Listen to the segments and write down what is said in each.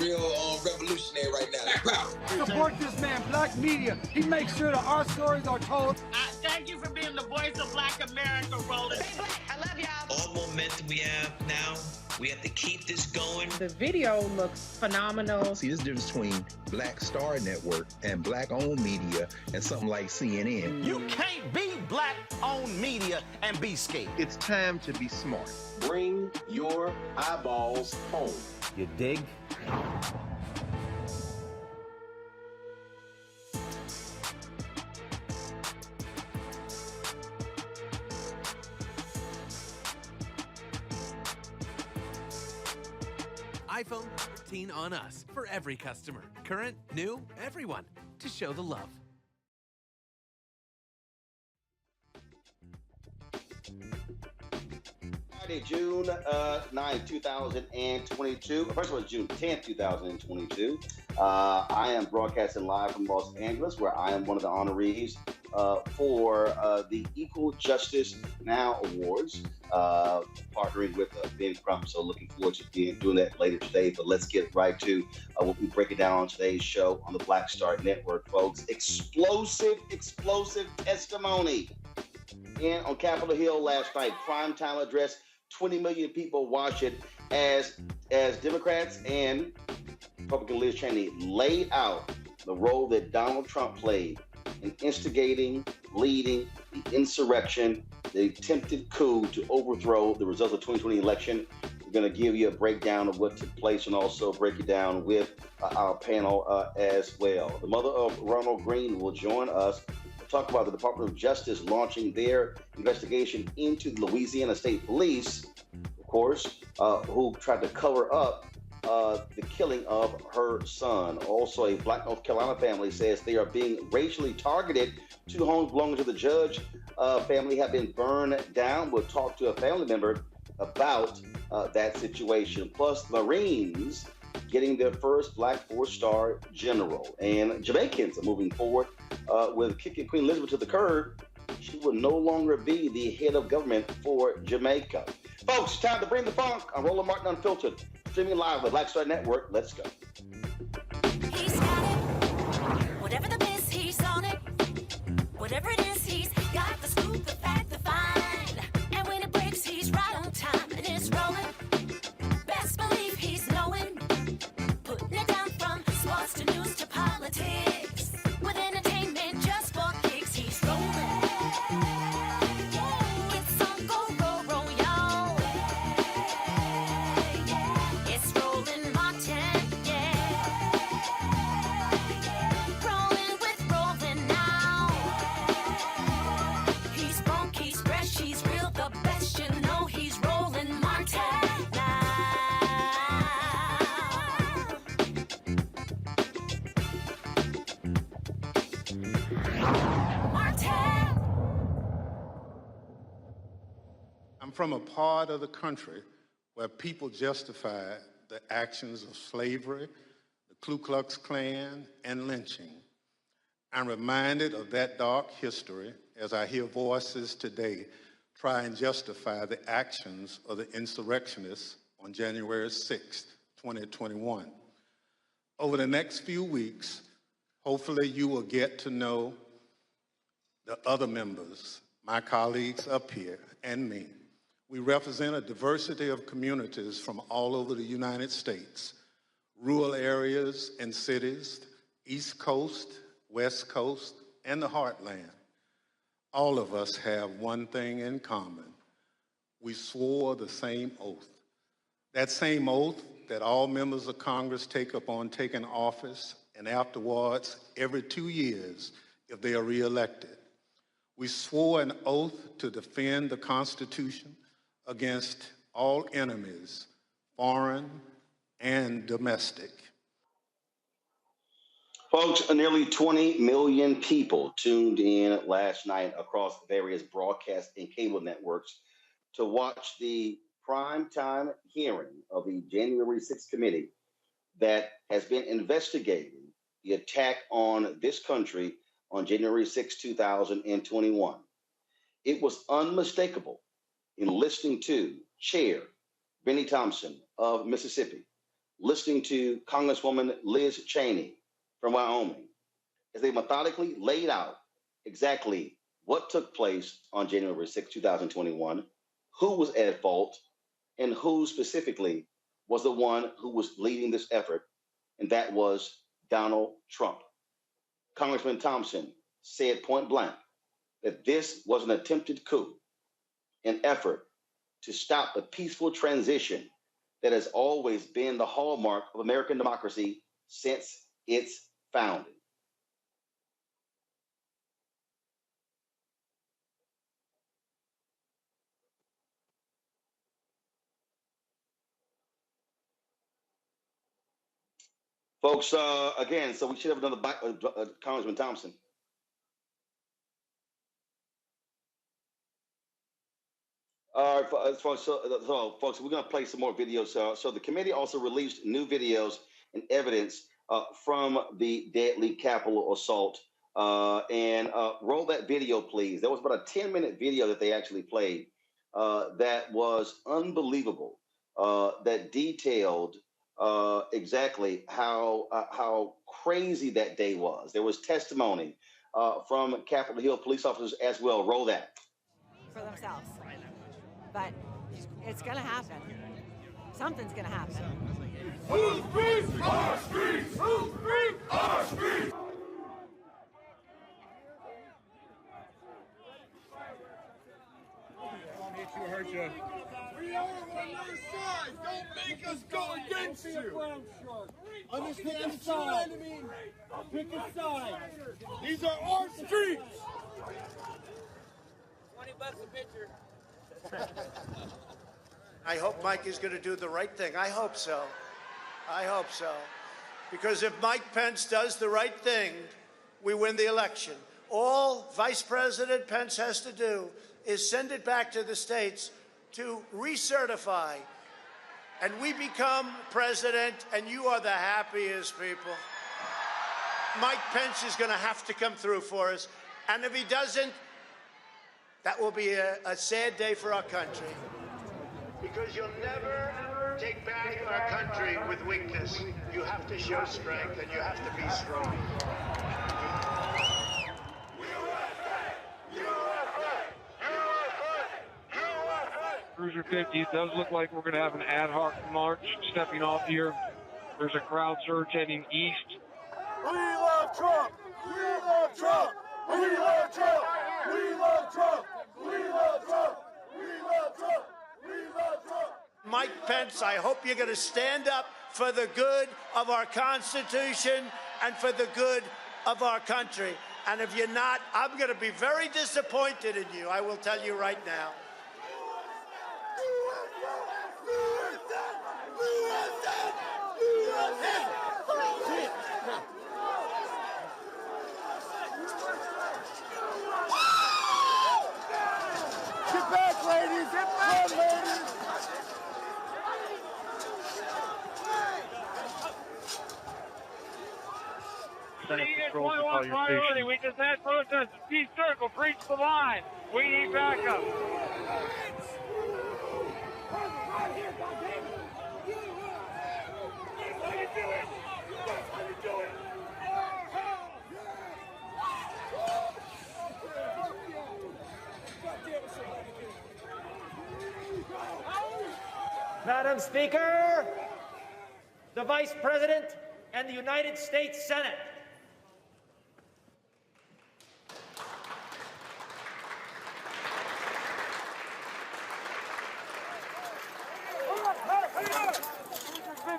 real revolutionary right now. Like, wow. Support this man, Black media. He makes sure that our stories are told. Thank you for being the voice of Black America, Roland. Stay black. I love y'all. All momentum we have now, we have to keep this going. The video looks phenomenal. See, this difference between Black Star Network and Black-owned media and something like CNN. You can't be Black-owned media and be scared. It's time to be smart. Bring your eyeballs home. You dig? iPhone 13 on us for every customer. Current, new, everyone, to show the love. Friday, June 9, 2022. First of all, June 10th, 2022. I am broadcasting live from Los Angeles, where I am one of the honorees for the Equal Justice Now Awards, partnering with Ben Crump. So looking forward to doing that later today. But let's get right to what we break it down on today's show on the Black Star Network, folks. Explosive testimony. And on Capitol Hill last night, primetime address, 20 million people watched it as Democrats and Republican Liz Cheney laid out the role that Donald Trump played in instigating, leading the insurrection, the attempted coup to overthrow the results of the 2020 election. We're going to give you a breakdown of what took place and also break it down with our panel as well. The mother of Ronald Greene will join us to talk about the Department of Justice launching their investigation into the Louisiana State Police, of course, who tried to cover up the killing of her son. Also, a Black North Carolina family says they are being racially targeted. 2 homes belonging to the Judge family have been burned down. We'll talk to a family member about that situation. Plus, Marines getting their first Black 4-star general. And Jamaicans are moving forward with kicking Queen Elizabeth to the curb. She will no longer be the head of government for Jamaica. Folks, it's time to bring the funk. I'm Roland Martin Unfiltered, streaming live with Black Star Network. Let's go. He's got it. Whatever the biz, he's on it. Whatever it is, he's got the scoop, the fact, the find. And when it breaks, he's right on time and it's rolling. Best believe he's knowing. Putting it down from sports to news to politics. With entertainment just for kicks, he's rolling. It's on go, y'all. It's Roland Martin, yeah. Rolling with Roland now. He's funk, he's fresh, he's real, the best, you know he's Roland Martin now. Martin! I'm from a part of the country where people justify the actions of slavery, the Ku Klux Klan, and lynching. I'm reminded of that dark history as I hear voices today try and justify the actions of the insurrectionists on January 6, 2021. Over the next few weeks, hopefully you will get to know the other members, my colleagues up here, and me. We represent a diversity of communities from all over the United States, rural areas and cities, East Coast, West Coast, and the Heartland. All of us have one thing in common. We swore the same oath. That same oath that all members of Congress take upon taking office and afterwards every 2 years if they are reelected. We swore an oath to defend the Constitution against all enemies, foreign and domestic. Folks, nearly 20 million people tuned in last night across various broadcast and cable networks to watch the primetime hearing of the January 6th committee that has been investigating the attack on this country on January 6, 2021. It was unmistakable in listening to Chair Benny Thompson of Mississippi listening to Congresswoman Liz Cheney from Wyoming as they methodically laid out exactly what took place on January 6, 2021, who was at fault, and who specifically was the one who was leading this effort, and that was Donald Trump. Congressman Thompson said point blank that this was an attempted coup, an effort to stop the peaceful transition that has always been the hallmark of American democracy since its founding. Folks, again, so we should have another Congressman Thompson. All right, folks, we're going to play some more videos. So the committee also released new videos and evidence from the deadly Capitol assault. And roll that video, please. There was about a 10-minute video that they actually played that was unbelievable, that detailed exactly how crazy that day was. There was testimony from Capitol Hill police officers as well. Roll that. For themselves. But it's going to happen. Something's going to happen. Who's free? Our streets! Who's free? Our streets! Hurt you. We are on your side. Don't make us go against you. Understand the side. Pick a side. These are our streets. $20 a picture. I hope Mike is going to do the right thing. I hope so. I hope so. Because if Mike Pence does the right thing, we win the election. All Vice President Pence has to do is send it back to the states to recertify. And we become president, and you are the happiest people. Mike Pence is going to have to come through for us. And if he doesn't, that will be a sad day for our country. Because you'll never take back our country with weakness. You have to show strength, and you have to be strong. Cruiser 50, it does look like we're going to have an ad hoc march stepping off here. There's a crowd surge heading east. We love Trump! We love Trump! We love Trump! We love Trump! We love Trump! We love Trump! We love Trump! Mike Pence, I hope you're going to stand up for the good of our Constitution and for the good of our country. And if you're not, I'm going to be very disappointed in you. I will tell you right now. Get back, ladies! Get back, ladies! Priority. We just had protesters. Peace circle, breach the line. We need backup. Madam Speaker, the Vice President and the United States Senate.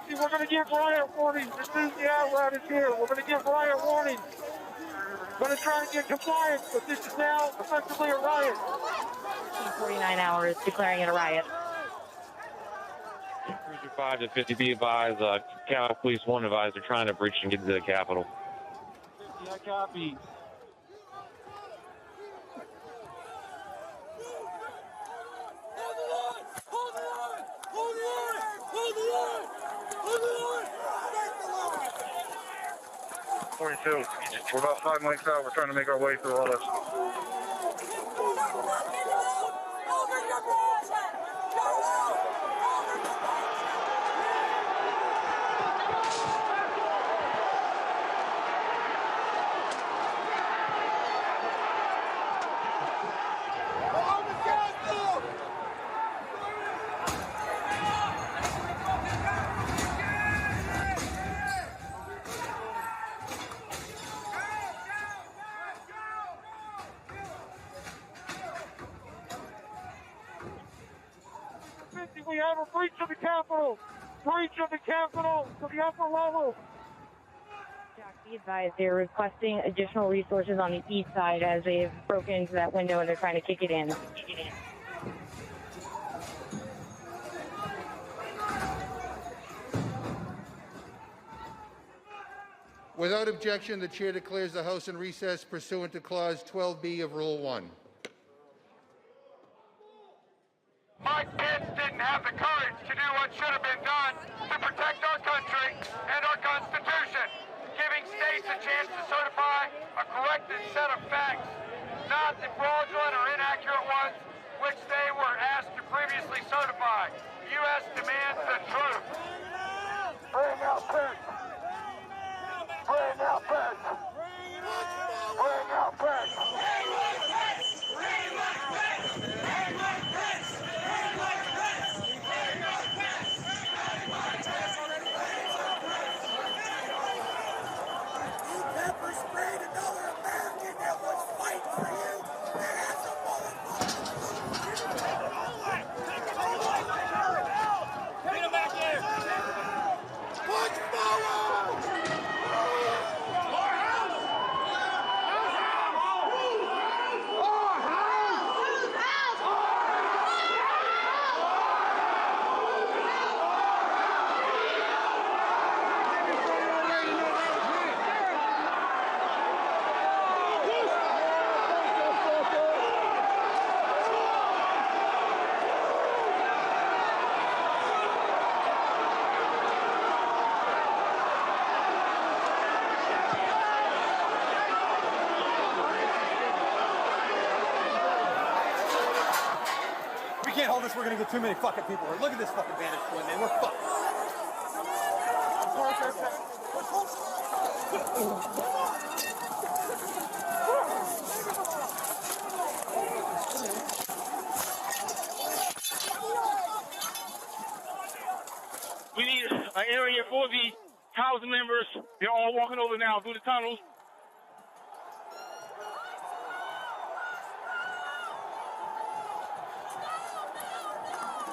We're going to give riot warnings as soon as the apparatus is here. We're going to give riot warnings. We're going to try to get compliance, but this is now effectively a riot. 49 hours declaring it a riot. Cruiser 5 to 50, be advised, Cal Police 1 advised they're trying to breach and get to the Capitol. I copy. Hold the line! Hold the line! Hold the line! Hold the line! Break the line! 42, we're about 5 miles out. We're trying to make our way through all this. We have a breach of the Capitol. Breach of the Capitol to the upper level. Be advised, they're requesting additional resources on the east side as they've broken into that window and they're trying to kick it in. Without objection, the chair declares the House in recess pursuant to Clause 12B of Rule 1. Mike Pence didn't have the courage to do what should have been done to protect our country and our Constitution, giving states a chance to certify a corrected set of facts, not the fraudulent or inaccurate ones which they were asked to previously certify. U.S. demands the truth. Bring out Pence. Bring out Pence. Bring out Pence. We're gonna get too many fucking people here. Look at this fucking vantage point, man. We're fucked. We need an area for the House members. They're all walking over now through the tunnels.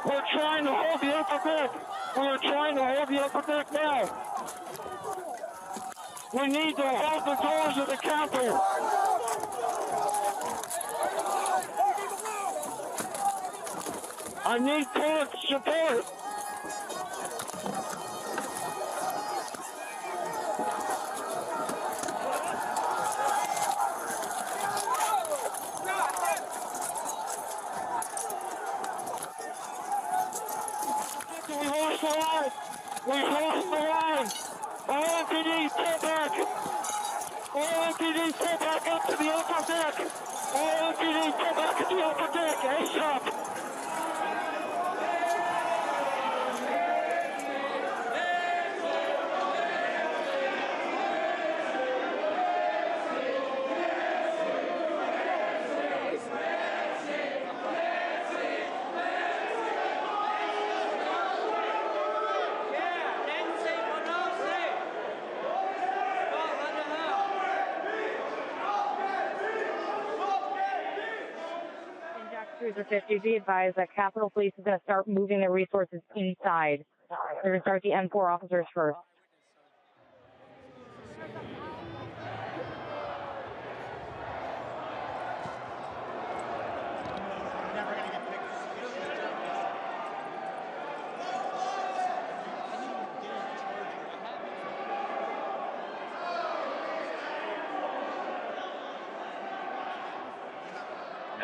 We're trying to hold the upper deck. We're trying to hold the upper deck now. We need to hold the doors of the Capitol. I need court support. We lost the line. All MPD, step back. All MPD, step back up to the upper deck. All MPD, step back to the upper deck. ASAP. Cruiser 50, be advised that Capitol Police is going to start moving their resources inside. They're going to start the M4 officers first.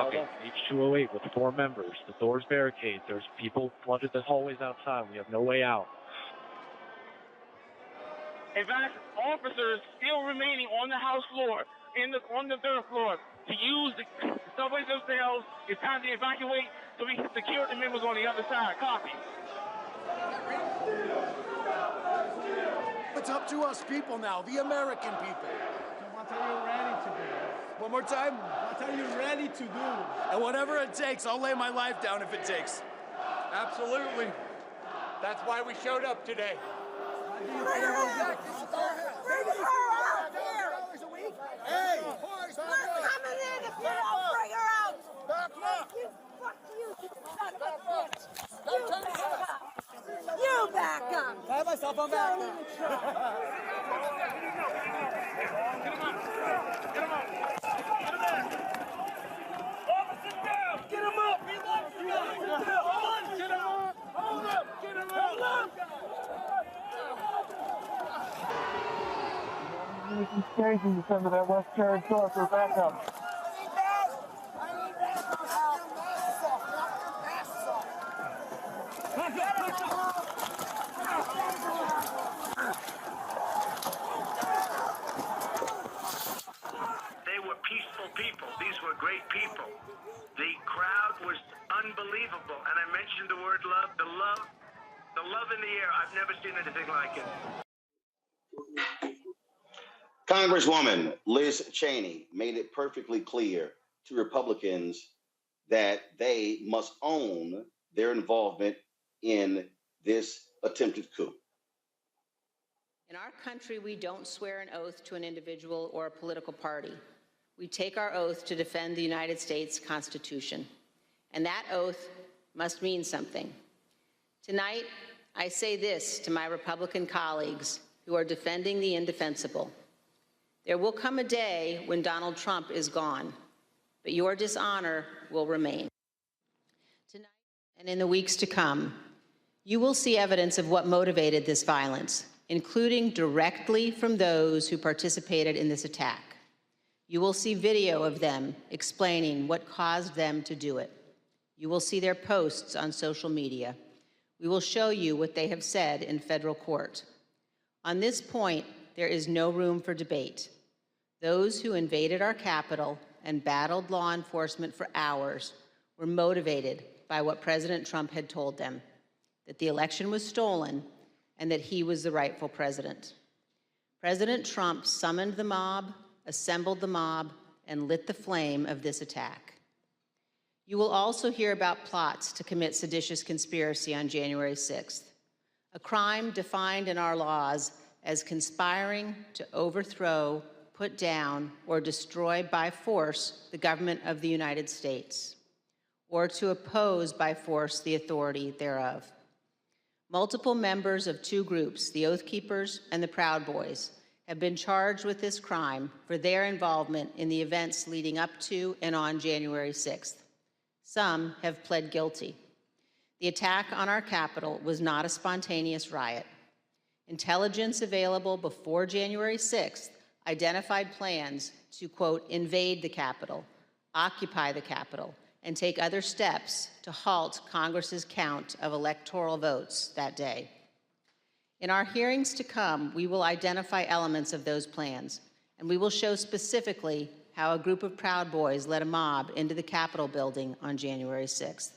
Okay, H208 with 4 members. The door's barricaded. There's people flooded the hallways outside. We have no way out. In fact, officers still remaining on the House floor, on the third floor, to use the subways themselves. It's time to evacuate so we can secure the members on the other side. Copy. It's up to us people now, the American people. What are you ready to do? One more time. What are you ready to do? And whatever it takes, I'll lay my life down if it takes. Absolutely. That's why we showed up today. Bring her out! Bring her out here! Hey! We're coming in if you don't bring her out! Fuck you, you son of a bitch! changing to some of that West Karen store for backup. They were peaceful people. These were great people. The crowd was unbelievable. And I mentioned the word love, the love in the air. I've never seen anything like it. Congresswoman Liz Cheney made it perfectly clear to Republicans that they must own their involvement in this attempted coup. In our country, we don't swear an oath to an individual or a political party. We take our oath to defend the United States Constitution, and that oath must mean something. Tonight, I say this to my Republican colleagues who are defending the indefensible. There will come a day when Donald Trump is gone, but your dishonor will remain. Tonight and in the weeks to come, you will see evidence of what motivated this violence, including directly from those who participated in this attack. You will see video of them explaining what caused them to do it. You will see their posts on social media. We will show you what they have said in federal court. On this point, there is no room for debate. Those who invaded our Capitol and battled law enforcement for hours were motivated by what President Trump had told them, that the election was stolen and that he was the rightful president. President Trump summoned the mob, assembled the mob, and lit the flame of this attack. You will also hear about plots to commit seditious conspiracy on January 6th, a crime defined in our laws as conspiring to overthrow, put down, or destroy by force the government of the United States, or to oppose by force the authority thereof. Multiple members of two groups, the Oath Keepers and the Proud Boys, have been charged with this crime for their involvement in the events leading up to and on January 6th. Some have pled guilty. The attack on our Capitol was not a spontaneous riot. Intelligence available before January 6th identified plans to, quote, invade the Capitol, occupy the Capitol, and take other steps to halt Congress's count of electoral votes that day. In our hearings to come, we will identify elements of those plans, and we will show specifically how a group of Proud Boys led a mob into the Capitol building on January 6th.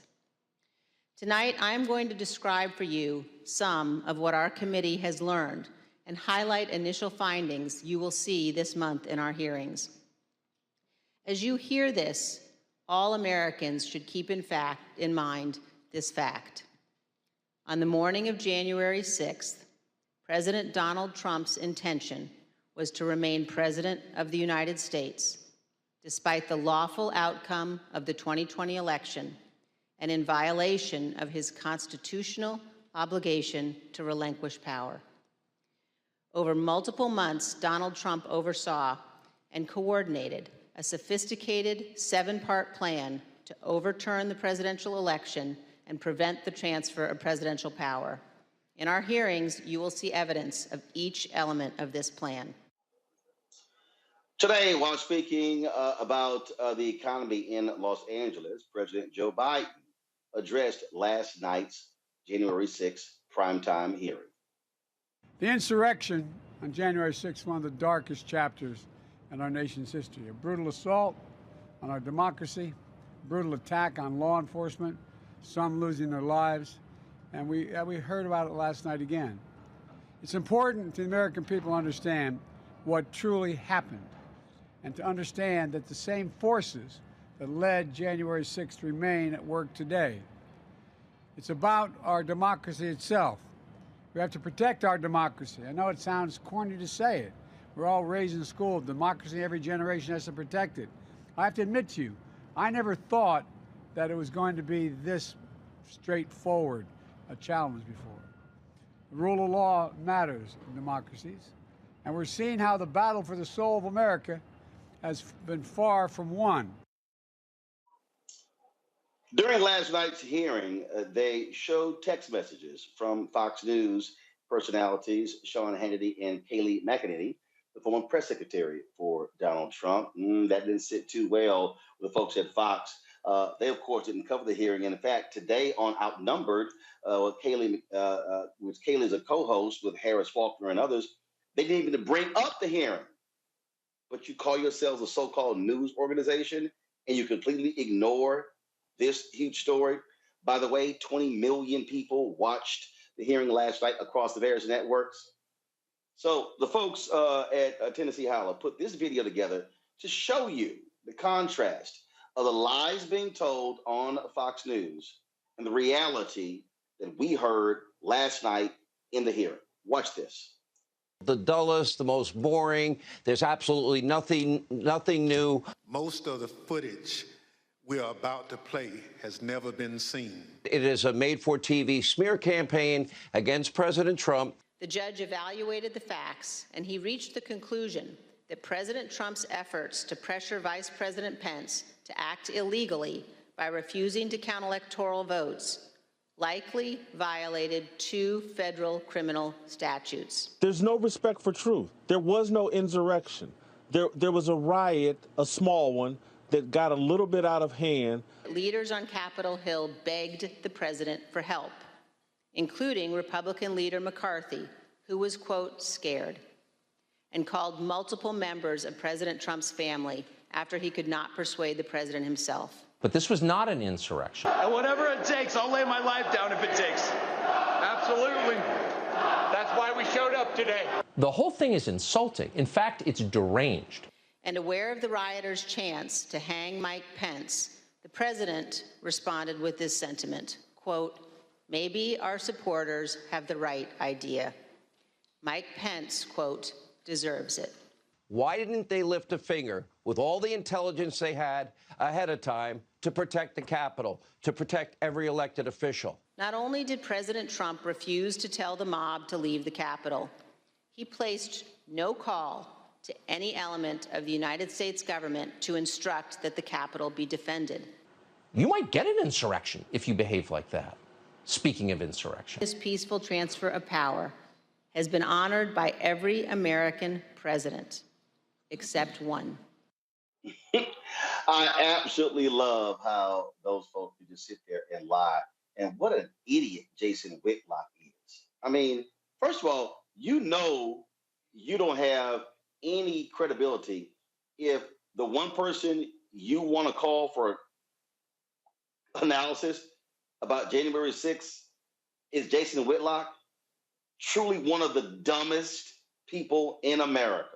Tonight, I am going to describe for you some of what our committee has learned and highlight initial findings you will see this month in our hearings. As you hear this, all Americans should keep in mind this fact. On the morning of January 6th, President Donald Trump's intention was to remain President of the United States, despite the lawful outcome of the 2020 election and in violation of his constitutional obligation to relinquish power. Over multiple months, Donald Trump oversaw and coordinated a sophisticated 7-part plan to overturn the presidential election and prevent the transfer of presidential power. In our hearings, you will see evidence of each element of this plan. Today, while speaking about the economy in Los Angeles, President Joe Biden addressed last night's January 6th primetime hearing. The insurrection on January 6th, one of the darkest chapters in our nation's history. A brutal assault on our democracy, brutal attack on law enforcement, some losing their lives, and we heard about it last night again. It's important to the American people to understand what truly happened and to understand that the same forces that led January 6th remain at work today. It's about our democracy itself. We have to protect our democracy. I know it sounds corny to say it. We're all raised in school. Democracy, every generation has to protect it. I have to admit to you, I never thought that it was going to be this straightforward a challenge before. The rule of law matters in democracies, and we're seeing how the battle for the soul of America has been far from won. During last night's hearing, they showed text messages from Fox News personalities Sean Hannity and Kayleigh McEnany the former press secretary for Donald Trump. That didn't sit too well with the folks at Fox. They, of course, didn't cover the hearing. And in fact, today on Outnumbered, with Kaylee's a co-host with Harris Faulkner and others, they didn't even bring up the hearing. But you call yourselves a so-called news organization and you completely ignore this huge story. By the way, 20 million people watched the hearing last night across the various networks. So the folks at Tennessee Holler put this video together to show you the contrast of the lies being told on Fox News and the reality that we heard last night in the hearing. Watch this. The dullest, the most boring. There's absolutely nothing new. Most of the footage we're about to play has never been seen. It is a made-for-TV smear campaign against President Trump. The judge evaluated the facts, and he reached the conclusion that President Trump's efforts to pressure Vice President Pence to act illegally by refusing to count electoral votes likely violated 2 federal criminal statutes. There's no respect for truth. There was no insurrection. There was a riot, a small one, that got a little bit out of hand. Leaders on Capitol Hill begged the president for help, including Republican leader McCarthy, who was, quote, scared, and called multiple members of President Trump's family after he could not persuade the president himself. But this was not an insurrection. And whatever it takes, I'll lay my life down if it takes. Absolutely. That's why we showed up today. The whole thing is insulting. In fact, it's deranged. And aware of the rioters' chance to hang Mike Pence, the president responded with this sentiment, quote, maybe our supporters have the right idea. Mike Pence, quote, deserves it. Why didn't they lift a finger with all the intelligence they had ahead of time to protect the Capitol, to protect every elected official? Not only did President Trump refuse to tell the mob to leave the Capitol, he placed no call to any element of the United States government to instruct that the Capitol be defended. You might get an insurrection if you behave like that. Speaking of insurrection. This peaceful transfer of power has been honored by every American president, except one. I absolutely love how those folks can just sit there and lie. And what an idiot Jason Whitlock is. I mean, first of all, you know you don't have any credibility if the one person you want to call for analysis about January 6th is Jason Whitlock, truly one of the dumbest people in America.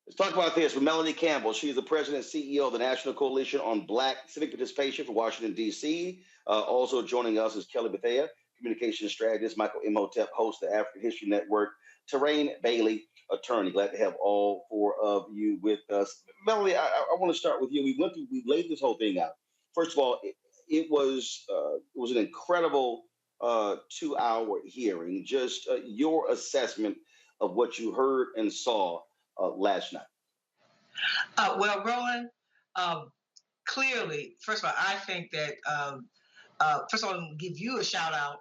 Let's talk about this with Melanie Campbell. She is the president and CEO of the National Coalition on Black Civic Participation for Washington, D.C. Also joining us is Kelly Bethea, communications strategist, Michael Imhotep, host of the African History Network, Terrain Bailey, attorney. Glad to have all 4 of you with us. Melanie, I want to start with you. We laid this whole thing out. First of all, it was an incredible 2-hour hearing. Just your assessment of what you heard and saw last night. Well, Roland, clearly, first of all, I think that, first of all, I'll give you a shout out.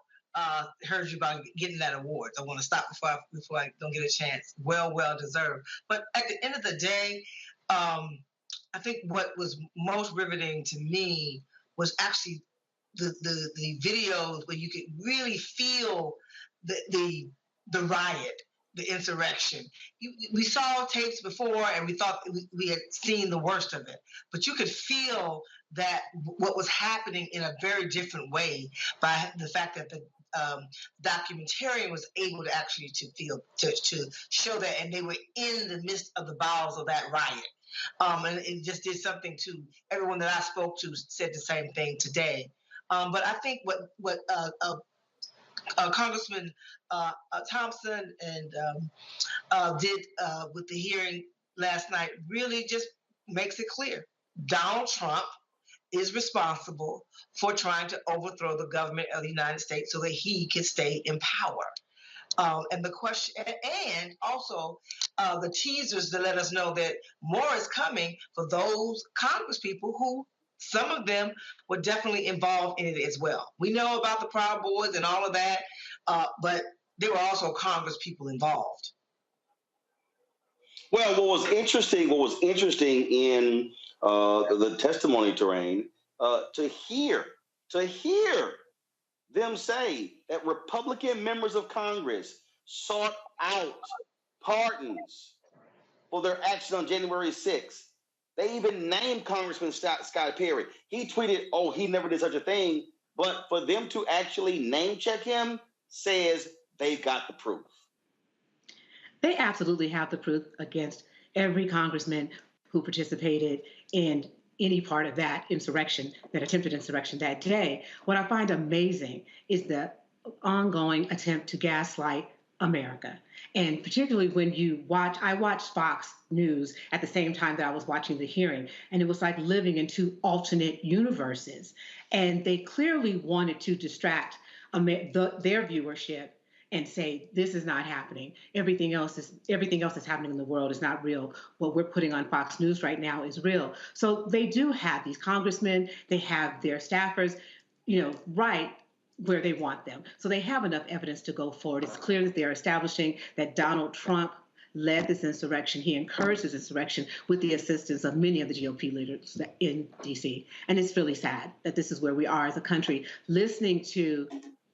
Heard you about getting that award. I want to stop before I don't get a chance. Well deserved. But at the end of the day, I think what was most riveting to me was actually the videos where you could really feel the riot, the insurrection. We saw tapes before and we thought we had seen the worst of it, but you could feel that what was happening in a very different way by the fact that the documentarian was able to actually to show that, and they were in the midst of the bowels of that riot. And it just did something to everyone that I spoke to said the same thing today. But I think what Congressman Thompson and did with the hearing last night really just makes it clear. Donald Trump is responsible for trying to overthrow the government of the United States so that he can stay in power. And the question, and also the teasers to let us know that more is coming for those Congress people who, some of them were definitely involved in it as well. We know about the Proud Boys and all of that, but there were also Congress people involved. Well, what was interesting in the testimony terrain, to hear them say that Republican members of Congress sought out pardons for their action on January 6th. They even named Congressman Scott Perry. He tweeted, "Oh, he never did such a thing." But for them to actually name check him says they've got the proof. They absolutely have the proof against every congressman who participated in any part of that insurrection, that attempted insurrection that day. What I find amazing is the ongoing attempt to gaslight America. And particularly when I watched Fox News at the same time that I was watching the hearing, and it was like living in two alternate universes. And they clearly wanted to distract their viewership and say, this is not happening. Everything else that's happening in the world is not real. What we're putting on Fox News right now is real. So they do have these congressmen, they have their staffers, right where they want them. So they have enough evidence to go forward. It's clear that they're establishing that Donald Trump led this insurrection. He encouraged this insurrection with the assistance of many of the GOP leaders in D.C. And it's really sad that this is where we are as a country, listening to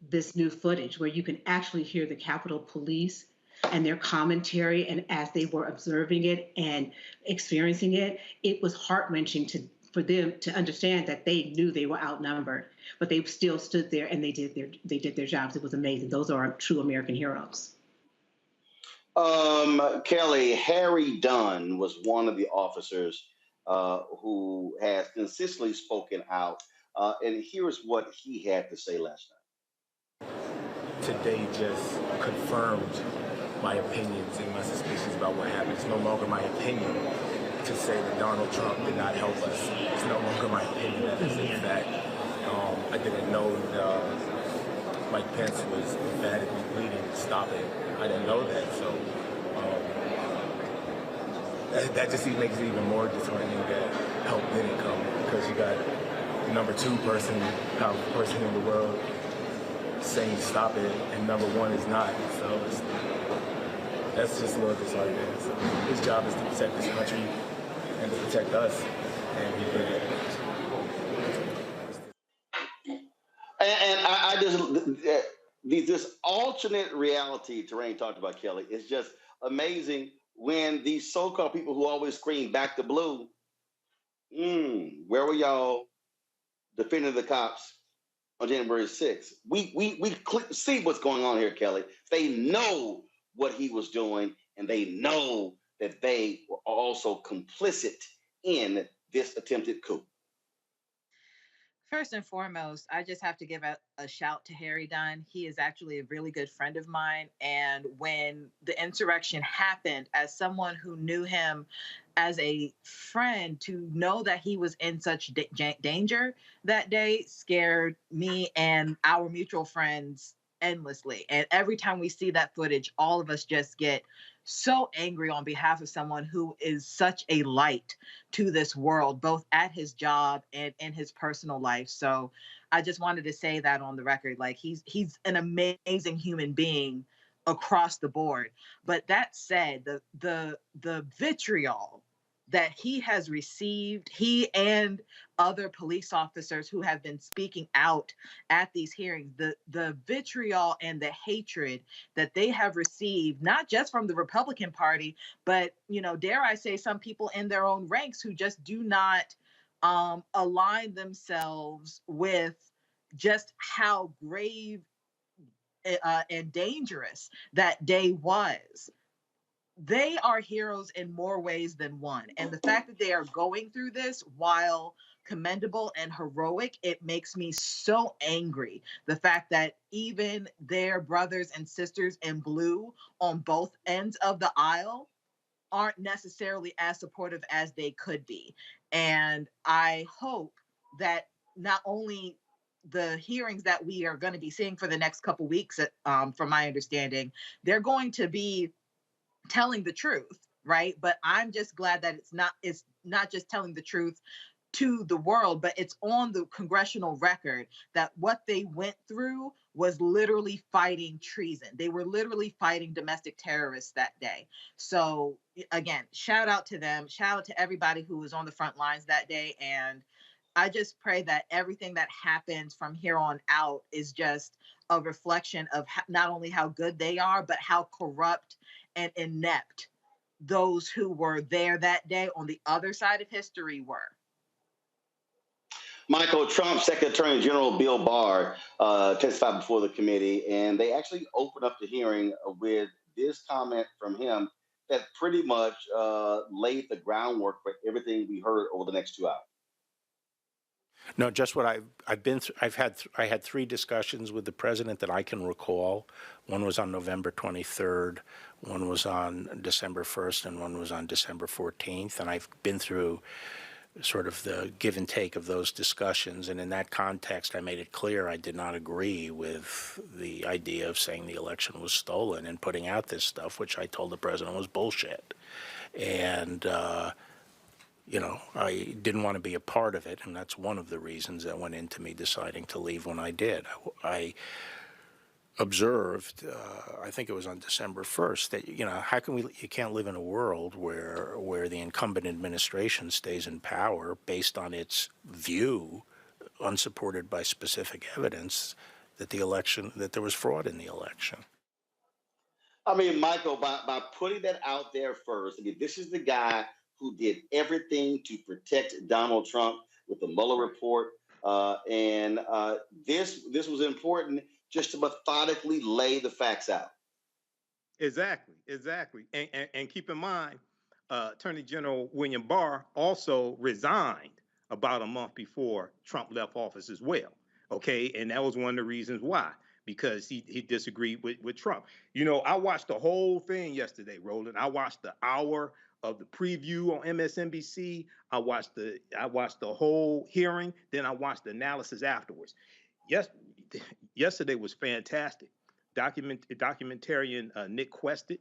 this new footage where you can actually hear the Capitol Police and their commentary, and as they were observing it and experiencing it, it was heart-wrenching for them to understand that they knew they were outnumbered, but they still stood there and they did their jobs. It was amazing. Those are true American heroes. Kelly, Harry Dunn was one of the officers who has consistently spoken out, and here's what he had to say last night. Today just confirmed my opinions and my suspicions about what happened. It's no longer my opinion to say that Donald Trump did not help us. It's no longer my opinion that is in fact. I didn't know that Mike Pence was emphatically pleading to stop it. I didn't know that, so that just makes it even more disheartening that help didn't come, because you got the number 2 powerful person in the world saying stop it, and number 1 is not. So that's just a little disheartening. So his job is to protect this country and to protect us, and he did it. And I just, this alternate reality Terrain talked about, Kelly, is just amazing when these so-called people who always scream back to blue, where were y'all defending the cops on January 6th? We see what's going on here, Kelly. They know what he was doing, and they know that they were also complicit in this attempted coup. First and foremost, I just have to give a shout to Harry Dunn. He is actually a really good friend of mine. And when the insurrection happened, as someone who knew him as a friend, to know that he was in such danger that day scared me and our mutual friends endlessly. And every time we see that footage, all of us just get so angry on behalf of someone who is such a light to this world, both at his job and in his personal life. So I just wanted to say that on the record. Like, he's an amazing human being across the board. But that said, the vitriol that he has received, he and other police officers who have been speaking out at these hearings, the vitriol and the hatred that they have received, not just from the Republican Party, but, dare I say, some people in their own ranks who just do not align themselves with just how grave and dangerous that day was. They are heroes in more ways than one. And the fact that they are going through this, while commendable and heroic, it makes me so angry. The fact that even their brothers and sisters in blue on both ends of the aisle aren't necessarily as supportive as they could be. And I hope that not only the hearings that we are going to be seeing for the next couple weeks, from my understanding, they're going to be telling the truth, right? But I'm just glad that it's not just telling the truth to the world, but it's on the congressional record that what they went through was literally fighting treason. They were literally fighting domestic terrorists that day. So again, shout out to them. Shout out to everybody who was on the front lines that day. And I just pray that everything that happens from here on out is just a reflection of not only how good they are, but how corrupt and inept those who were there that day on the other side of history were. Michael, Trump's Secretary General Bill Barr testified before the committee, and they actually opened up the hearing with this comment from him that pretty much laid the groundwork for everything we heard over the next 2 hours. No, just what I've been through. I had 3 discussions with the president that I can recall. One was on November 23rd, one was on December 1st, and one was on December 14th. And I've been through sort of the give and take of those discussions. And in that context, I made it clear I did not agree with the idea of saying the election was stolen and putting out this stuff, which I told the president was bullshit. And you know, I didn't want to be a part of it, and that's one of the reasons that went into me deciding to leave when I did. I observed, I think it was on December 1st, that, you know, how can you can't live in a world where the incumbent administration stays in power based on its view, unsupported by specific evidence, that there was fraud in the election. I mean, Michael, by putting that out there first, I mean, this is the guy who did everything to protect Donald Trump with the Mueller report. And this was important just to methodically lay the facts out. Exactly. And keep in mind, Attorney General William Barr also resigned about a month before Trump left office as well. Okay, and that was one of the reasons why, because he disagreed with Trump. You know, I watched the whole thing yesterday, Roland. I watched the hour of the preview on MSNBC. I watched the whole hearing. Then I watched the analysis afterwards. Yesterday was fantastic. Documentarian Nick Quested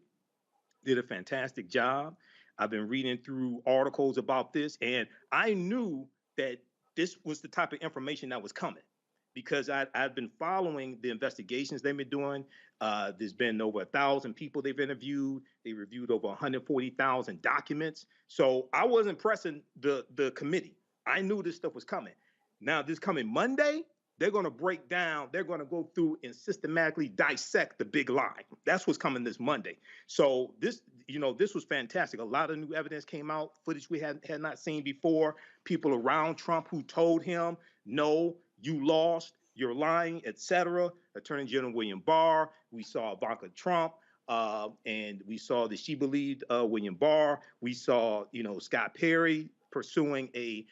did a fantastic job. I've been reading through articles about this, and I knew that this was the type of information that was coming, because I've been following the investigations they've been doing. There's been over 1,000 people they've interviewed. They reviewed over 140,000 documents. So I wasn't pressing the committee. I knew this stuff was coming. Now, this coming Monday, they're going to break down. They're going to go through and systematically dissect the big lie. That's what's coming this Monday. So this was fantastic. A lot of new evidence came out, footage we had not seen before. People around Trump who told him, no, you lost, you're lying, etc. Attorney General William Barr. We saw Ivanka Trump, and we saw that she believed William Barr. We saw, Scott Perry pursuing a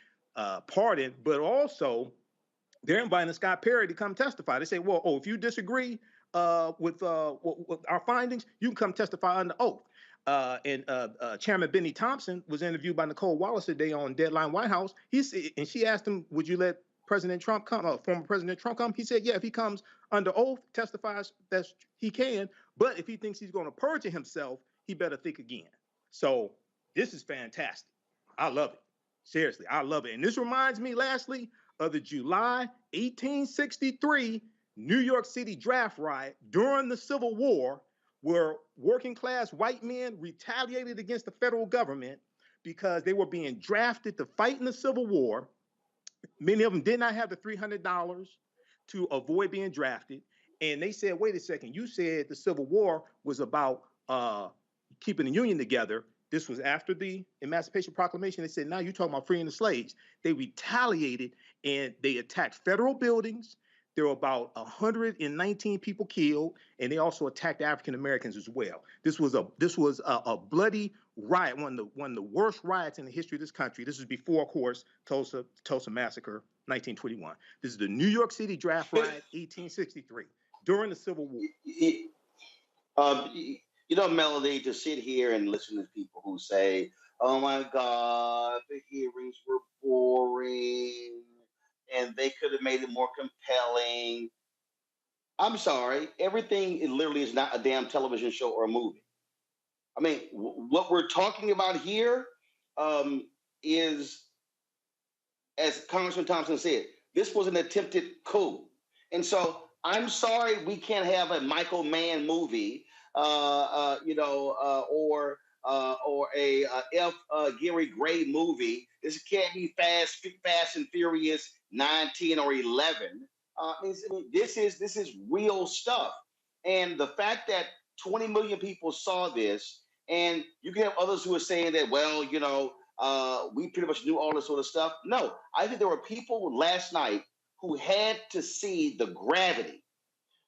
pardon, but also they're inviting Scott Perry to come testify. They say, well, if you disagree with our findings, you can come testify under oath. And Chairman Benny Thompson was interviewed by Nicole Wallace today on Deadline White House. And she asked him, would you let President Trump come, former President Trump come? He said, yeah, if he comes under oath, testifies that he can. But if he thinks he's going to perjure himself, he better think again. So this is fantastic. I love it. Seriously, I love it. And this reminds me, lastly, of the July 1863 New York City draft riot during the Civil War, where working class white men retaliated against the federal government because they were being drafted to fight in the Civil War. Many of them did not have the $300 to avoid being drafted. And they said, wait a second, you said the Civil War was about keeping the Union together. This was after the Emancipation Proclamation. They said, now you're talking about freeing the slaves. They retaliated and they attacked federal buildings. There were about 119 people killed, and they also attacked African Americans as well. This was a bloody riot, one of the worst riots in the history of this country. This is before, of course, Tulsa Massacre, 1921. This is the New York City draft riot, 1863, during the Civil War. Melanie, to sit here and listen to people who say, oh my God, the hearings were boring and they could have made it more compelling. I'm sorry, everything literally is not a damn television show or a movie. I mean, what we're talking about here is, as Congressman Thompson said, this was an attempted coup. And so I'm sorry we can't have a Michael Mann movie, or a F. Gary Gray movie. This can't be Fast and Furious 9, 10, or 11. This is real stuff. And the fact that 20 million people saw this, and you can have others who are saying that, well, we pretty much knew all this sort of stuff. No, I think there were people last night who had to see the gravity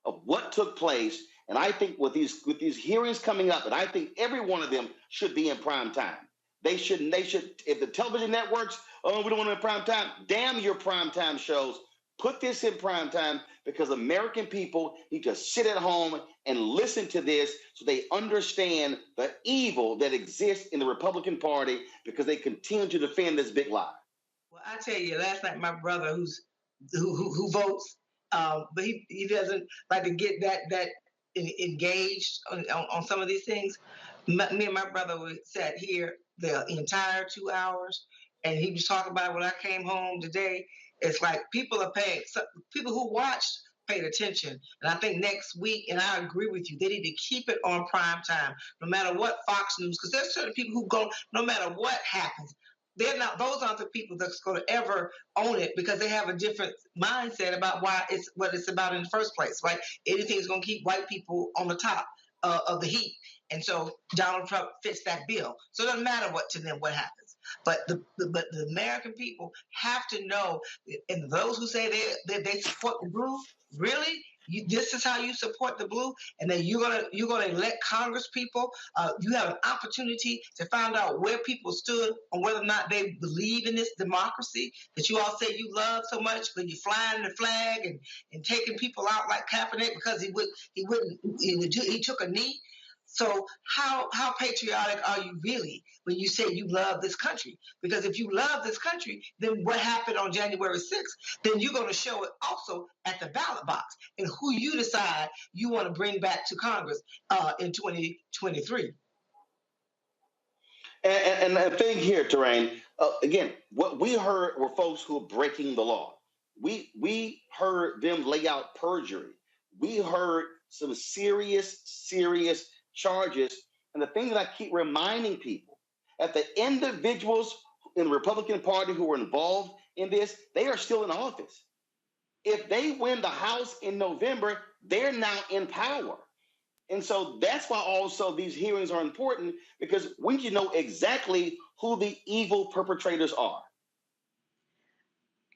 of what took place. And I think with these hearings coming up, and I think every one of them should be in prime time. They should, if the television networks, oh, we don't want them in prime time, damn your prime time shows. Put this in prime time, because American people need to sit at home and listen to this so they understand the evil that exists in the Republican Party, because they continue to defend this big lie. Well, I tell you, last night my brother who votes, but he doesn't like to get that engaged on some of these things. Me and my brother sat here the entire 2 hours, and he was talking about when I came home today. It's like people are paying. People who watched paid attention, and I think next week, and I agree with you, they need to keep it on prime time, no matter what Fox News, because there's certain people who go, no matter what happens, they're not. Those aren't the people that's going to ever own it, because they have a different mindset about what it's about in the first place. Right? Anything is going to keep white people on the top of the heap, and so Donald Trump fits that bill. So it doesn't matter what happens. But the American people have to know, and those who say they support the blue, really, this is how you support the blue, and then you're gonna elect Congress people. You have an opportunity to find out where people stood on whether or not they believe in this democracy that you all say you love so much, but you're flying the flag and taking people out like Kaepernick because he took a knee. So how patriotic are you really when you say you love this country? Because if you love this country, then what happened on January 6th, then you're going to show it also at the ballot box and who you decide you want to bring back to Congress in 2023. And the thing here, Terrain, again, what we heard were folks who are breaking the law. We heard them lay out perjury. We heard some serious charges. And the thing that I keep reminding people, that the individuals in the Republican Party who were involved in this, they are still in office. If they win the House in November, they're now in power. And so that's why also these hearings are important, because we need to know exactly who the evil perpetrators are.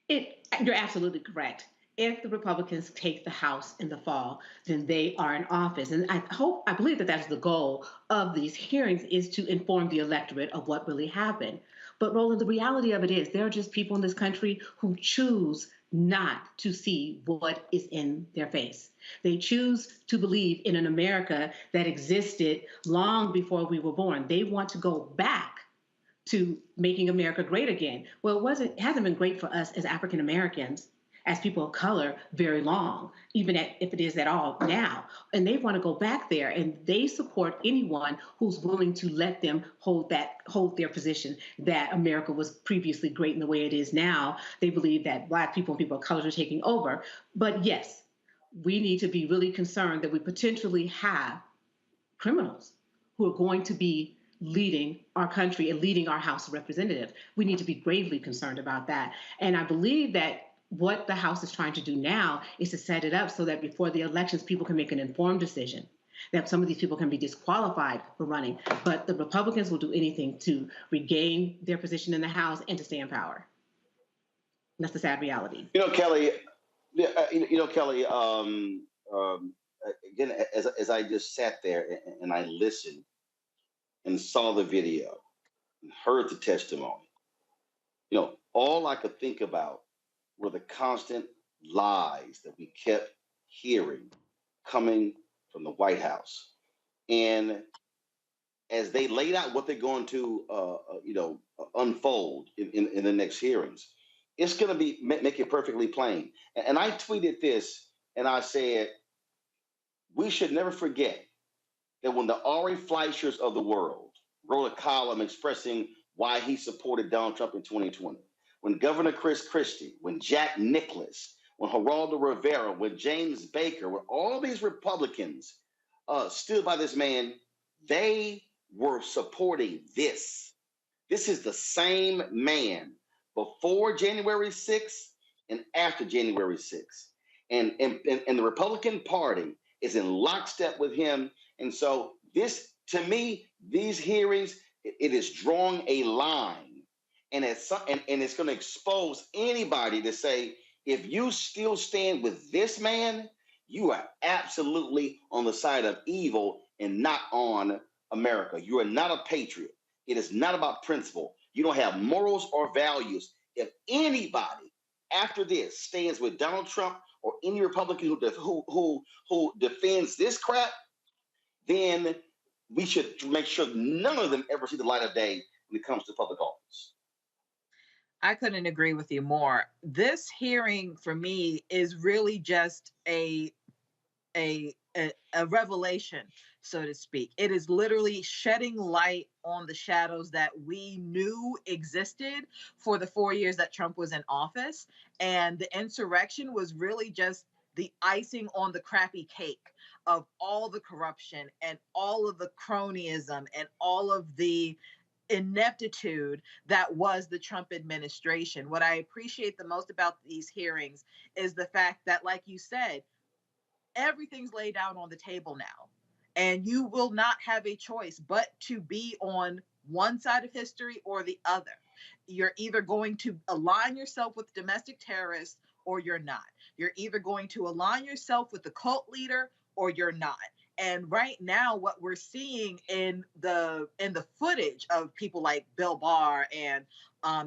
You're absolutely correct. If the Republicans take the House in the fall, then they are in office. And I believe that that's the goal of these hearings, is to inform the electorate of what really happened. But Roland, the reality of it is there are just people in this country who choose not to see what is in their face. They choose to believe in an America that existed long before we were born. They want to go back to making America great again. Well, it hasn't been great for us as African Americans, as people of color, very long, even if it is at all now. And they want to go back there, and they support anyone who's willing to let them hold their position that America was previously great in the way it is now. They believe that Black people and people of color are taking over. But yes, we need to be really concerned that we potentially have criminals who are going to be leading our country and leading our House of Representatives. We need to be gravely concerned about that. And I believe that what the House is trying to do now is to set it up so that before the elections, people can make an informed decision, that some of these people can be disqualified for running. But the Republicans will do anything to regain their position in the House and to stay in power. And that's the sad reality. Kelly, again, as I just sat there and I listened and saw the video and heard the testimony, all I could think about were the constant lies that we kept hearing coming from the White House. And as they laid out what they're going to, unfold in the next hearings, it's going to make it perfectly plain. And I tweeted this, and I said, we should never forget that when the Ari Fleischers of the world wrote a column expressing why he supported Donald Trump in 2020, when Governor Chris Christie, when Jack Nicklaus, when Geraldo Rivera, when James Baker, when all these Republicans stood by this man, they were supporting this. This is the same man before January 6th and after January 6th. And the Republican Party is in lockstep with him. And so this, to me, these hearings, it is drawing a line. And it's going to expose anybody to say, if you still stand with this man, you are absolutely on the side of evil and not on America. You are not a patriot. It is not about principle. You don't have morals or values. If anybody after this stands with Donald Trump or any Republican who defends this crap, then we should make sure none of them ever see the light of day when it comes to public office. I couldn't agree with you more. This hearing for me is really just a revelation, so to speak. It is literally shedding light on the shadows that we knew existed for the 4 years that Trump was in office. And the insurrection was really just the icing on the crappy cake of all the corruption and all of the cronyism and all of the ineptitude that was the Trump administration. What I appreciate the most about these hearings is the fact that, like you said, everything's laid out on the table now. And you will not have a choice but to be on one side of history or the other. You're either going to align yourself with domestic terrorists or you're not. You're either going to align yourself with the cult leader or you're not. And right now, what we're seeing in the footage of people like Bill Barr and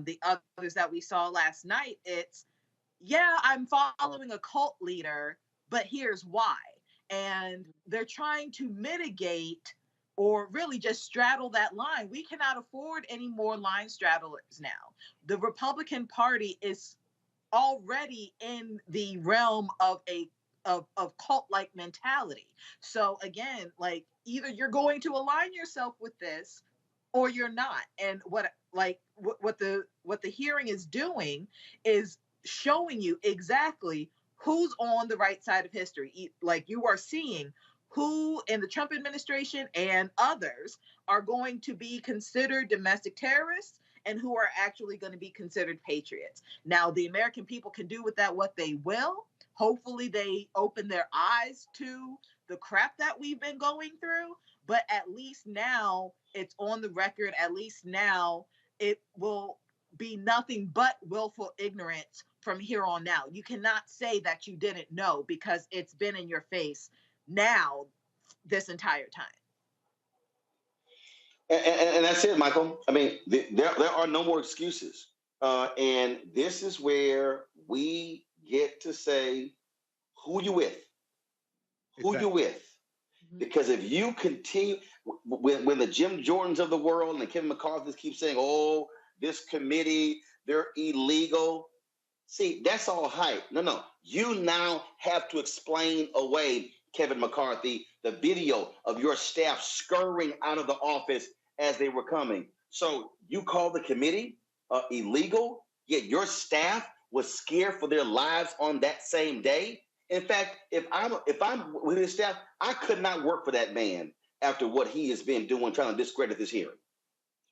the others that we saw last night, it's, yeah, I'm following a cult leader, but here's why. And they're trying to mitigate or really just straddle that line. We cannot afford any more line straddlers now. The Republican Party is already in the realm of a cult-like mentality. So again, like, either you're going to align yourself with this or you're not. And what the hearing is doing is showing you exactly who's on the right side of history. Like, you are seeing who in the Trump administration and others are going to be considered domestic terrorists and who are actually going to be considered patriots. Now, the American people can do with that what they will. Hopefully they open their eyes to the crap that we've been going through, but at least now it's on the record. At least now it will be nothing but willful ignorance from here on out. You cannot say that you didn't know because it's been in your face now this entire time. And that's it, Michael. I mean, there are no more excuses. And this is where we get to say who you with. Who you with. Because if you continue, when the Jim Jordans of the world and the Kevin McCarthy's keep saying, oh, this committee, they're illegal. See, that's all hype. No. You now have to explain away, Kevin McCarthy, the video of your staff scurrying out of the office as they were coming. So you call the committee illegal, yet your staff was scared for their lives on that same day. In fact, if I'm with his staff, I could not work for that man after what he has been doing, trying to discredit this hearing.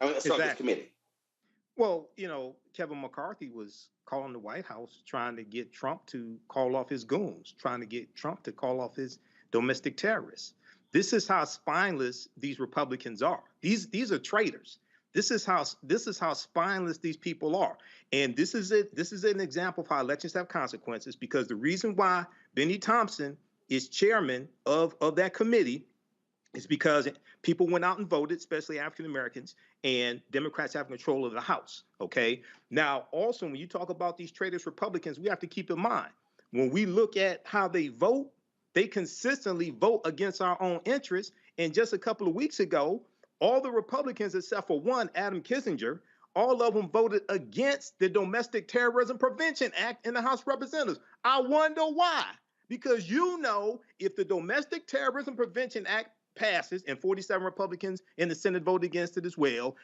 I mean, sorry, this committee. Well, Kevin McCarthy was calling the White House trying to get Trump to call off his goons, trying to get Trump to call off his domestic terrorists. This is how spineless these Republicans are. These are traitors. This is how spineless these people are. And this is it. This is an example of how elections have consequences, because the reason why Benny Thompson is chairman of that committee is because people went out and voted, especially African Americans, and Democrats have control of the House. Okay. Now, also, when you talk about these traitorous Republicans, we have to keep in mind, when we look at how they vote, they consistently vote against our own interests. And just a couple of weeks ago, all the Republicans, except for one, Adam Kinzinger, all of them voted against the Domestic Terrorism Prevention Act in the House of Representatives. I wonder why. Because if the Domestic Terrorism Prevention Act passes and 47 Republicans in the Senate voted against it as well,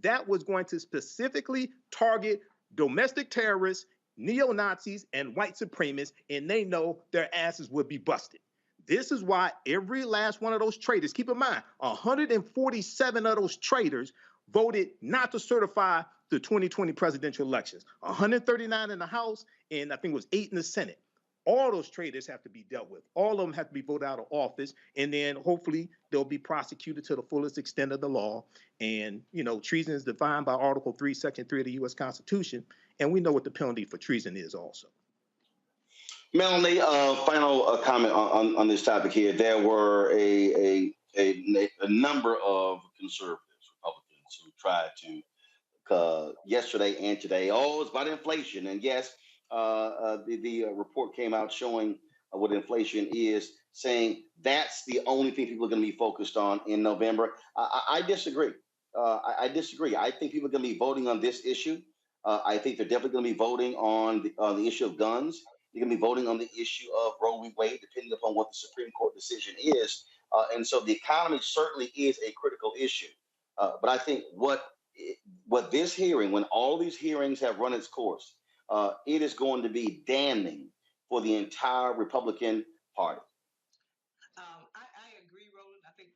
that was going to specifically target domestic terrorists, neo-Nazis and white supremacists, and they know their asses will be busted. This is why every last one of those traitors, keep in mind, 147 of those traitors voted not to certify the 2020 presidential elections. 139 in the House, and I think it was 8 in the Senate. All those traitors have to be dealt with. All of them have to be voted out of office, and then hopefully they'll be prosecuted to the fullest extent of the law. And, you know, treason is defined by Article 3, Section 3 of the U.S. Constitution, and we know what the penalty for treason is also. Melanie, final comment on this topic here. There were a number of conservatives, Republicans, who tried to, yesterday and today, it's about inflation. And yes, the report came out showing what inflation is, saying that's the only thing people are going to be focused on in November. I disagree. I disagree. I think people are going to be voting on this issue. I think they're definitely going to be voting on the issue of guns. They're going to be voting on the issue of Roe v. Wade, depending upon what the Supreme Court decision is. And so the economy certainly is a critical issue. But I think what this hearing, when all these hearings have run its course, it is going to be damning for the entire Republican Party. I agree, Roland. I think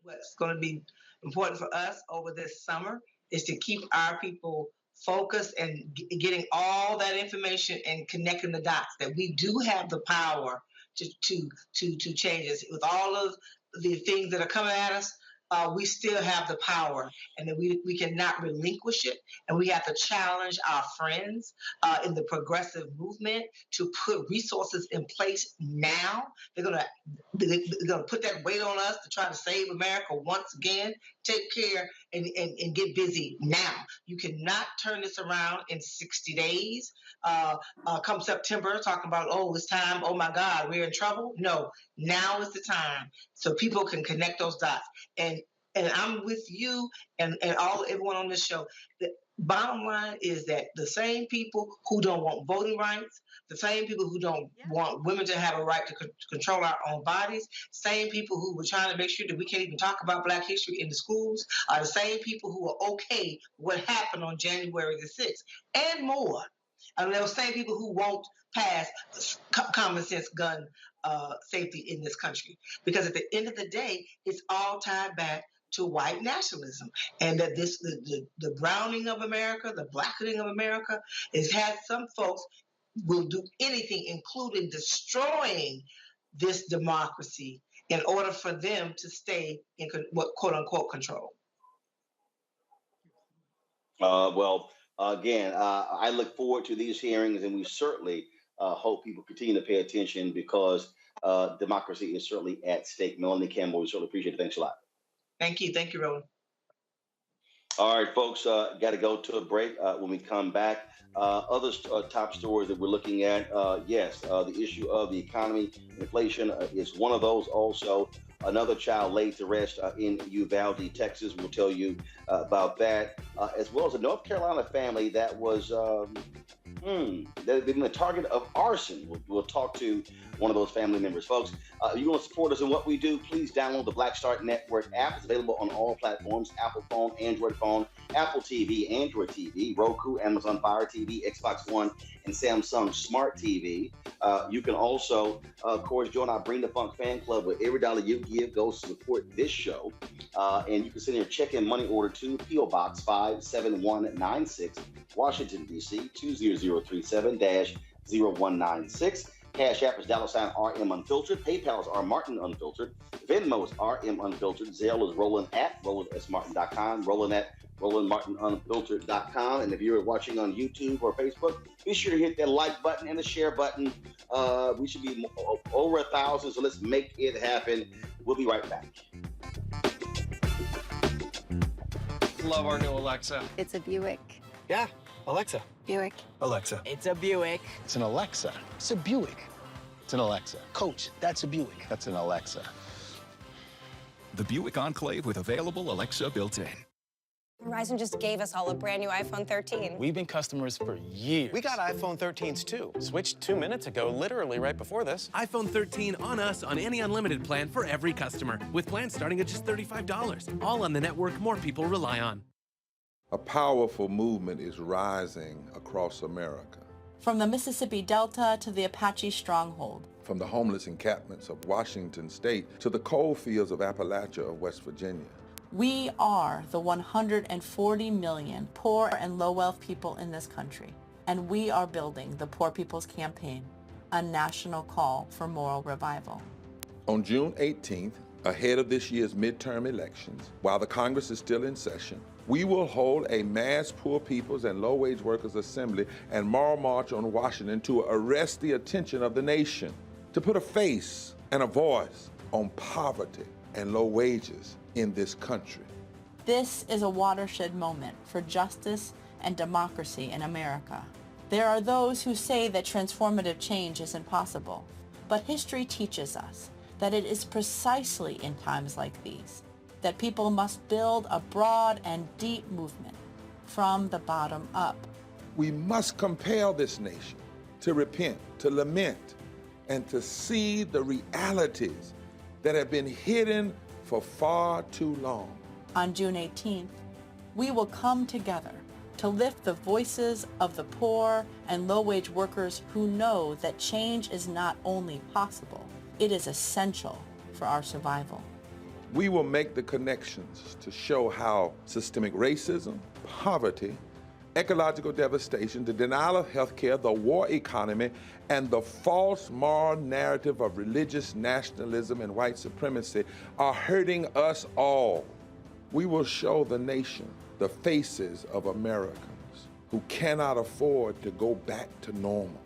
what's going to be important for us over this summer is to keep our people focused and getting all that information and connecting the dots, that we do have the power to change this. With all of the things that are coming at us, we still have the power, and that we cannot relinquish it. And we have to challenge our friends in the progressive movement to put resources in place now. They're gonna put that weight on us to try to save America once again. Take care and get busy now. You cannot turn this around in 60 days. Come September, talking about, it's time, oh my God, we're in trouble. No, now is the time so people can connect those dots. And I'm with you and everyone on this show. The bottom line is that the same people who don't want voting rights, the same people who don't want women to have a right to control our own bodies, same people who were trying to make sure that we can't even talk about Black history in the schools, are the same people who are okay with what happened on January the 6th and more. And those same people who won't pass common sense gun safety in this country. Because at the end of the day, it's all tied back to white nationalism, and that the browning of America, the blackening of America, has had some folks will do anything, including destroying this democracy, in order for them to stay in what quote unquote control. Again, I look forward to these hearings, and we certainly hope people continue to pay attention, because democracy is certainly at stake. Melanie Campbell, we certainly appreciate it. Thanks a lot. Thank you. Thank you, Roland. All right, folks, got to go to a break. When we come back, other top stories that we're looking at, the issue of the economy, inflation is one of those. Also, another child laid to rest in Uvalde, Texas. We'll tell you about that, as well as a North Carolina family that was they've been the target of arson. We'll talk to one of those family members. Folks, if you want to support us in what we do, please download the Black Start Network app. It's available on all platforms: Apple phone, Android phone, Apple TV, Android TV, Roku, Amazon Fire TV, Xbox One, and Samsung Smart TV. You can also, of course, join our Bring the Funk fan club, where every dollar you give goes to support this show. And you can send your check and money order to P.O. Box 57196, Washington, D.C. 20037-0196. Cash App is $RM Unfiltered. PayPal is R Martin Unfiltered. Venmo is RM Unfiltered. Zelle is Roland at RolandSMartin.com. Roland at RolandMartinUnfiltered.com. And if you're watching on YouTube or Facebook, be sure to hit that like button and the share button. We should be over 1,000, so let's make it happen. We'll be right back. Love our new Alexa. It's a Buick. Yeah, Alexa. Buick. Alexa. It's a Buick. It's an Alexa. It's a Buick. It's an Alexa. Coach, that's a Buick. That's an Alexa. The Buick Enclave with available Alexa built-in. Verizon just gave us all a brand new iPhone 13. We've been customers for years. We got iPhone 13s too. Switched 2 minutes ago, literally right before this. iPhone 13 on us on any unlimited plan for every customer, with plans starting at just $35. All on the network more people rely on. A powerful movement is rising across America. from the Mississippi Delta to the Apache stronghold. From the homeless encampments of Washington State to the coal fields of Appalachia of West Virginia. We are the 140 million poor and low-wealth people in this country, and we are building the Poor People's Campaign, a national call for moral revival. On June 18th, ahead of this year's midterm elections, while the Congress is still in session, we will hold a mass poor people's and low-wage workers assembly and moral march on Washington to arrest the attention of the nation, to put a face and a voice on poverty and low wages in this country. This is a watershed moment for justice and democracy in America. There are those who say that transformative change is impossible, but history teaches us that it is precisely in times like these that people must build a broad and deep movement from the bottom up. We must compel this nation to repent, to lament, and to see the realities that have been hidden for far too long. On June 18th, we will come together to lift the voices of the poor and low-wage workers who know that change is not only possible, it is essential for our survival. We will make the connections to show how systemic racism, poverty, ecological devastation, the denial of health care, the war economy, and the false moral narrative of religious nationalism and white supremacy are hurting us all. We will show the nation the faces of Americans who cannot afford to go back to normal.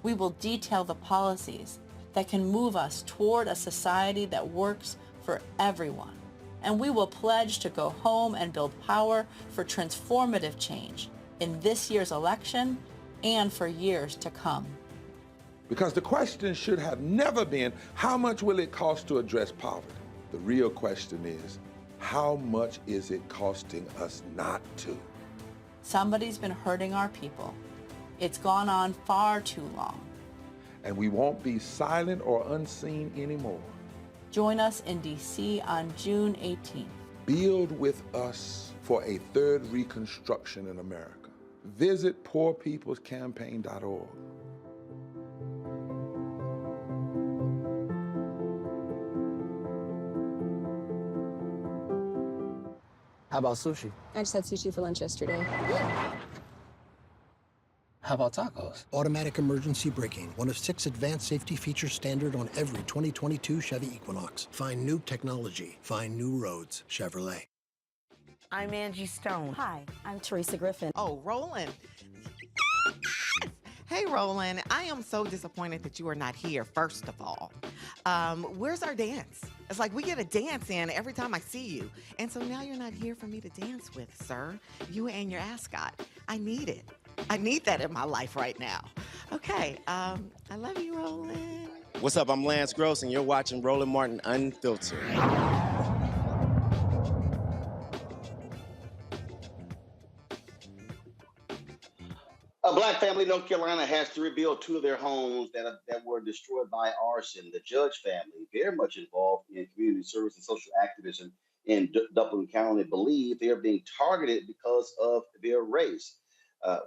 We will detail the policies that can move us toward a society that works for everyone. And we will pledge to go home and build power for transformative change in this year's election and for years to come. Because the question should have never been, how much will it cost to address poverty? The real question is, how much is it costing us not to? Somebody's been hurting our people. It's gone on far too long. And we won't be silent or unseen anymore. Join us in D.C. on June 18th. Build with us for a third reconstruction in America. Visit poorpeoplescampaign.org. How about sushi? I just had sushi for lunch yesterday. How about tacos? Automatic emergency braking, one of 6 advanced safety features standard on every 2022 Chevy Equinox. Find new technology. Find new roads. Chevrolet. I'm Angie Stone. Hi, I'm Teresa Griffin. Oh, Roland. Hey, Roland. I am so disappointed that you are not here, first of all. Where's our dance? It's like we get a dance in every time I see you. And so now you're not here for me to dance with, sir. You and your ascot. I need it. I need that in my life right now. Okay, I love you, Roland. What's up? I'm Lance Gross, and you're watching Roland Martin Unfiltered. A black family in North Carolina has to rebuild 2 of their homes that were destroyed by arson. The Judge family, very much involved in community service and social activism in Duplin County, believe they are being targeted because of their race.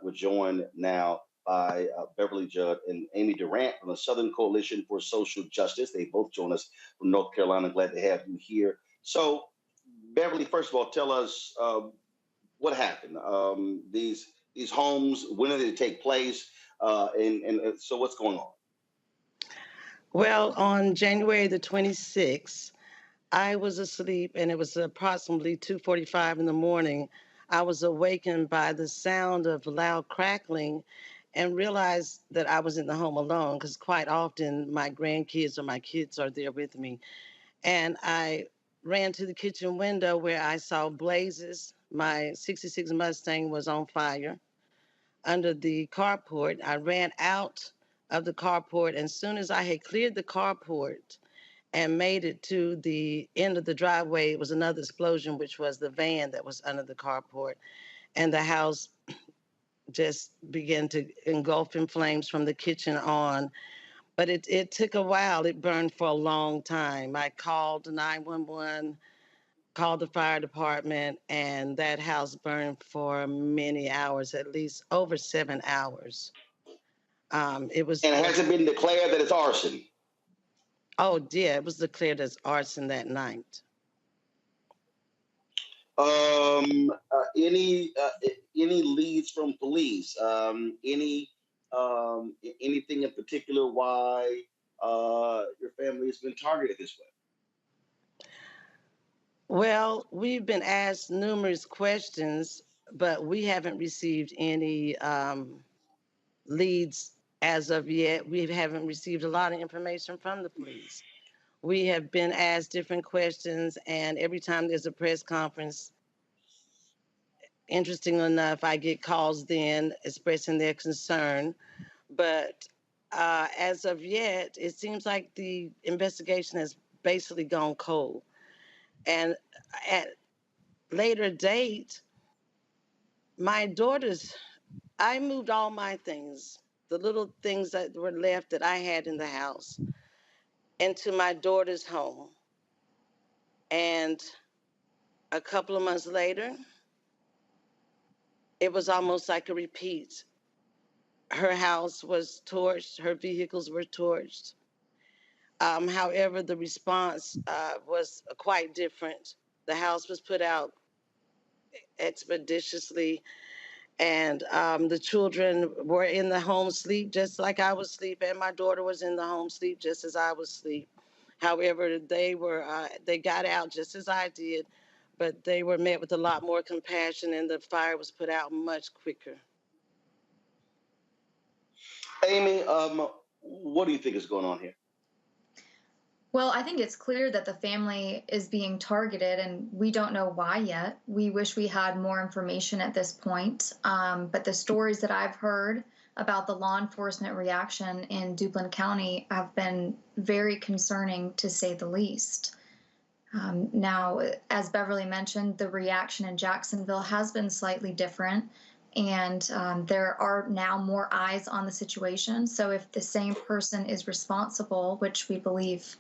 We're joined now by Beverly Judd and Amy Durant from the Southern Coalition for Social Justice. They both join us from North Carolina. Glad to have you here. So, Beverly, first of all, tell us what happened. These homes, when did it take place? And so what's going on? Well, on January the 26th, I was asleep and it was approximately 2:45 in the morning. I was awakened by the sound of loud crackling and realized that I was in the home alone because quite often my grandkids or my kids are there with me. And I ran to the kitchen window where I saw blazes. My 66 Mustang was on fire under the carport. I ran out of the carport, and as soon as I had cleared the carport and made it to the end of the driveway, it was another explosion, which was the van that was under the carport. And the house just began to engulf in flames from the kitchen on. But it took a while. It burned for a long time. I called 911, called the fire department, and that house burned for many hours, at least over 7 hours. It was. And has it been declared that it's arson? Oh, yeah, it was declared as arson that night. Any leads from police? Anything in particular why your family has been targeted this way? Well, we've been asked numerous questions, but we haven't received any leads as of yet. We haven't received a lot of information from the police. We have been asked different questions, and every time there's a press conference, interesting enough, I get calls then expressing their concern. But as of yet, it seems like the investigation has basically gone cold. And at later date, I moved all my things, the little things that were left that I had in the house, into my daughter's home. And a couple of months later, it was almost like a repeat. Her house was torched, her vehicles were torched. However, the response was quite different. The house was put out expeditiously, and the children were in the home sleep just like I was asleep, and my daughter was in the home sleep just as I was asleep. However, they got out just as I did, but they were met with a lot more compassion, and the fire was put out much quicker. Amy, what do you think is going on here? Well, I think it's clear that the family is being targeted, and we don't know why yet. We wish we had more information at this point, but the stories that I've heard about the law enforcement reaction in Duplin County have been very concerning, to say the least. Now, as Beverly mentioned, the reaction in Jacksonville has been slightly different, and there are now more eyes on the situation. So if the same person is responsible, which we believe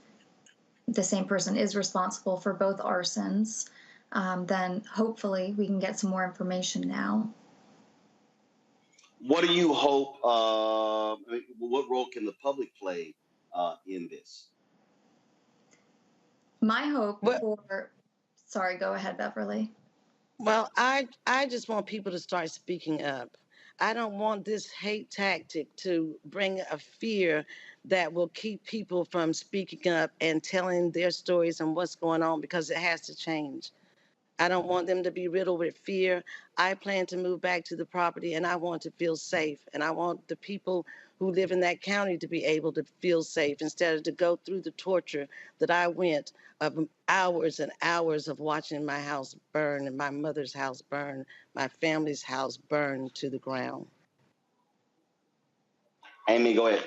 the same person is responsible for both arsons, then hopefully we can get some more information now. What do you hope, what role can the public play in this? My hope sorry, go ahead, Beverly. Well, I just want people to start speaking up. I don't want this hate tactic to bring a fear that will keep people from speaking up and telling their stories and what's going on, because it has to change. I don't want them to be riddled with fear. I plan to move back to the property, and I want to feel safe. And I want the people who live in that county to be able to feel safe instead of to go through the torture that I went of hours and hours of watching my house burn and my mother's house burn, my family's house burn to the ground. Amy, go ahead.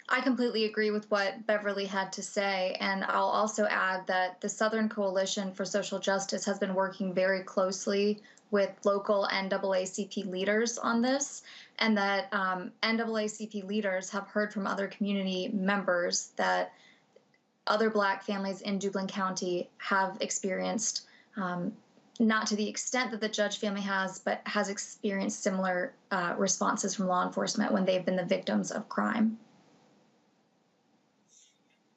I completely agree with what Beverly had to say, and I'll also add that the Southern Coalition for Social Justice has been working very closely with local NAACP leaders on this, and that NAACP leaders have heard from other community members that other Black families in Duplin County have experienced, not to the extent that the Judge family has, but has experienced similar responses from law enforcement when they've been the victims of crime.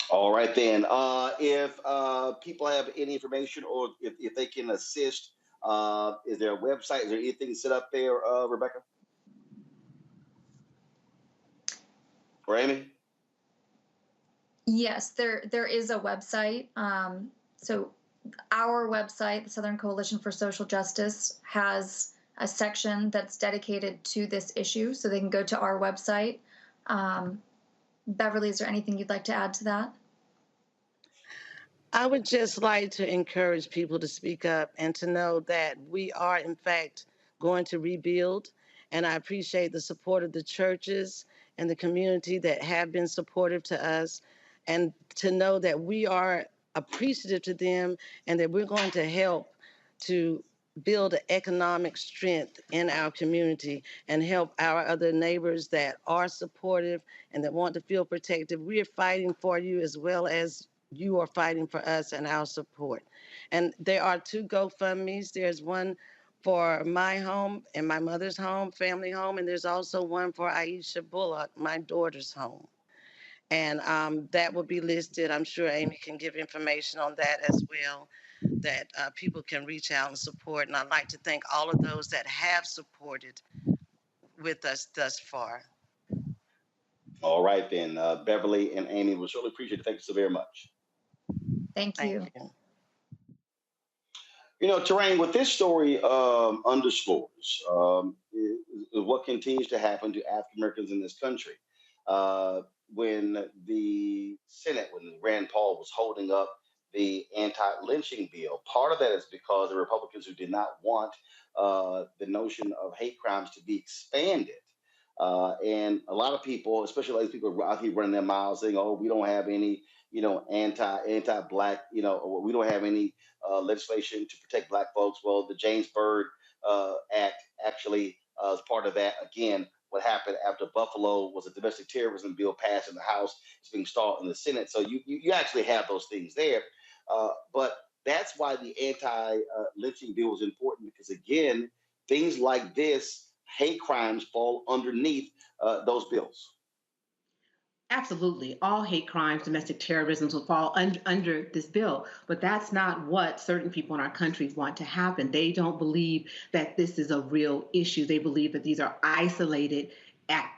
All right, then. If people have any information or if they can assist, is there a website? Is there anything set up there, Rebecca? Or Amy? Yes, there is a website. So our website, the Southern Coalition for Social Justice, has a section that's dedicated to this issue, so they can go to our website. Beverly, is there anything you'd like to add to that? I would just like to encourage people to speak up and to know that we are, in fact, going to rebuild. And I appreciate the support of the churches and the community that have been supportive to us, and to know that we are appreciative to them and that we're going to help to build an economic strength in our community and help our other neighbors that are supportive and that want to feel protected. We are fighting for you as well as you are fighting for us and our support. And there are 2 GoFundMes. There's one for my home and my mother's home, family home, and there's also one for Aisha Bullock, my daughter's home. And that will be listed. I'm sure Amy can give information on that as well, that people can reach out and support. And I'd like to thank all of those that have supported with us thus far. All right, then. Beverly and Amy, we surely appreciate it. Thank you so very much. Thank you. You know, Terrain, what this story underscores is what continues to happen to African Americans in this country. When the Senate, when Rand Paul was holding up the anti-lynching bill, part of that is because the Republicans who did not want the notion of hate crimes to be expanded. And a lot of people, especially those people out here running their mouths saying, oh, we don't have any, anti-black, we don't have any legislation to protect black folks. Well, the James Byrd Act actually is part of that. Again, what happened after Buffalo was a domestic terrorism bill passed in the House. It's being stalled in the Senate. So you actually have those things there. But that's why the anti-lynching bill is important, because, again, things like this, hate crimes, fall underneath those bills. Absolutely. All hate crimes, domestic terrorism will fall under this bill. But that's not what certain people in our country want to happen. They don't believe that this is a real issue. They believe that these are isolated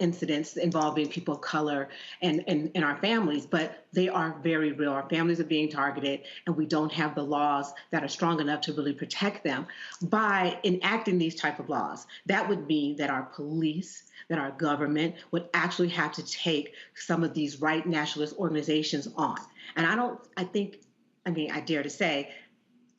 incidents involving people of color and our families, but they are very real. Our families are being targeted, and we don't have the laws that are strong enough to really protect them. By enacting these type of laws, that would mean that our police, that our government would actually have to take some of these right nationalist organizations on. And I dare to say,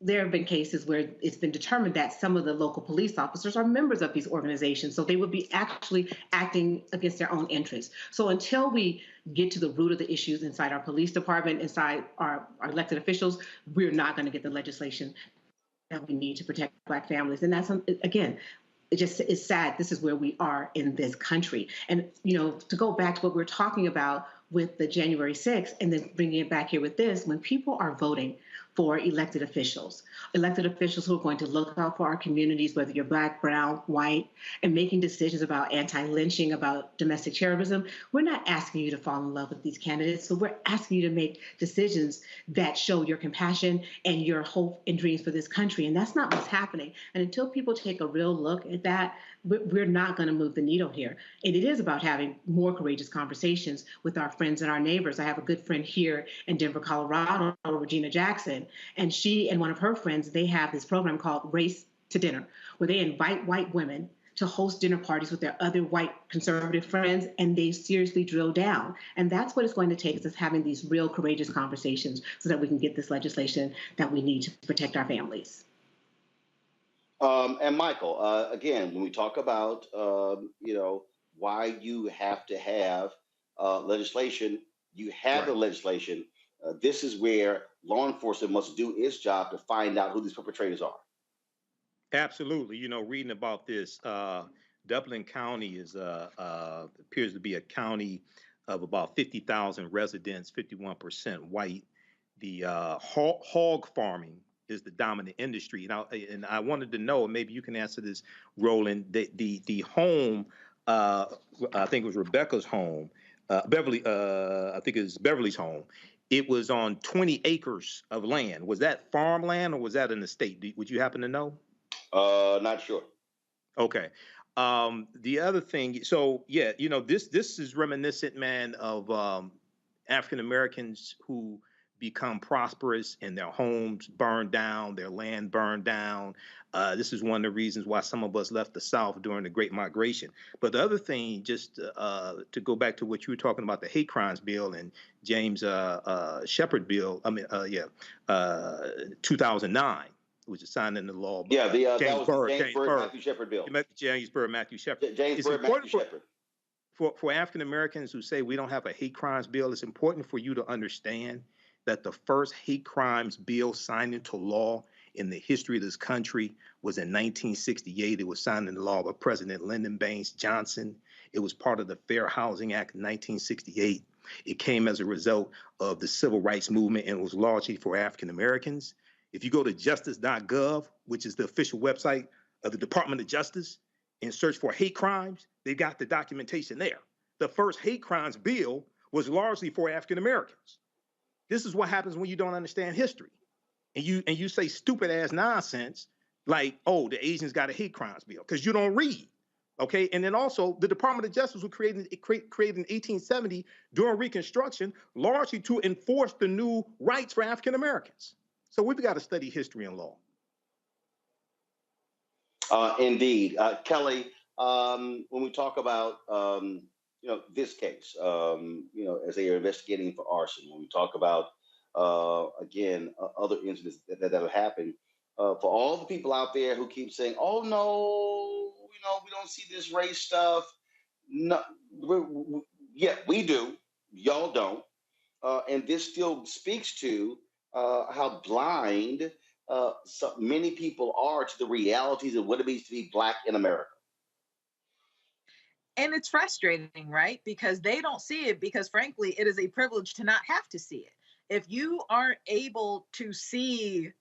there have been cases where it's been determined that some of the local police officers are members of these organizations, so they would be actually acting against their own interests. So until we get to the root of the issues inside our police department, inside our elected officials, we're not going to get the legislation that we need to protect Black families. And that's, again, it's sad. This is where we are in this country. And, to go back to what we're talking about with the January 6th, and then bringing it back here with this, when people are voting for elected officials who are going to look out for our communities, whether you're Black, brown, white, and making decisions about anti-lynching, about domestic terrorism, we're not asking you to fall in love with these candidates. So we're asking you to make decisions that show your compassion and your hope and dreams for this country. And that's not what's happening. And until people take a real look at that, we're not going to move the needle here. And it is about having more courageous conversations with our friends and our neighbors. I have a good friend here in Denver, Colorado, Regina Jackson, and she and one of her friends, they have this program called Race to Dinner, where they invite white women to host dinner parties with their other white conservative friends, and they seriously drill down. And that's what it's going to take, is us having these real courageous conversations so that we can get this legislation that we need to protect our families. And Michael, again, when we talk about, why you have to have legislation, you have the legislation. This is where law enforcement must do its job to find out who these perpetrators are. Absolutely. Reading about this, Dublin County appears to be a county of about 50,000 residents, 51% white. The hog farming is the dominant industry. And I wanted to know, maybe you can answer this, Roland, the home, I think it was Rebecca's home, Beverly, I think it was Beverly's home. It was on 20 acres of land. Was that farmland or was that an estate? Would you happen to know? Not sure. Okay. The other thing, so yeah, this is reminiscent, man, of African Americans who become prosperous and their homes burned down, their land burned down. This is one of the reasons why some of us left the South during the Great Migration. But the other thing, just to go back to what you were talking about, the hate crimes bill and James Shepard bill, 2009, which is signed into law. Yeah, that was the James Byrd, Matthew Shepard bill. James Byrd, Matthew Shepard. James Byrd, Matthew Shepard. For African Americans who say we don't have a hate crimes bill, it's important for you to understand that the first hate crimes bill signed into law in the history of this country was in 1968. It was signed into law by President Lyndon Baines Johnson. It was part of the Fair Housing Act of 1968. It came as a result of the civil rights movement and was largely for African Americans. If you go to justice.gov, which is the official website of the Department of Justice in search for hate crimes, they've got the documentation there. The first hate crimes bill was largely for African Americans. This is what happens when you don't understand history. And you say stupid ass nonsense like, oh, the Asians got a hate crimes bill, because you don't read. Okay, and then also the Department of Justice was created in 1870 during Reconstruction, largely to enforce the new rights for African Americans. So we've got to study history and law. Indeed, Kelly. When we talk about this case, as they are investigating for arson, when we talk about other incidents that have happened, for all the people out there who keep saying, "Oh no, we don't see this race stuff." No, we do. Y'all don't, and this still speaks to how blind so many people are to the realities of what it means to be Black in America. And it's frustrating, right? Because they don't see it, because frankly, it is a privilege to not have to see it. If you aren't able to see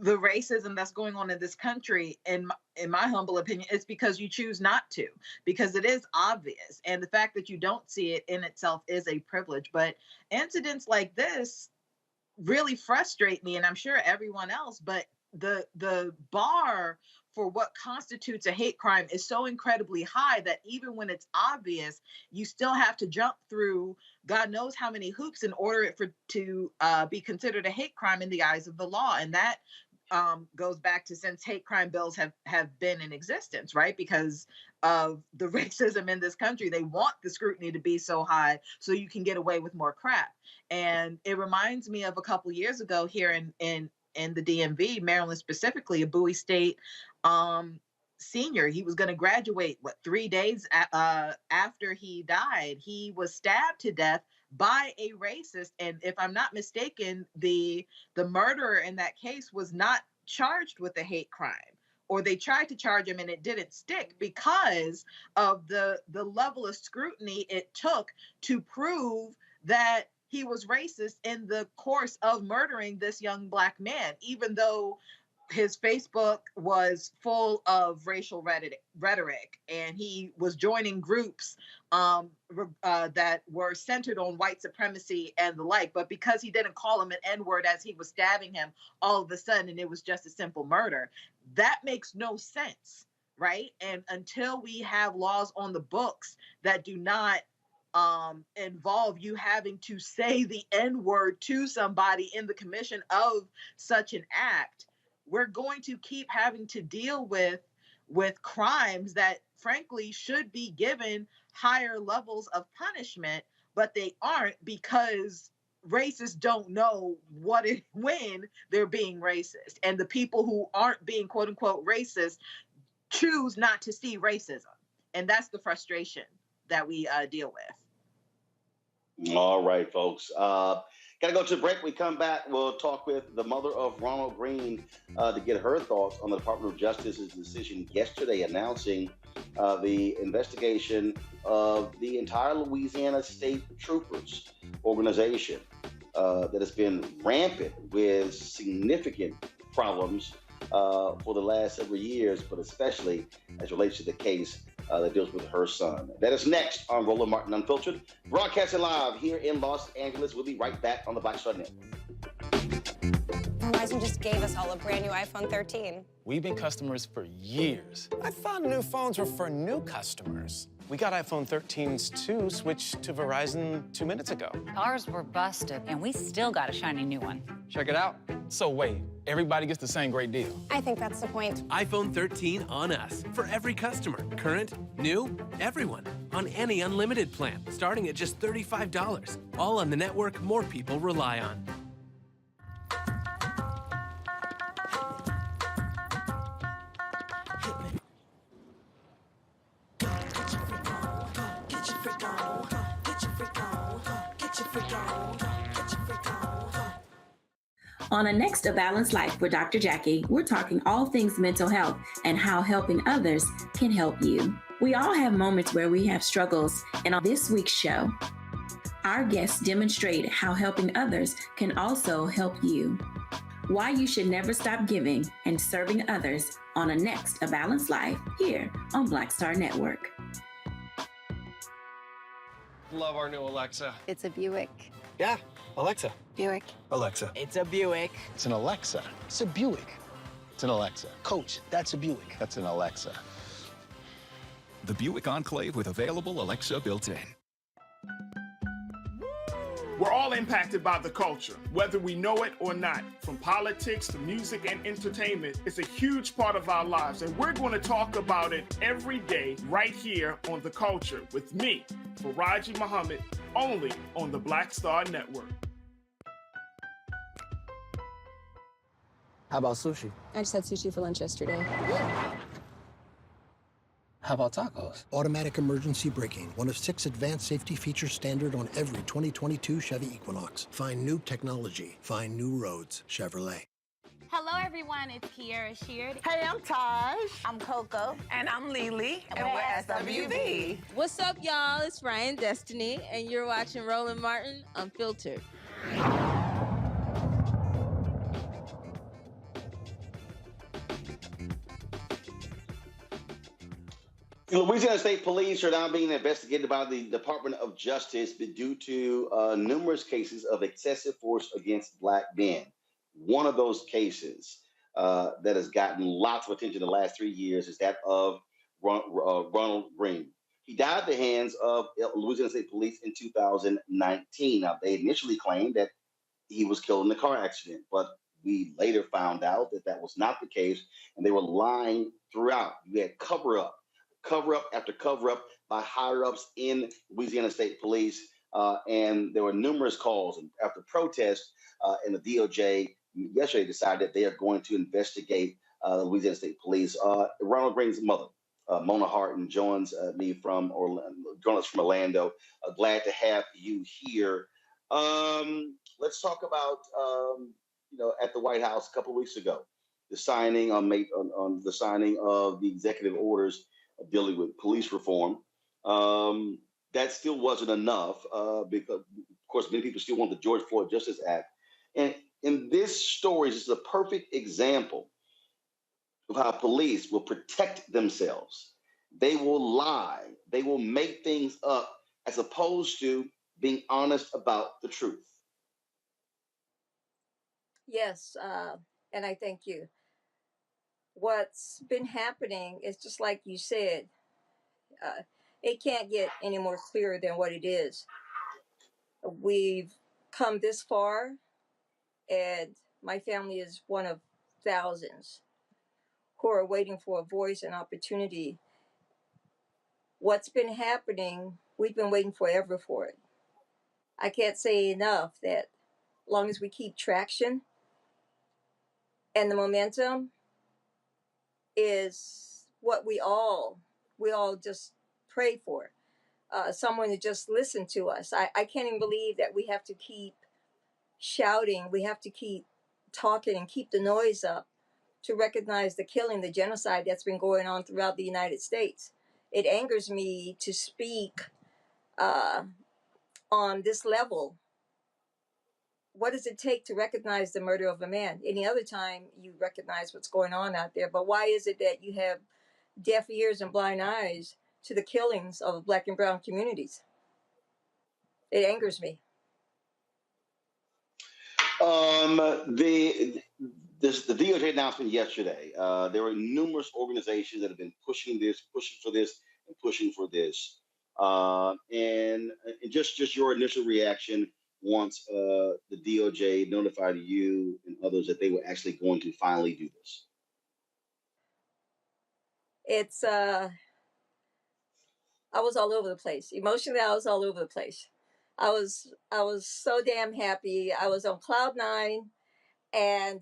the racism that's going on in this country, in my humble opinion, it's because you choose not to, because it is obvious. And the fact that you don't see it in itself is a privilege. But incidents like this really frustrate me, and I'm sure everyone else, but the bar for what constitutes a hate crime is so incredibly high that even when it's obvious, you still have to jump through God knows how many hoops in order to be considered a hate crime in the eyes of the law. And that goes back to since hate crime bills have been in existence, right? Because of the racism in this country, they want the scrutiny to be so high so you can get away with more crap. And it reminds me of a couple years ago here in the DMV, Maryland specifically, a Bowie State senior. He was going to graduate, 3 days after he died. He was stabbed to death by a racist. And if I'm not mistaken, the murderer in that case was not charged with a hate crime, or they tried to charge him and it didn't stick because of the level of scrutiny it took to prove that he was racist in the course of murdering this young Black man, even though his Facebook was full of racial rhetoric, and he was joining groups that were centered on white supremacy and the like. But because he didn't call him an N-word as he was stabbing him, all of a sudden it was just a simple murder. That makes no sense, right? And until we have laws on the books that do not involve you having to say the N-word to somebody in the commission of such an act, we're going to keep having to deal with crimes that frankly should be given higher levels of punishment, but they aren't, because racists don't know when they're being racist. And the people who aren't being quote unquote racist choose not to see racism. And that's the frustration that we deal with. All right, folks. Got to go to the break. We come back. We'll talk with the mother of Ronald Greene to get her thoughts on the Department of Justice's decision yesterday announcing the investigation of the entire Louisiana State Troopers organization that has been rampant with significant problems for the last several years, but especially as relates to the case that deals with her son. That is next on Roland Martin Unfiltered, broadcasting live here in Los Angeles. We'll be right back on the Black Star Network. Verizon just gave us all a brand new iPhone 13. We've been customers for years. I thought new phones were for new customers. We got iPhone 13s too, switched to Verizon 2 minutes ago. Ours were busted, and we still got a shiny new one. Check it out. So wait, everybody gets the same great deal? I think that's the point. iPhone 13 on us for every customer. Current, new, everyone. On any unlimited plan, starting at just $35. All on the network more people rely on. On a Next A Balanced Life with Dr. Jackie, we're talking all things mental health and how helping others can help you. We all have moments where we have struggles, and on this week's show, our guests demonstrate how helping others can also help you. Why you should never stop giving and serving others on a next A Balanced Life here on Black Star Network. Love our new Alexa. It's a Buick. Yeah, Alexa. Buick. Alexa. It's a Buick. It's an Alexa. It's a Buick. It's an Alexa. Coach, that's a Buick. That's an Alexa. The Buick Enclave with available Alexa built-in. We're all impacted by the culture, whether we know it or not. From politics to music and entertainment, it's a huge part of our lives, and we're going to talk about it every day right here on The Culture with me, Faraji Muhammad, only on the Black Star Network. How about sushi? I just had sushi for lunch yesterday. How about tacos? Automatic emergency braking, one of 6 advanced safety features standard on every 2022 Chevy Equinox. Find new technology. Find new roads. Chevrolet. Hello, everyone. It's Kiara Sheard. Hey, I'm Taj. I'm Coco. And I'm Lily. And we're SWV. What's up, y'all? It's Ryan Destiny, and you're watching Roland Martin Unfiltered. The Louisiana State Police are now being investigated by the Department of Justice due to numerous cases of excessive force against Black men. One of those cases that has gotten lots of attention in the last 3 years is that of Ronald Greene. He died at the hands of Louisiana State Police in 2019. Now, they initially claimed that he was killed in a car accident, but we later found out that that was not the case, and they were lying throughout. You had cover-up after cover-up by higher-ups in Louisiana State Police, and there were numerous calls. And after protests, and the DOJ yesterday decided that they are going to investigate Louisiana State Police. Ronald Greene's mother, Mona Harton, joins me from Orlando. Glad to have you here. Let's talk about at the White House a couple of weeks ago, the signing on the signing of the executive orders dealing with police reform. That still wasn't enough because, of course, many people still want the George Floyd Justice Act. And in this story, this is a perfect example of how police will protect themselves. They will lie. They will make things up as opposed to being honest about the truth. Yes, and I thank you. What's been happening is just like you said, it can't get any more clearer than what it is. We've come this far, and my family is one of thousands who are waiting for a voice and opportunity. What's been happening, we've been waiting forever for it. I can't say enough that as long as we keep traction and the momentum is what we all just pray for. Someone to just listen to us. I can't even believe that we have to keep shouting. We have to keep talking and keep the noise up to recognize the killing, the genocide that's been going on throughout the United States. It angers me to speak on this level. What does it take to recognize the murder of a man? Any other time you recognize what's going on out there, but why is it that you have deaf ears and blind eyes to the killings of Black and brown communities? It angers me. The DOJ announcement yesterday, there were numerous organizations that have been pushing for this. And just your initial reaction once the DOJ notified you and others that they were actually going to finally do this. It's I was all over the place. Emotionally, I was all over the place. I was so damn happy. I was on cloud nine, and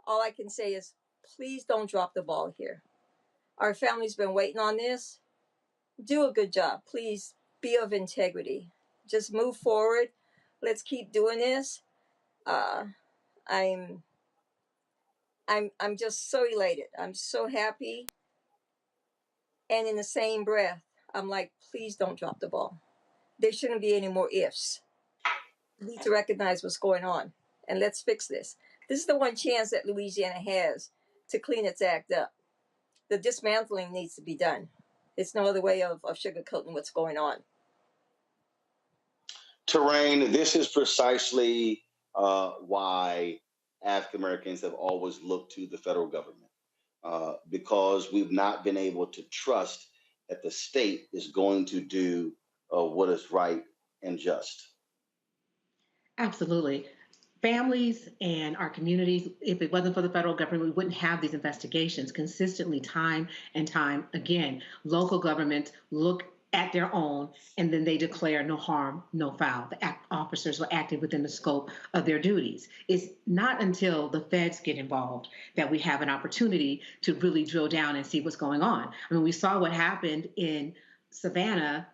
all I can say is, please don't drop the ball here. Our family's been waiting on this. Do a good job. Please be of integrity. Just move forward. Let's keep doing this. I'm just so elated. I'm so happy. And in the same breath, I'm like, please don't drop the ball. There shouldn't be any more ifs. We need to recognize what's going on, and let's fix this. This is the one chance that Louisiana has to clean its act up. the dismantling needs to be done. It's no other way of sugarcoating what's going on. Terrain, this is precisely why African Americans have always looked to the federal government, because we've not been able to trust that the state is going to do what is right and just. Absolutely. Families and our communities, if it wasn't for the federal government, we wouldn't have these investigations consistently, time and time again. Local governments look at their own, and then they declare no harm, no foul. The officers were acting within the scope of their duties. It's not until the feds get involved that we have an opportunity to really drill down and see what's going on. I mean, we saw what happened in Savannah,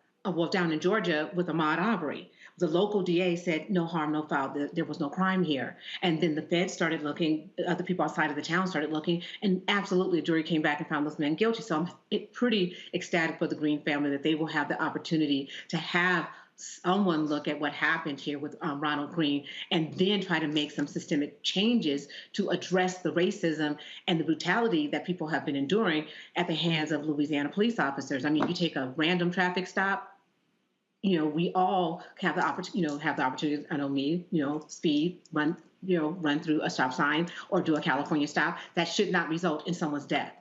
down in Georgia with Ahmaud Arbery. The local DA said no harm, no foul. There was no crime here. And then the feds started looking, other people outside of the town started looking, and absolutely a jury came back and found those men guilty. So I'm pretty ecstatic for the Greene family that they will have the opportunity to have someone look at what happened here with Ronald Greene and then try to make some systemic changes to address the racism and the brutality that people have been enduring at the hands of Louisiana police officers. I mean, you take a random traffic stop, we all have the opportunity, I know me, speed, run through a stop sign or do a California stop. That should not result in someone's death.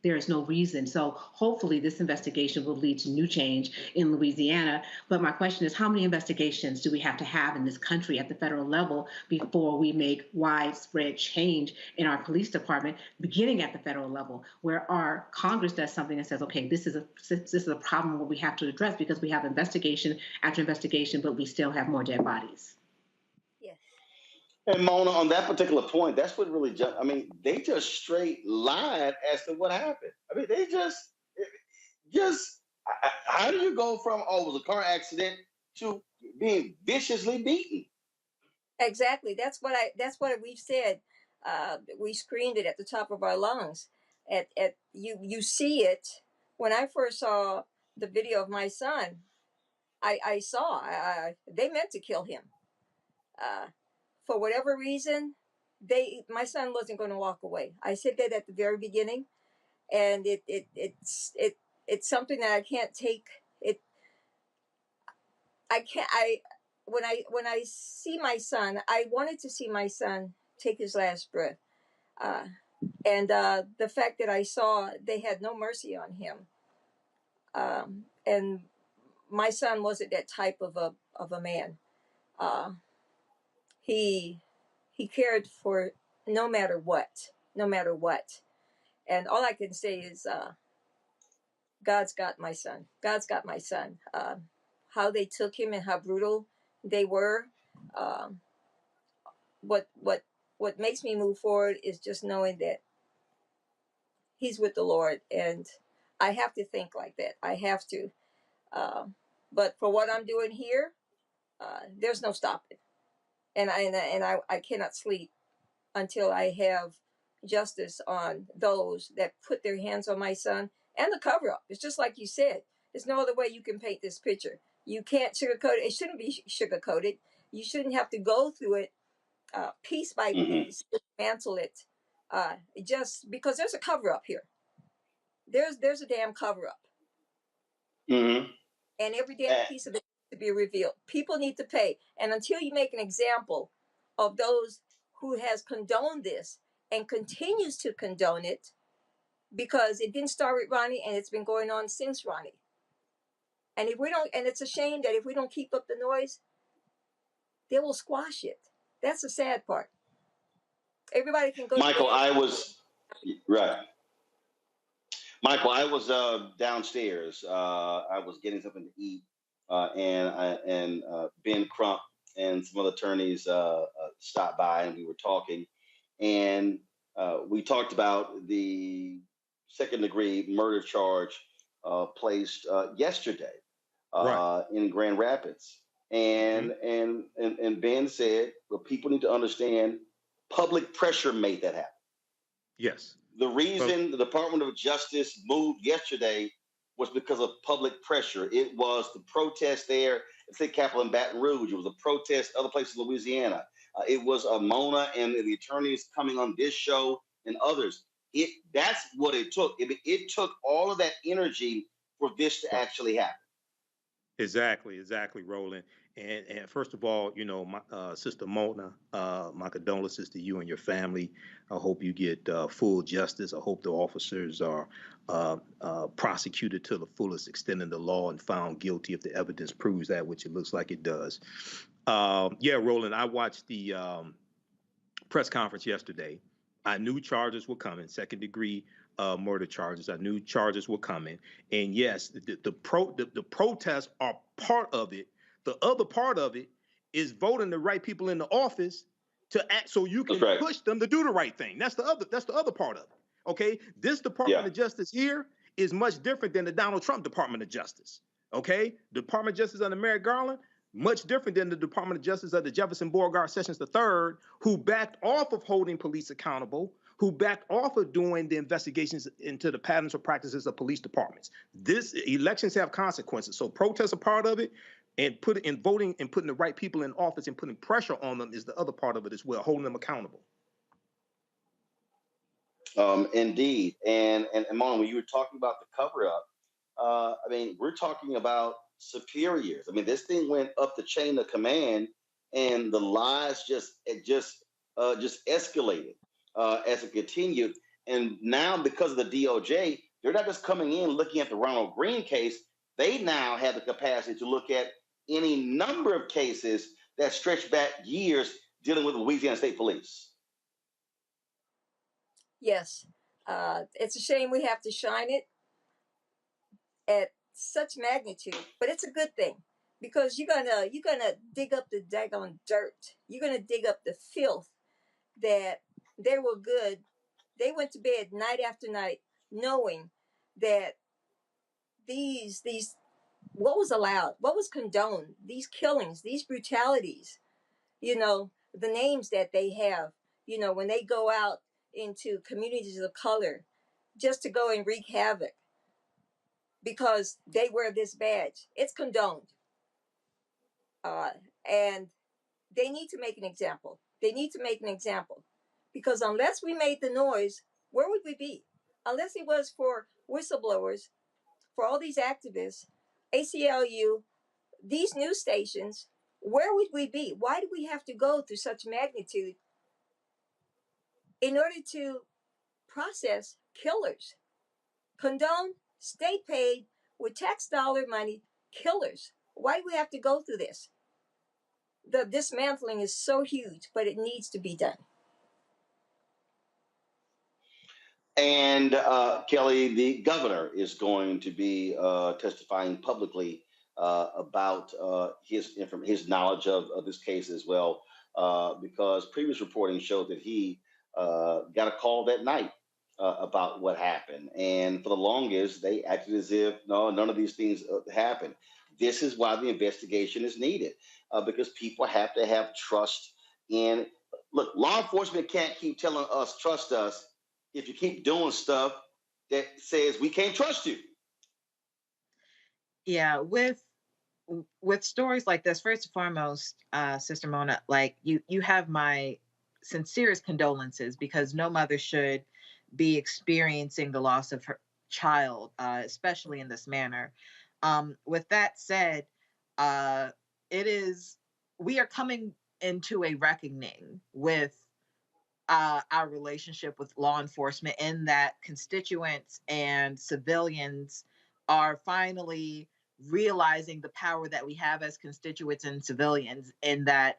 There is no reason. So hopefully this investigation will lead to new change in Louisiana. But my question is, how many investigations do we have to have in this country at the federal level before we make widespread change in our police department, beginning at the federal level, where our Congress does something and says, okay, this is a problem where we have to address because we have investigation after investigation, but we still have more dead bodies. And Mona, on that particular point, that's what really they just straight lied as to what happened. I mean, they just how do you go from, it was a car accident to being viciously beaten? Exactly. That's what we've said. We screamed it at the top of our lungs. You see it. When I first saw the video of my son, I saw they meant to kill him. For whatever reason, my son wasn't going to walk away. I said that at the very beginning, and it's something that I can't take. When I see my son, I wanted to see my son take his last breath, and the fact that I saw they had no mercy on him, and my son wasn't that type of a man. He cared for no matter what. And all I can say is, God's got my son. God's got my son. How they took him and how brutal they were. What makes me move forward is just knowing that he's with the Lord, and I have to think like that. I have to. But for what I'm doing here, there's no stopping. And I cannot sleep until I have justice on those that put their hands on my son and the cover up. It's just like you said. There's no other way you can paint this picture. You can't sugarcoat it. It shouldn't be sugarcoated. You shouldn't have to go through it piece by piece, dismantle it, just because there's a cover up here. There's a damn cover up. And every damn piece of it to be revealed. People need to pay. And until you make an example of those who has condoned this and continues to condone it, because it didn't start with Ronnie and it's been going on since Ronnie. And if we don't, and it's a shame that if we don't keep up the noise, they will squash it. That's the sad part. Everybody can go. Michael, I was downstairs. I was getting something to eat. And Ben Crump and some other attorneys stopped by, and we were talking, and we talked about the second-degree murder charge placed yesterday in Grand Rapids, and Ben said, "Well, people need to understand, public pressure made that happen." Yes. The reason the Department of Justice moved yesterday was because of public pressure. It was the protest there at State Capitol in Baton Rouge. It was a protest other places in Louisiana. It was Mona and the attorneys coming on this show and others. That's what it took. It took all of that energy for this to actually happen. Exactly, Roland. And first of all, my sister Mona, my condolences to you and your family. I hope you get full justice. I hope the officers are prosecuted to the fullest extent of the law and found guilty if the evidence proves that, which it looks like it does. Yeah, Roland, I watched the press conference yesterday. I knew charges were coming, second-degree murder charges. I knew charges were coming, and yes, the protests are part of it. The other part of it is voting the right people in the office to act, so you can push them to do the right thing. That's the other part of it. Okay, this Department of Justice here is much different than the Donald Trump Department of Justice. Okay, Department of Justice under Merrick Garland, much different than the Department of Justice of the Jefferson Beauregard Sessions III, who backed off of holding police accountable, who backed off of doing the investigations into the patterns or practices of police departments. Elections have consequences, so protests are part of it, and voting and putting the right people in office and putting pressure on them is the other part of it as well, holding them accountable. Indeed, and Mona, when you were talking about the cover-up, I mean, we're talking about superiors. I mean, this thing went up the chain of command, and the lies just escalated as it continued. And now, because of the DOJ, they're not just coming in looking at the Ronald Greene case. They now have the capacity to look at any number of cases that stretch back years dealing with the Louisiana State Police. Yes, it's a shame we have to shine it at such magnitude, but it's a good thing, because you're gonna dig up the daggone dirt. You're gonna dig up the filth that they were good. They went to bed night after night knowing that these what was allowed, what was condoned, these killings, these brutalities, the names that they have, when they go out into communities of color just to go and wreak havoc because they wear this badge. It's condoned. And they need to make an example. They need to make an example, because unless we made the noise, where would we be? Unless it was for whistleblowers, for all these activists, ACLU, these news stations, where would we be? Why do we have to go through such magnitude in order to process killers? Condone, state paid, with tax dollar money, killers. Why do we have to go through this? The dismantling is so huge, but it needs to be done. And Kelly, the governor, is going to be testifying publicly about his knowledge of this case as well, because previous reporting showed that he got a call that night about what happened. And for the longest, they acted as if none of these things happened. This is why the investigation is needed, because people have to have trust in. Look, law enforcement can't keep telling us, trust us, if you keep doing stuff that says we can't trust you. Yeah, with stories like this, first and foremost, Sister Mona, like you have my sincerest condolences, because no mother should be experiencing the loss of her child, especially in this manner. With that said, we are coming into a reckoning with our relationship with law enforcement, in that constituents and civilians are finally realizing the power that we have as constituents and civilians, in that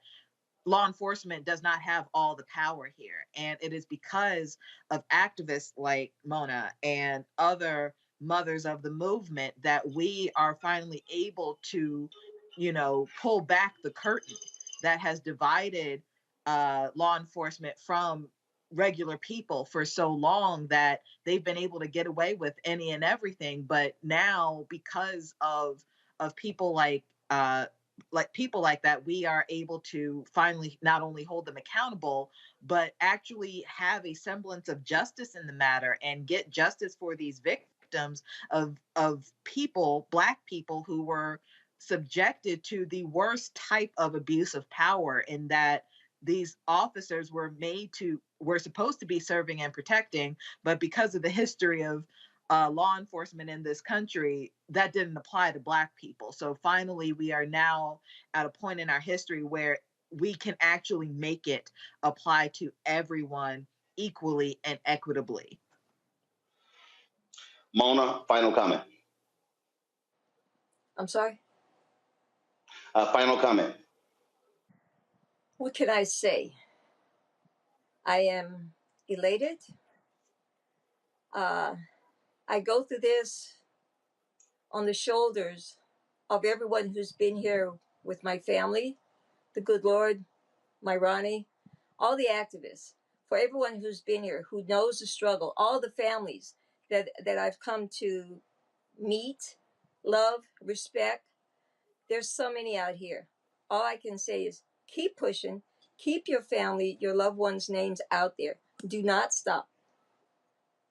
law enforcement does not have all the power here. And it is because of activists like Mona and other mothers of the movement that we are finally able to, pull back the curtain that has divided law enforcement from regular people for so long, that they've been able to get away with any and everything. But now, because of people like people like that, we are able to finally not only hold them accountable, but actually have a semblance of justice in the matter, and get justice for these victims of people, Black people, who were subjected to the worst type of abuse of power, in that these officers were supposed to be serving and protecting, but because of the history of law enforcement in this country, that didn't apply to Black people. So finally, we are now at a point in our history where we can actually make it apply to everyone equally and equitably. Mona, final comment. I'm sorry? Final comment. What can I say? I am elated. I go through this on the shoulders of everyone who's been here with my family, the good Lord, my Ronnie, all the activists, for everyone who's been here, who knows the struggle, all the families that I've come to meet, love, respect. There's so many out here. All I can say is keep pushing, keep your family, your loved ones' names out there. Do not stop.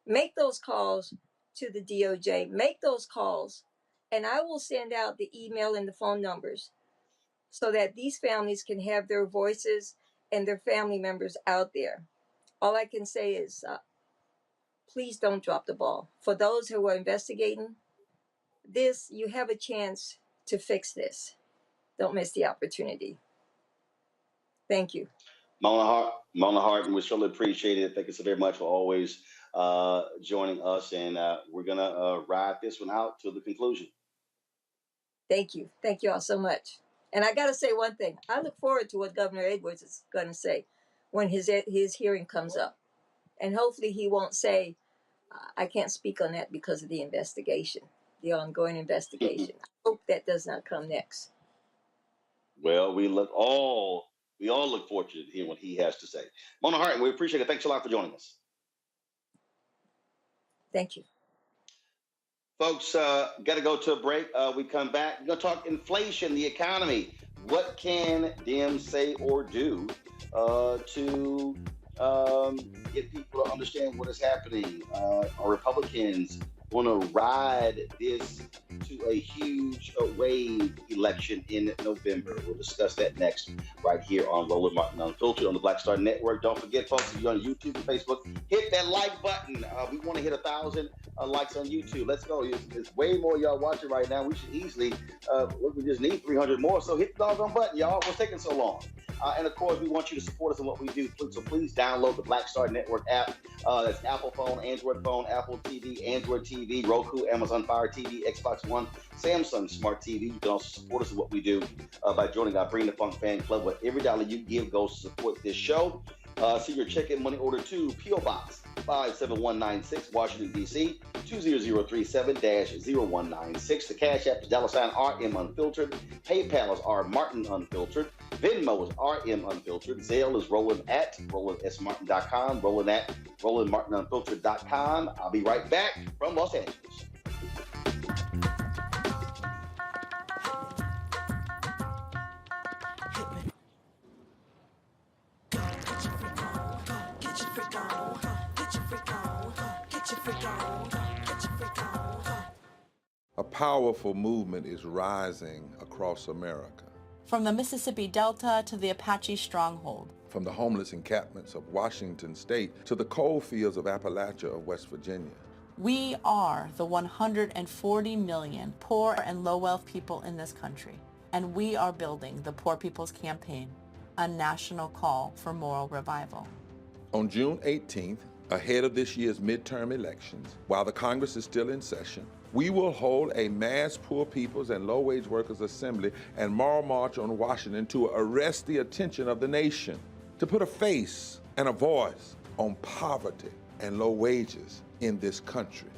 Make those calls to the DOJ, make those calls, and I will send out the email and the phone numbers so that these families can have their voices and their family members out there. All I can say is, please don't drop the ball. For those who are investigating this, you have a chance to fix this. Don't miss the opportunity. Thank you. Mona Harton, we surely appreciate it. Thank you so very much for always joining us, and we're going to ride this one out to the conclusion. Thank you. Thank you all so much. And I got to say one thing. I look forward to what Governor Edwards is going to say when his hearing comes up. And hopefully he won't say, I can't speak on that because of the investigation, the ongoing investigation. I hope that does not come next. Well, we all look forward to hearing what he has to say. Mona Harton, we appreciate it. Thanks a lot for joining us. Thank you. Folks, got to go to a break. We come back. We're going to talk inflation, the economy. What can Dems say or do to get people to understand what is happening? Are Republicans going to ride this to a huge wave election in November? We'll discuss that next right here on Roland Martin Unfiltered on the Black Star Network. Don't forget, folks, if you're on YouTube and Facebook, hit that like button. We want to hit 1,000 likes on YouTube. Let's go. It's way more y'all watching right now. We should easily, we just need 300 more. So hit the doggone button, y'all. What's taking so long? And of course, we want you to support us in what we do. So please download the Black Star Network app. That's Apple phone, Android phone, Apple TV, Android TV, Roku, Amazon Fire TV, Xbox One, Samsung Smart TV. You can also support us in what we do by joining our Bring the Funk fan club, where every dollar you give goes to support this show. See your check and money order to P.O. Box 57196, Washington, D.C. 20037-0196. The Cash App is $RM Unfiltered. PayPal is R Martin Unfiltered. Venmo is RM Unfiltered. Zelle is Roland at RolandSMartin.com. Roland at RolandMartinUnfiltered.com. I'll be right back from Los Angeles. A powerful movement is rising across America. From the Mississippi Delta to the Apache stronghold. From the homeless encampments of Washington State to the coal fields of Appalachia of West Virginia. We are the 140 million poor and low-wealth people in this country, and we are building the Poor People's Campaign, a national call for moral revival. On June 18th, ahead of this year's midterm elections, while the Congress is still in session, we will hold a mass poor people's and low-wage workers assembly and moral march on Washington to arrest the attention of the nation, to put a face and a voice on poverty and low wages in this country.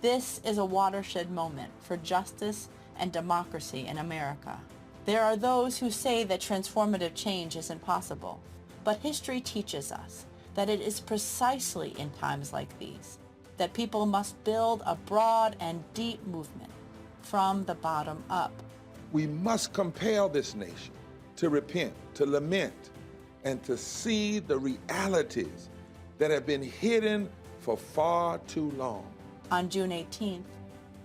This is a watershed moment for justice and democracy in America. There are those who say that transformative change isn't possible, but history teaches us that it is precisely in times like these that people must build a broad and deep movement from the bottom up. We must compel this nation to repent, to lament, and to see the realities that have been hidden for far too long. On June 18th,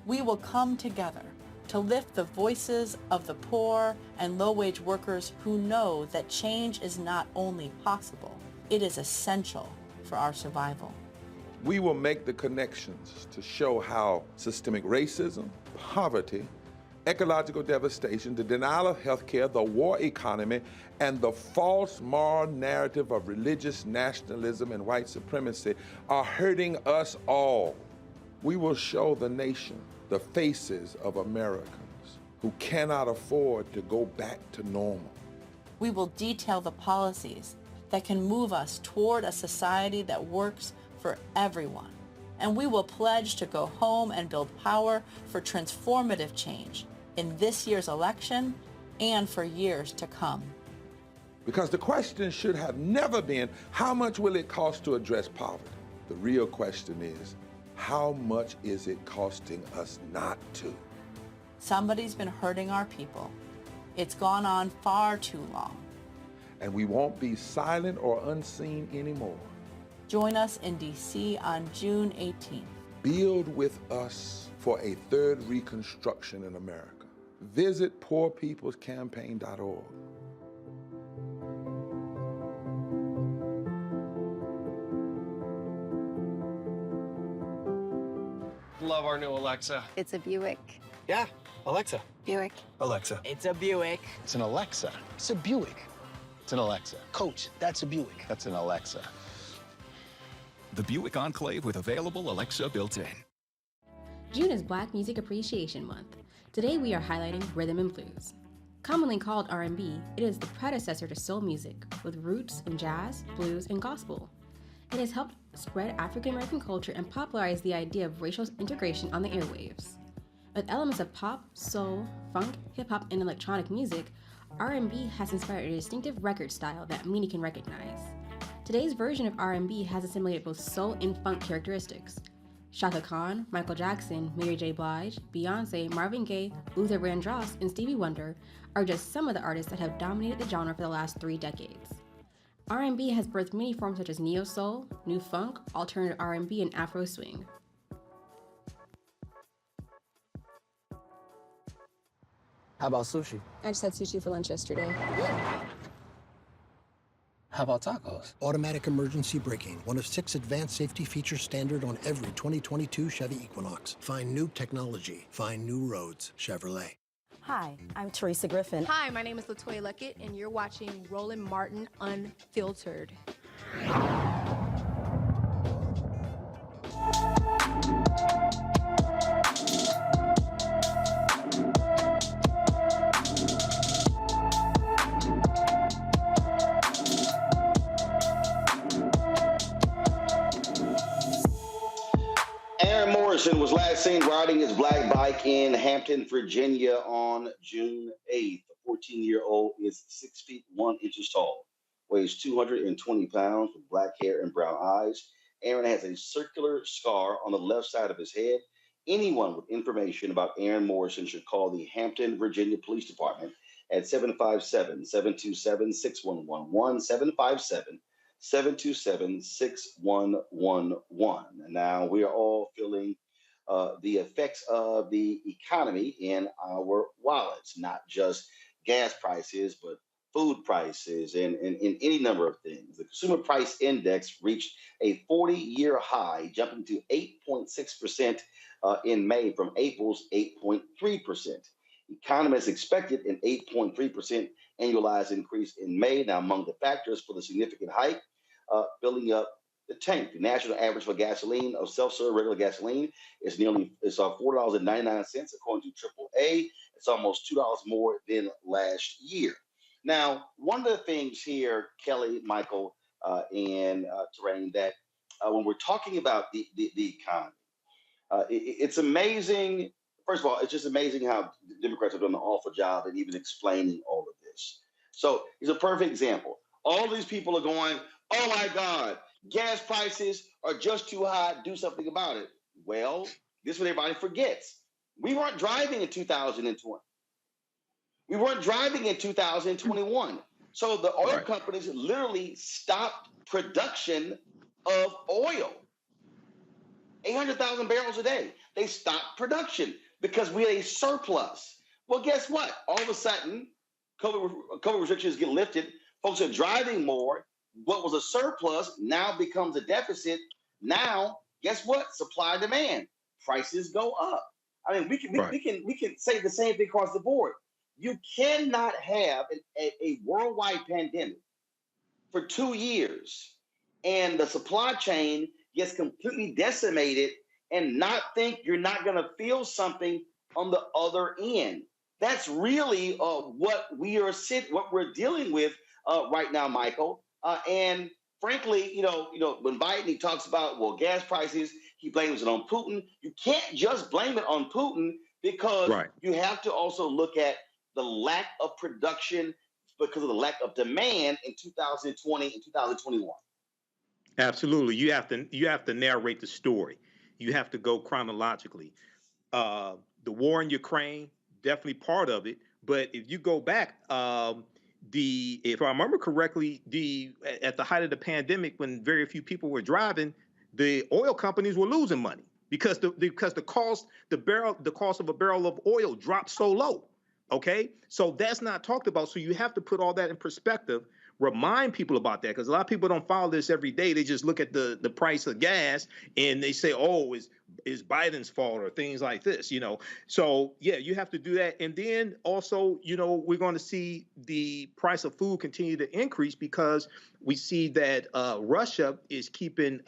we will come together to lift the voices of the poor and low-wage workers who know that change is not only possible, it is essential for our survival. We will make the connections to show how systemic racism, poverty, ecological devastation, the denial of health care, the war economy, and the false moral narrative of religious nationalism and white supremacy are hurting us all. We will show the nation the faces of Americans who cannot afford to go back to normal. We will detail the policies that can move us toward a society that works for everyone. And we will pledge to go home and build power for transformative change in this year's election and for years to come. Because the question should have never been, how much will it cost to address poverty? The real question is, how much is it costing us not to? Somebody's been hurting our people. It's gone on far too long. And we won't be silent or unseen anymore. Join us in D.C. on June 18th. Build with us for a third reconstruction in America. Visit poorpeoplescampaign.org. Love our new Alexa. It's a Buick. Yeah, Alexa. Buick. Alexa. It's a Buick. It's an Alexa. It's a Buick. It's an Alexa. Coach, that's a Buick. That's an Alexa. The Buick Enclave with available Alexa built-in. June is Black Music Appreciation Month. Today we are highlighting rhythm and blues. Commonly called R&B, it is the predecessor to soul music with roots in jazz, blues, and gospel. It has helped spread African American culture and popularize the idea of racial integration on the airwaves. With elements of pop, soul, funk, hip-hop, and electronic music, R&B has inspired a distinctive record style that many can recognize. Today's version of R&B has assimilated both soul and funk characteristics. Chaka Khan, Michael Jackson, Mary J. Blige, Beyonce, Marvin Gaye, Luther Vandross, and Stevie Wonder are just some of the artists that have dominated the genre for the last 3 decades. R&B has birthed many forms such as neo-soul, new funk, alternative R&B, and Afro swing. How about sushi? I just had sushi for lunch yesterday. How about tacos? Automatic emergency braking, one of 6 advanced safety features standard on every 2022 Chevy Equinox. Find new technology. Find new roads. Chevrolet. Hi, I'm Teresa Griffin. Hi, my name is LaToya Luckett, and you're watching Roland Martin Unfiltered. Aaron Morrison was last seen riding his black bike in Hampton, Virginia on June 8th. The 14-year-old is 6 feet 1 inches tall, weighs 220 pounds with black hair and brown eyes. Aaron has a circular scar on the left side of his head. Anyone with information about Aaron Morrison should call the Hampton, Virginia Police Department at 757-727-6111, 757-727-6111. And now we are all feeling the effects of the economy in our wallets, not just gas prices, but food prices and any number of things. The Consumer Price Index reached a 40-year high, jumping to 8.6% in May from April's 8.3%. Economists expected an 8.3% annualized increase in May. Now, among the factors for the significant hike, filling up the tank. The national average for gasoline, of self-serve regular gasoline, is $4.99 according to AAA. It's almost $2 more than last year. Now, one of the things here, Kelly, Michael, and Terrain, that when we're talking about the economy, it's amazing. First of all, it's just amazing how the Democrats have done an awful job in even explaining all of this. So it's a perfect example. All these people are going, oh my God, gas prices are just too high, do something about it. Well, this is what everybody forgets. We weren't driving in 2020. We weren't driving in 2021. So the oil companies literally stopped production of oil. 800,000 barrels a day. They stopped production because we had a surplus. Well, guess what? All of a sudden, COVID restrictions get lifted. Folks are driving more. What was a surplus now becomes a deficit. Now, guess what? Supply demand. Prices go up. I mean, we can say the same thing across the board. You cannot have a worldwide pandemic for 2 years and the supply chain gets completely decimated and not think you're not going to feel something on the other end. That's really what we're dealing with right now, Michael. And frankly, when Biden, he talks about, gas prices, he blames it on Putin. You can't just blame it on Putin because you have to also look at the lack of production because of the lack of demand in 2020 and 2021. Absolutely. You have to narrate the story. You have to go chronologically. The war in Ukraine, definitely part of it. But if you go back, if I remember correctly, at the height of the pandemic, when very few people were driving, the oil companies were losing money because the cost of a barrel of oil dropped so low. Okay, so that's not talked about. So you have to put all that in perspective. Remind people about that because a lot of people don't follow this every day. They just look at the price of gas and they say, "Oh, is Biden's fault," or things like this. So yeah, you have to do that. And then also, we're going to see the price of food continue to increase because we see that Russia is keeping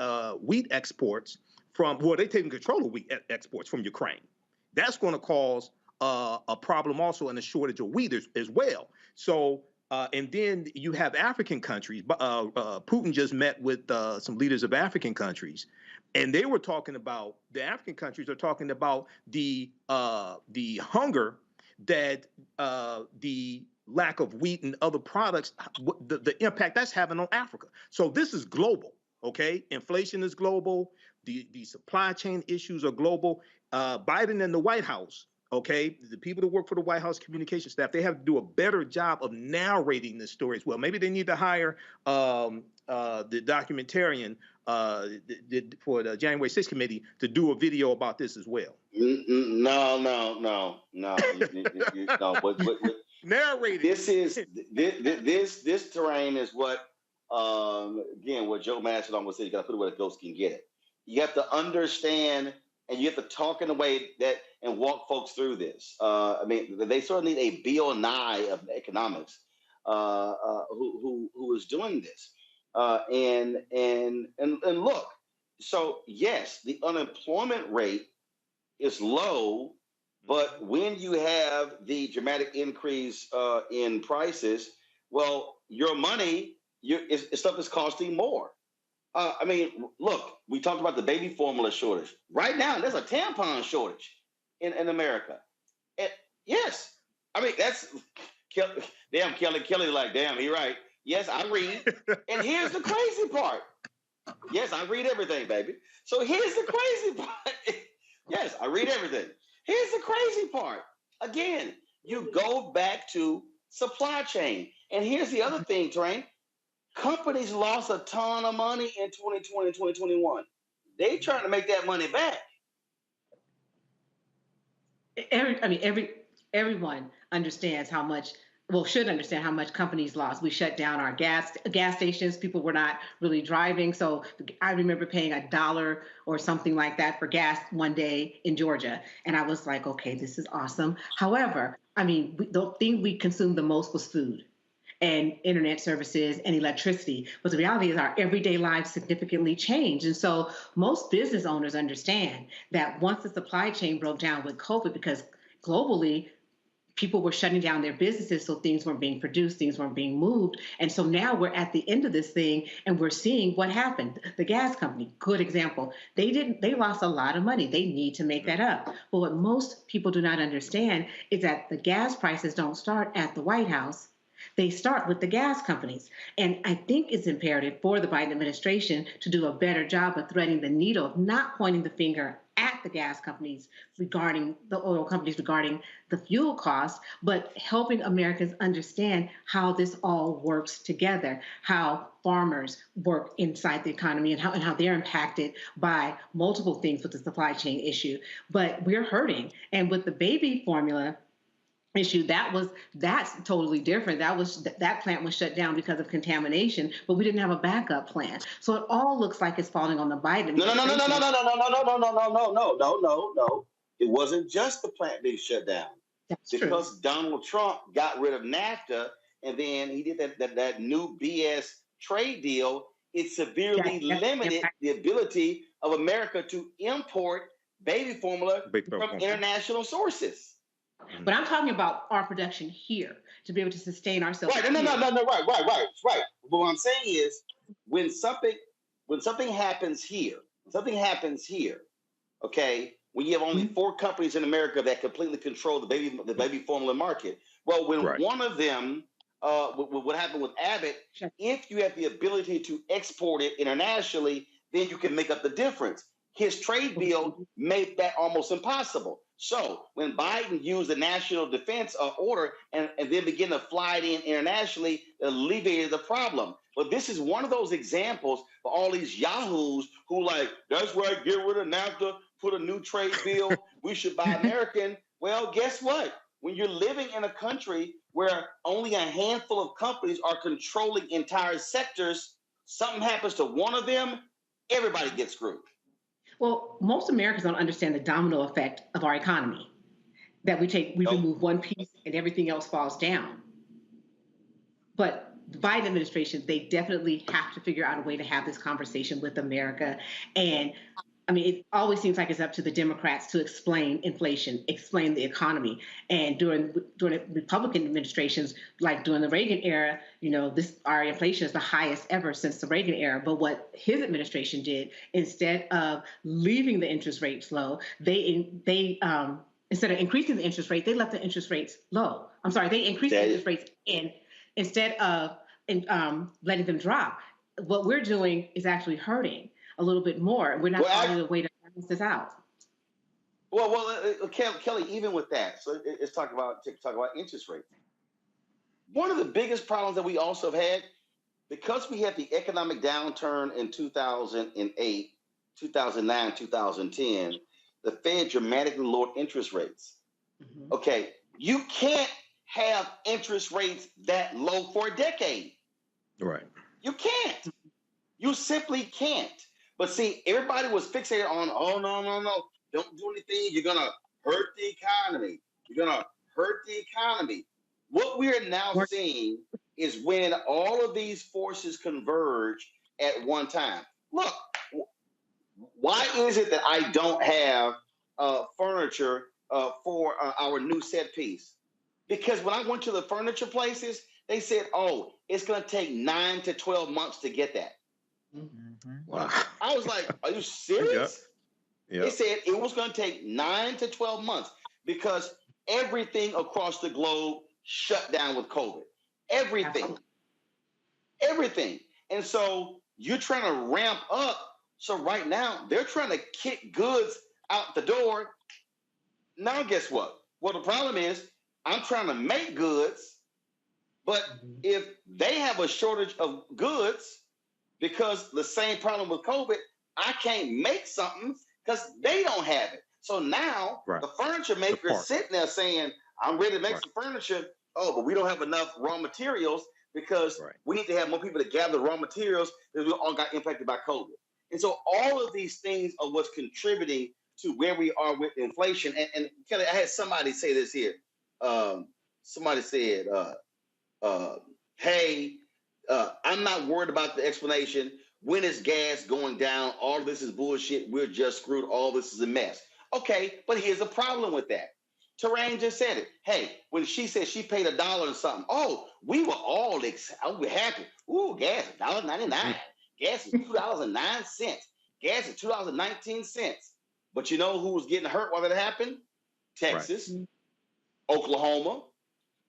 wheat exports they're taking control of wheat exports from Ukraine. That's going to cause a problem also in a shortage of wheat as well. So. And then you have African countries. Putin just met with some leaders of African countries, and they were talking about the African countries are talking about the hunger that the lack of wheat and other products, the impact that's having on Africa. So this is global. Okay, inflation is global. The supply chain issues are global. Biden and the White House. Okay, the people that work for the White House communication staff, they have to do a better job of narrating this story as well. Maybe they need to hire the documentarian for the January 6th committee to do a video about this as well. No. Narrating. This terrain is what again what Joe Mastodon would say. You got to put it where the ghost can get it. You have to understand. And you have to talk in a way that and walk folks through this. They sort of need a Bill Nye of economics who is doing this. And look, so yes, the unemployment rate is low, but when you have the dramatic increase in prices, well, your money, stuff is costing more. Look, we talked about the baby formula shortage. Right now, there's a tampon shortage in America. And yes, that's damn Kelly like, damn, he right. Yes, I read. And here's the crazy part. Yes, I read everything, baby. So here's the crazy part. Yes, I read everything. Here's the crazy part. Again, you go back to supply chain. And here's the other thing, Train. Companies lost a ton of money in 2020 and 2021. They trying to make that money back. Everyone understands how much, should understand how much companies lost. We shut down our gas stations. People were not really driving. So I remember paying $1 or something like that for gas one day in Georgia. And I was like, okay, this is awesome. However, the thing we consumed the most was food and internet services and electricity. But the reality is our everyday lives significantly changed. And so most business owners understand that once the supply chain broke down with COVID, because globally, people were shutting down their businesses, so things weren't being produced, things weren't being moved. And so now we're at the end of this thing and we're seeing what happened. The gas company, good example. They lost a lot of money. They need to make that up. But what most people do not understand is that the gas prices don't start at the White House. They start with the gas companies. And I think it's imperative for the Biden administration to do a better job of threading the needle, not pointing the finger at the gas companies regarding the oil companies regarding the fuel costs, but helping Americans understand how this all works together, how farmers work inside the economy and how they're impacted by multiple things with the supply chain issue. But we're hurting. And with the baby formula issue, that's totally different. That plant was shut down because of contamination, but we didn't have a backup plan. So it all looks like it's falling on the Biden administration. No. It wasn't just the plant being shut down. That's because true. Donald Trump got rid of NAFTA and then he did that new BS trade deal. It severely limited the ability of America to import baby formula from international sources. But I'm talking about our production here to be able to sustain ourselves. Right. No. Right. But what I'm saying is when something happens here, okay, when you have only 4 companies in America that completely control the baby formula market. Well, when one of them, what happened with Abbott, if you have the ability to export it internationally, then you can make up the difference. His trade deal made that almost impossible. So when Biden used the national defense order and then began to fly it in internationally, it alleviated the problem. But this is one of those examples for all these yahoos who like, that's right, get rid of NAFTA, put a new trade bill, we should buy American. Well, guess what? When you're living in a country where only a handful of companies are controlling entire sectors, something happens to one of them, everybody gets screwed. Well, most Americans don't understand the domino effect of our economy, that we remove one piece and everything else falls down. But the Biden administration, they definitely have to figure out a way to have this conversation with America. And I mean, it always seems like it's up to the Democrats to explain inflation, explain the economy. And during the Republican administrations, like during the Reagan era, our inflation is the highest ever since the Reagan era. But what his administration did, instead of leaving the interest rates low, they instead of increasing the interest rate, they left the interest rates low. I'm sorry, they increased the interest rates instead of letting them drop. What we're doing is actually hurting a little bit more. We're not finding a way to balance this out. Well, Kelly, even with that, so let's talk about interest rates. One of the biggest problems that we also have had, because we had the economic downturn in 2008, 2009, 2010, the Fed dramatically lowered interest rates. Mm-hmm. Okay, you can't have interest rates that low for a decade. Right. You can't. You simply can't. But see, everybody was fixated on, oh, no, don't do anything. You're going to hurt the economy. What we are now seeing is when all of these forces converge at one time. Look, why is it that I don't have furniture for our new set piece? Because when I went to the furniture places, they said, oh, it's going to take 9 to 12 months to get that. Mm-hmm. Wow. I was like, are you serious? Yep. They said it was going to take 9 to 12 months because everything across the globe shut down with COVID. Everything. And so you're trying to ramp up. So right now, they're trying to kick goods out the door. Now, guess what? Well, the problem is I'm trying to make goods, but if they have a shortage of goods, because the same problem with COVID, I can't make something because they don't have it. So now the furniture maker is sitting there saying, I'm ready to make some furniture. Oh, but we don't have enough raw materials because we need to have more people to gather raw materials because we all got impacted by COVID. And so all of these things are what's contributing to where we are with inflation. And Kelly, I had somebody say this here. Somebody said, hey, I'm not worried about the explanation. When is gas going down? All this is bullshit. We're just screwed. All this is a mess. Okay, but here's a problem with that. Terrain just said it. Hey, when she said she paid $1 and something, oh, we were all happy. Ooh, gas is $1.99. Gas is $2.09. Gas is $2.19. But you know who was getting hurt while that happened? Texas, Oklahoma,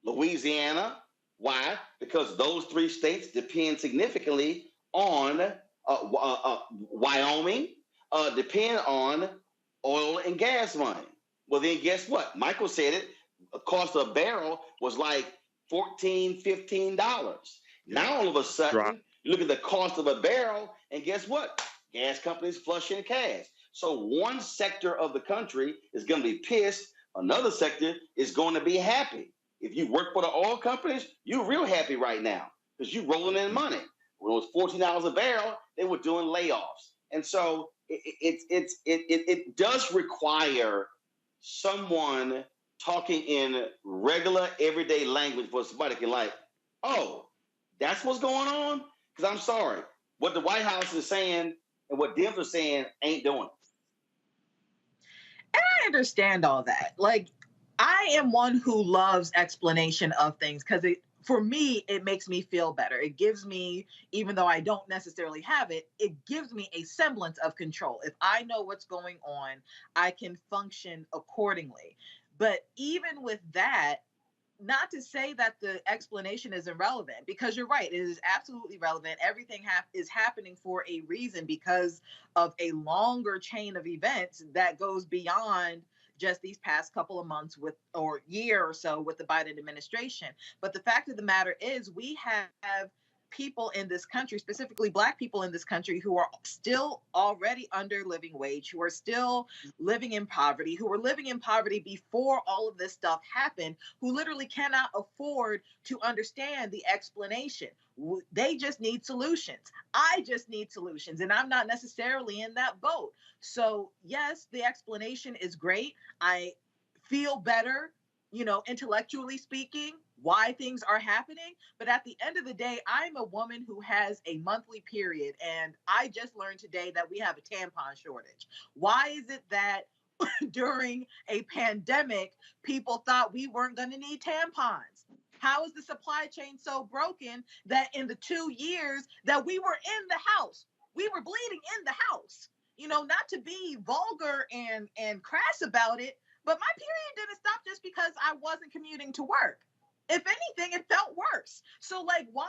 Louisiana. Why? Because those 3 states depend significantly on Wyoming, depend on oil and gas money. Well, then guess what? Michael said it. The cost of a barrel was like $14, $15. Now all of a sudden, you look at the cost of a barrel, and guess what? Gas companies flushing cash. So one sector of the country is going to be pissed. Another sector is going to be happy. If you work for the oil companies, you're real happy right now because you're rolling in money. When it was $14 a barrel, they were doing layoffs. And so it does require someone talking in regular, everyday language for somebody can like, oh, that's what's going on? Because I'm sorry, what the White House is saying and what Dems are saying ain't doing it. And I understand all that. Like, I am one who loves explanation of things because for me, it makes me feel better. It gives me, even though I don't necessarily have it, it gives me a semblance of control. If I know what's going on, I can function accordingly. But even with that, not to say that the explanation is irrelevant, because you're right, it is absolutely relevant. Everything is happening for a reason because of a longer chain of events that goes beyond just these past couple of months or year or so with the Biden administration. But the fact of the matter is we have people in this country, specifically Black people in this country, who are still already under living wage, who are still living in poverty, who were living in poverty before all of this stuff happened, who literally cannot afford to understand the explanation. They just need solutions. I just need solutions, and I'm not necessarily in that boat. So yes, the explanation is great. I feel better, intellectually speaking, why things are happening. But at the end of the day, I'm a woman who has a monthly period, and I just learned today that we have a tampon shortage. Why is it that during a pandemic, people thought we weren't going to need tampons? How is the supply chain so broken that in the 2 years that we were in the house, we were bleeding in the house? Not to be vulgar and crass about it, but my period didn't stop just because I wasn't commuting to work. If anything, it felt worse. So, like, why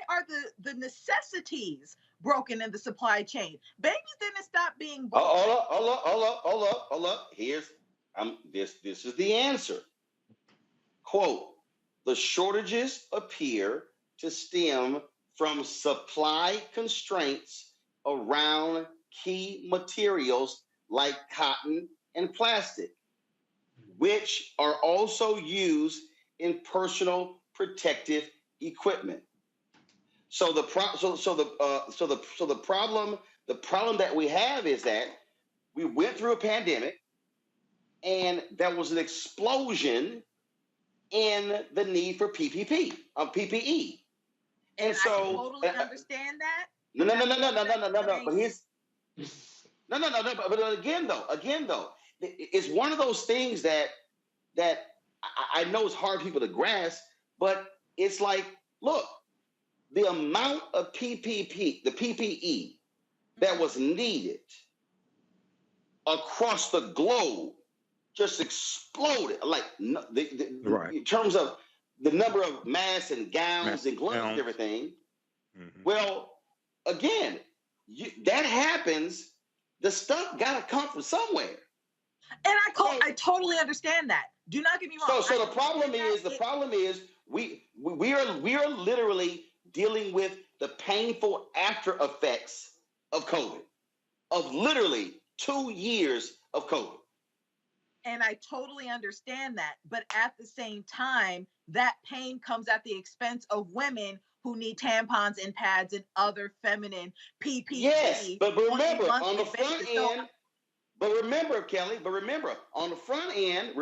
are the necessities broken in the supply chain? Babies didn't stop being born. Hold up. This is the answer. Quote, the shortages appear to stem from supply constraints around key materials like cotton and plastic, which are also used in personal protective equipment. So the problem that we have is that we went through a pandemic, and there was an explosion in the need for PPE. And so I totally understand that. No. But here's But again though, it's one of those things that I know it's hard for people to grasp, but it's like, look, the amount of PPE that was needed across the globe just exploded. Like in terms of the number of masks and gowns and gloves and everything. Mm-hmm. Well, again, that happens. The stuff got to come from somewhere. And I totally understand that. Do not get me wrong. So the problem is we are literally dealing with the painful after effects of COVID, of literally 2 years of COVID. And I totally understand that. But at the same time, that pain comes at the expense of women who need tampons and pads and other feminine PPE. Yes, but remember, on the front end, Kelly, on the front end,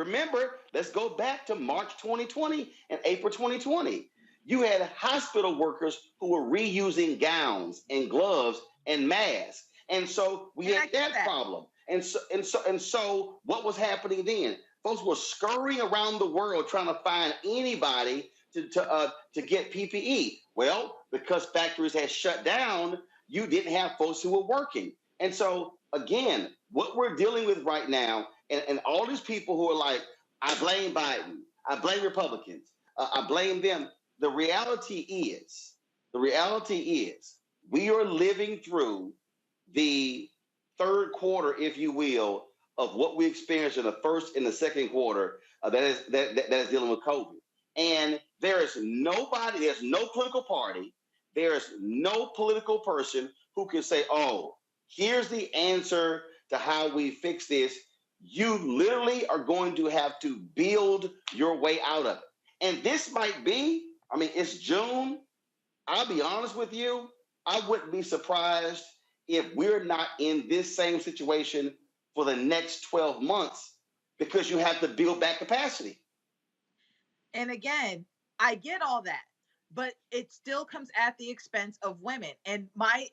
let's go back to March 2020 and April 2020. You had hospital workers who were reusing gowns and gloves and masks. And so we had that problem. And so what was happening then? Folks were scurrying around the world trying to find anybody to get PPE. Well, because factories had shut down, you didn't have folks who were working. And so, again, what we're dealing with right now, and all these people who are like, I blame Biden, I blame Republicans, I blame them. The reality is, we are living through the third quarter, if you will, of what we experienced in the first and the second quarter that is dealing with COVID. And there is nobody, there's no political party, there's no political person who can say, oh, here's the answer to how we fix this. You literally are going to have to build your way out of it. And this might be, I mean, it's June. I'll be honest with you, I wouldn't be surprised if we're not in this same situation for the next 12 months because you have to build back capacity. And again, I get all that, but it still comes at the expense of women. And my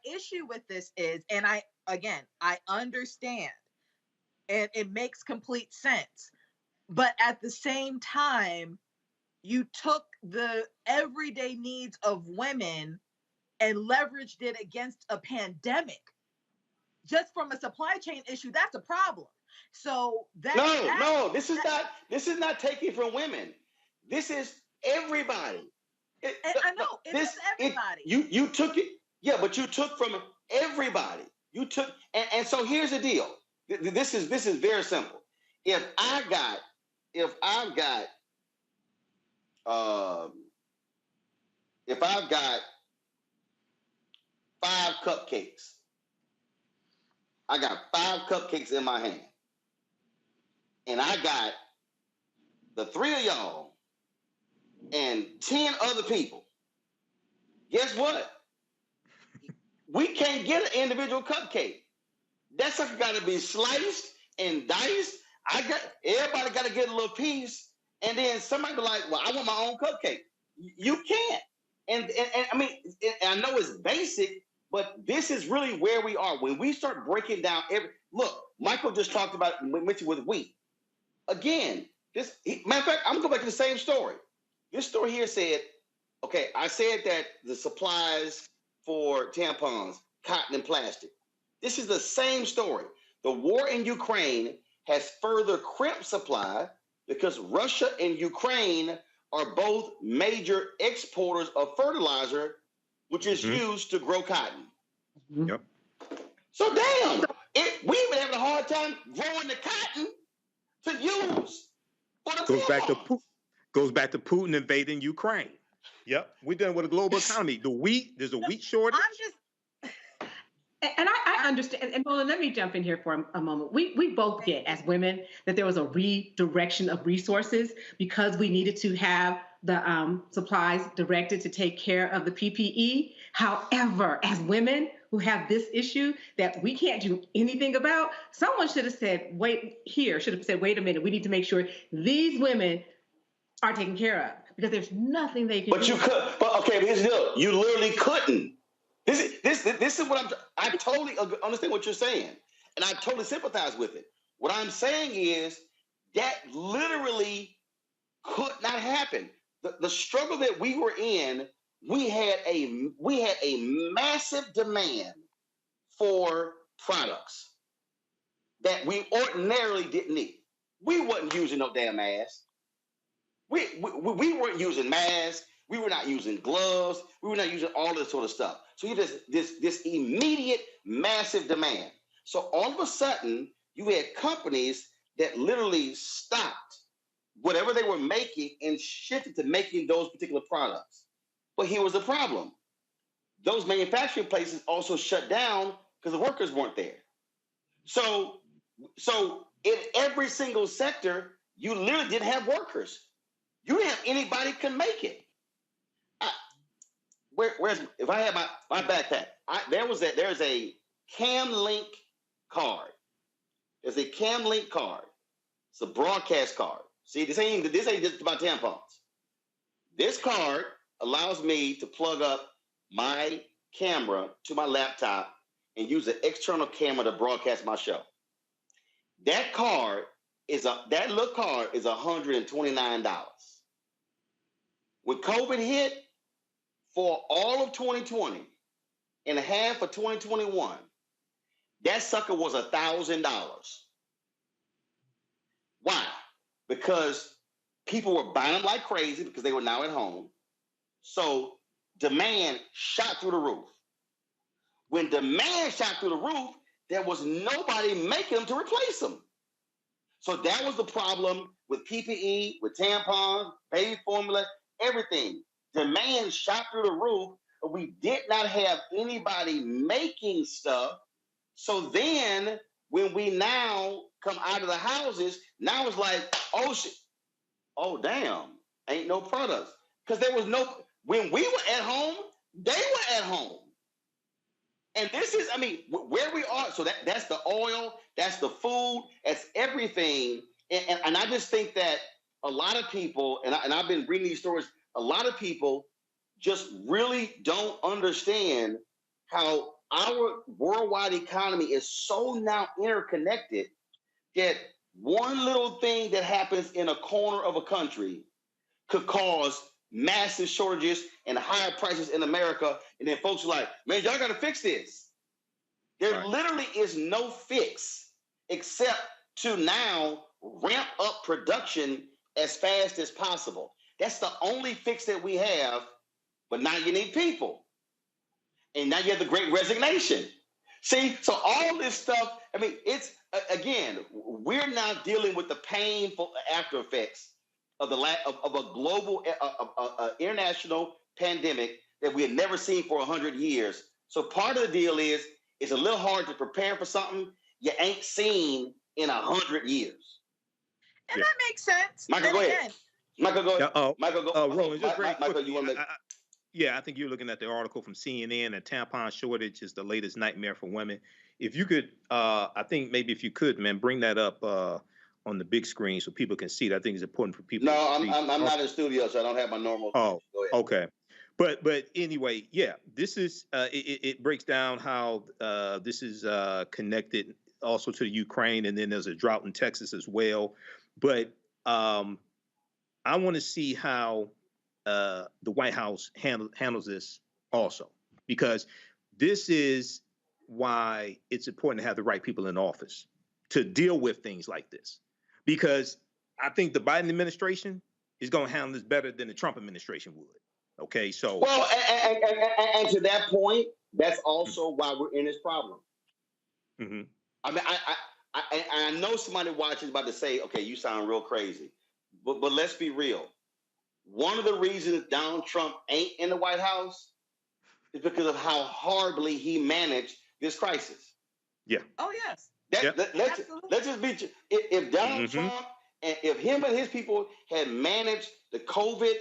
issue with this is, and I understand, and it makes complete sense, but at the same time, you took the everyday needs of women and leveraged it against a pandemic. Just from a supply chain issue, that's a problem. So this is not taking from women. This is everybody. I know it is everybody. You took it, yeah, but you took from everybody. You took, and so here's the deal. This is very simple. If I've got 5 cupcakes, I got 5 cupcakes in my hand, and I got the 3 of y'all and 10 other people. Guess what? We can't get an individual cupcake. That sucker got to be sliced and diced. Everybody got to get a little piece, and then somebody be like, "Well, I want my own cupcake." You can't. And I mean, I know it's basic, but this is really where we are when we start breaking down look. Michael just talked about mentioned with wheat. Again, matter of fact, I'm gonna go back to the same story. This story here said, okay, I said that the supplies for tampons, cotton, and plastic. This is the same story. The war in Ukraine has further crimped supply because Russia and Ukraine are both major exporters of fertilizer, which is used to grow cotton. Yep. So damn, we've been having a hard time growing the cotton to use for the Goes back to Putin invading Ukraine. Yep, we're dealing with a global economy. There's a wheat shortage. And I understand. And Roland, let me jump in here for a moment. We both get, as women, that there was a redirection of resources because we needed to have the supplies directed to take care of the PPE. However, as women who have this issue that we can't do anything about, someone should have said, wait a minute, we need to make sure these women are taken care of because there's nothing they can do. But here's the deal. You literally couldn't. This is what I totally understand what you're saying, and I totally sympathize with it. What I'm saying is that literally could not happen. The struggle that we were in, we had a massive demand for products that we ordinarily didn't need. We wasn't using no damn masks. We weren't using masks. We were not using gloves. We were not using all this sort of stuff. So you had this immediate massive demand. So all of a sudden, you had companies that literally stopped whatever they were making and shifted to making those particular products. But here was the problem. Those manufacturing places also shut down because the workers weren't there. So in every single sector, you literally didn't have workers. You didn't have anybody can make it. Where's if I had my backpack? There's a CamLink card. There's a CamLink card. It's a broadcast card. See, this ain't just about tampons. This card allows me to plug up my camera to my laptop and use an external camera to broadcast my show. That little card is $129. When COVID hit, for all of 2020 and half of 2021, that sucker was $1,000. Why? Because people were buying them like crazy because they were now at home. So demand shot through the roof. When demand shot through the roof, there was nobody making them to replace them. So that was the problem with PPE, with tampons, baby formula, everything. Demand shot through the roof, but we did not have anybody making stuff. So then when we now come out of the houses, now it's like, oh shit, oh damn, ain't no products. Because there was no, when we were at home, they were at home. And this is, I mean, where we are, so that's the oil, that's the food, that's everything. And I just think that a lot of people, and I've been reading these stories, a lot of people just really don't understand how our worldwide economy is so now interconnected that one little thing that happens in a corner of a country could cause massive shortages and higher prices in America. And then folks are like, man, y'all got to fix this. There literally is no fix except to now ramp up production as fast as possible. That's the only fix that we have. But now you need people. And now you have the Great Resignation. See, so all this stuff, I mean, it's, again, we're now dealing with the painful after effects of a global, international pandemic that we had never seen for 100 years. So part of the deal is, it's a little hard to prepare for something you ain't seen in 100 years. And that makes sense. Michael, go ahead. Michael, go ahead. Michael, go. Roland, just very Michael, quick. you want to make... Yeah, I think you're looking at the article from CNN, a tampon shortage is the latest nightmare for women. If you could, I think maybe if you could, man, bring that up on the big screen so people can see it. I think it's important for people. No, I'm not in the studio, so I don't have my normal. Oh, okay. But anyway, yeah, this is, it breaks down how this is connected also to the Ukraine, and then there's a drought in Texas as well. But I want to see how the White House handles this also, because this is why it's important to have the right people in office to deal with things like this. Because I think the Biden administration is going to handle this better than the Trump administration would. Okay, so well, and to that point, that's also why we're in this problem. Mm-hmm. I mean, I know somebody watching is about to say, "Okay, you sound real crazy," but let's be real. One of the reasons Donald Trump ain't in the White House is because of how horribly he managed this crisis. Yeah. Oh yes. Let's just be. If Donald Trump and if him and his people had managed the COVID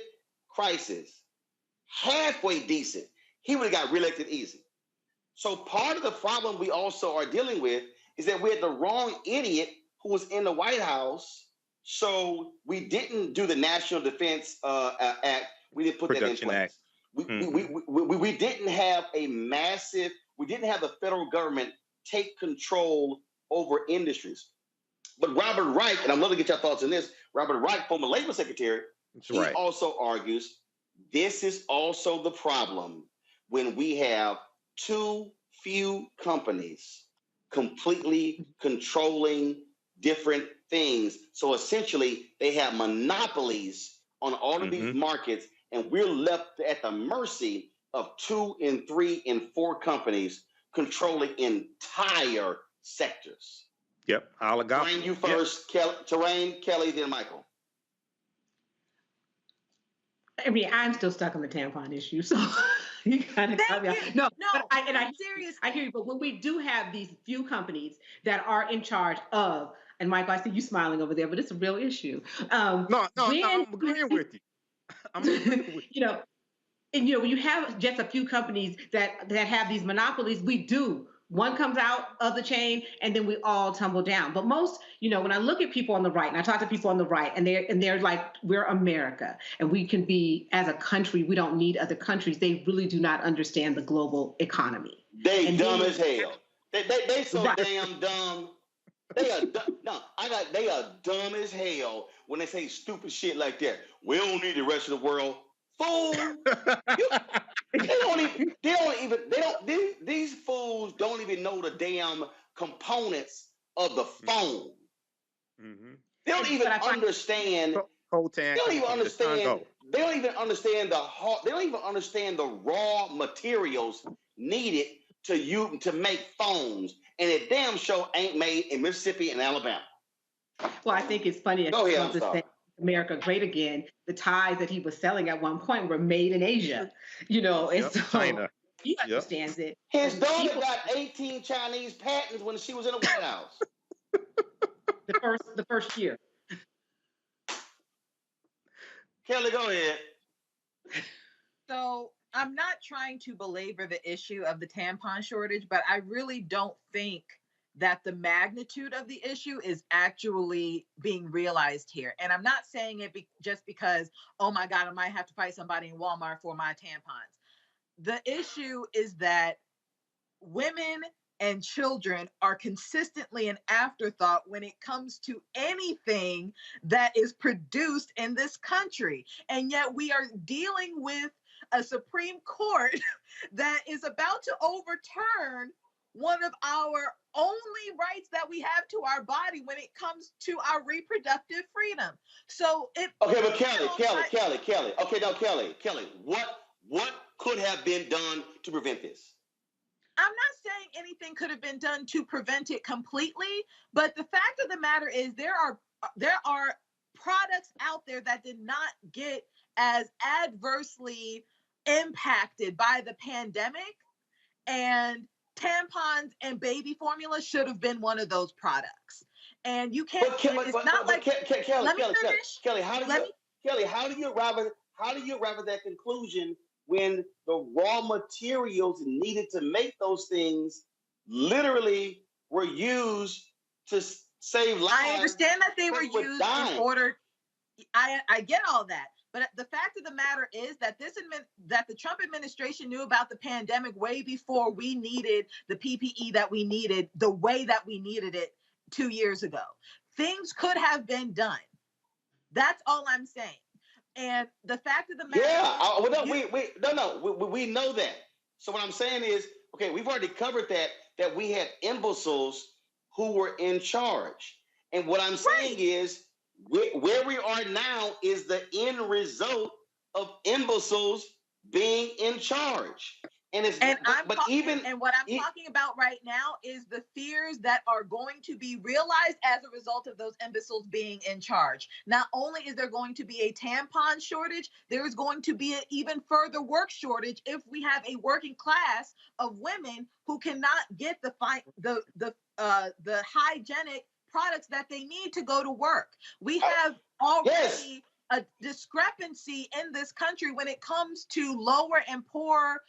crisis halfway decent, he would have got reelected easy. So part of the problem we also are dealing with is that we had the wrong idiot who was in the White House. So we didn't do the National Defense Act. We didn't put Production that in place. We didn't have we didn't have the federal government take control over industries. But Robert Reich, and I'm going to get your thoughts on this, Robert Reich, former Labor Secretary, he also argues this is also the problem when we have too few companies completely controlling different things. So essentially, they have monopolies on all of these markets, and we're left at the mercy of 2 and 3 and 4 companies controlling entire sectors. Yep, oligopoly. Terrain, you first. Yep. Terrain, Kelly, then Michael. I mean, I'm still stuck on the tampon issue, so you kind of got me off. No, but I hear you. But when we do have these few companies that are in charge of, and Michael, I see you smiling over there, but it's a real issue. No, I'm agreeing with you. I'm agreeing with you. And when you have just a few companies that have these monopolies, we do. One comes out of the chain, and then we all tumble down. But most, when I look at people on the right, and I talk to people on the right, and they're like, we're America, and we can be, as a country, we don't need other countries. They really do not understand the global economy. They dumb as hell. They so damn dumb. They are they are dumb as hell when they say stupid shit like that. We don't need the rest of the world. Fool! These fools don't even know the damn components of the phone. Mm-hmm. They don't even understand. They don't even understand the raw materials needed to make phones, and it damn sure ain't made in Mississippi and Alabama. Well, I think it's funny. Go ahead, I'm to sorry. say America Great Again. The ties that he was selling at one point were made in Asia, and so China. he understands it. His daughter got 18 Chinese patents when she was in the White House. The first year. Kelly, go ahead. So I'm not trying to belabor the issue of the tampon shortage, but I really don't think that the magnitude of the issue is actually being realized here. And I'm not saying it just because, oh my God, I might have to fight somebody in Walmart for my tampons. The issue is that women and children are consistently an afterthought when it comes to anything that is produced in this country. And yet we are dealing with a Supreme Court that is about to overturn one of our only rights that we have to our body when it comes to our reproductive freedom. So it okay, but Kelly. Okay, no, Kelly, what could have been done to prevent this? I'm not saying anything could have been done to prevent it completely, but the fact of the matter is there are products out there that did not get as adversely impacted by the pandemic, and tampons and baby formula should have been one of those products. And you can't. Kelly, how do you arrive at that conclusion when the raw materials needed to make those things literally were used to save lives? I understand that they were used in order. I get all that. But the fact of the matter is that that the Trump administration knew about the pandemic way before we needed the PPE that we needed, the way that we needed it 2 years ago. Things could have been done. That's all I'm saying. And the fact of the matter, we know that. So what I'm saying is, okay, we've already covered that we had imbeciles who were in charge, and what I'm saying is, where we are now is the end result of imbeciles being in charge. What I'm talking about right now is the fears that are going to be realized as a result of those imbeciles being in charge. Not only is there going to be a tampon shortage, there is going to be an even further work shortage if we have a working class of women who cannot get the hygienic products that they need to go to work. We have already a discrepancy in this country when it comes to lower and poor,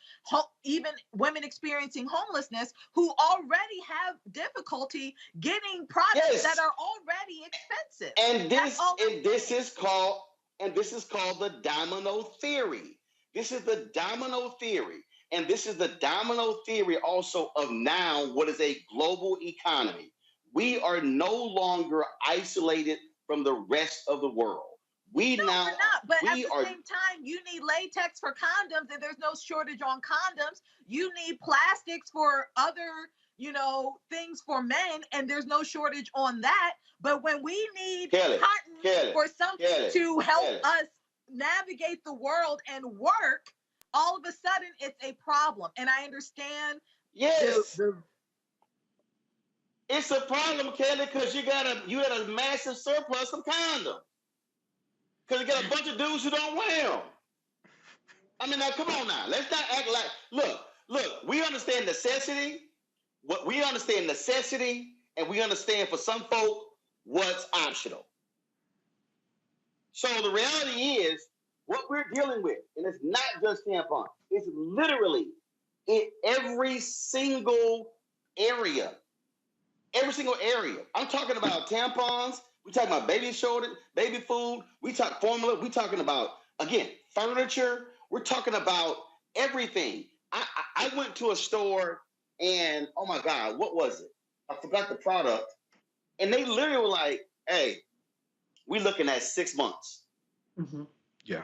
even women experiencing homelessness who already have difficulty getting products that are already expensive. And this is called the domino theory. This is the domino theory. And this is the domino theory also of now what is a global economy. We are no longer isolated from the rest of the world. We're not. But at the same time, you need latex for condoms, and there's no shortage on condoms. You need plastics for other, things for men, and there's no shortage on that. But when we need cotton for something to help us navigate the world and work, all of a sudden it's a problem. And I understand. Yes. It's a problem, Kelly, because you had a massive surplus of condoms. Because you got a bunch of dudes who don't wear them. I mean, now, come on now. Let's not act like, look, we understand necessity. We understand necessity, and we understand for some folk what's optional. So the reality is, what we're dealing with, and it's not just tampons, it's literally in every single area. Every single area. I'm talking about tampons. We're talking about baby shortage, baby food. We talk formula. We're talking about, again, furniture. We're talking about everything. I went to a store and, oh my God, what was it? I forgot the product. And they literally were like, hey, we're looking at 6 months. Mm-hmm. Yeah.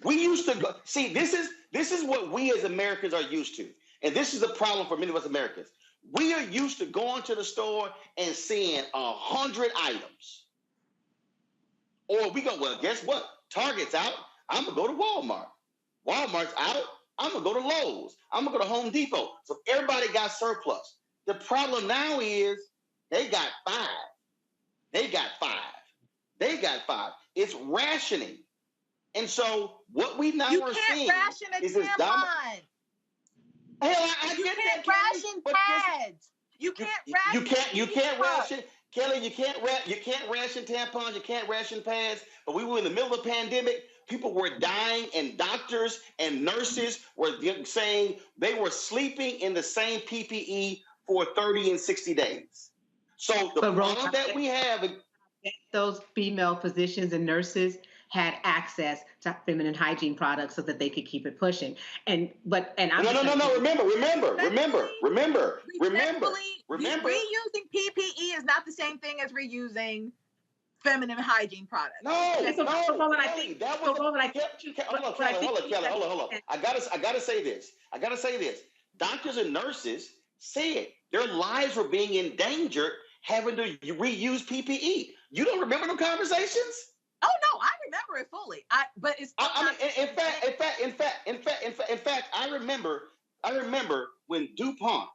We used to go, see, this is what we as Americans are used to. And this is a problem for many of us Americans. We are used to going to the store and seeing 100 items. Or we go, well, guess what? Target's out. I'm going to go to Walmart. Walmart's out. I'm going to go to Lowe's. I'm going to go to Home Depot. So everybody got surplus. The problem now is they got 5. They got 5. They got 5. It's rationing. And so what we now are seeing is this tampon. Hell, I you get can't that, ration pads. You can't ration. You can't ration, Kelly. You can't ration tampons. You can't ration pads. But we were in the middle of a pandemic. People were dying, and doctors and nurses were saying they were sleeping in the same PPE for 30 and 60 days. So the problem that we have, those female physicians and nurses had access to feminine hygiene products so that they could keep it pushing. And I'm Remember. Reusing PPE is not the same thing as reusing feminine hygiene products. Hold on, I gotta say this. Doctors and nurses said their lives were being endangered having to reuse PPE. You don't remember them conversations? Oh no, I remember it fully. In fact, I remember when DuPont,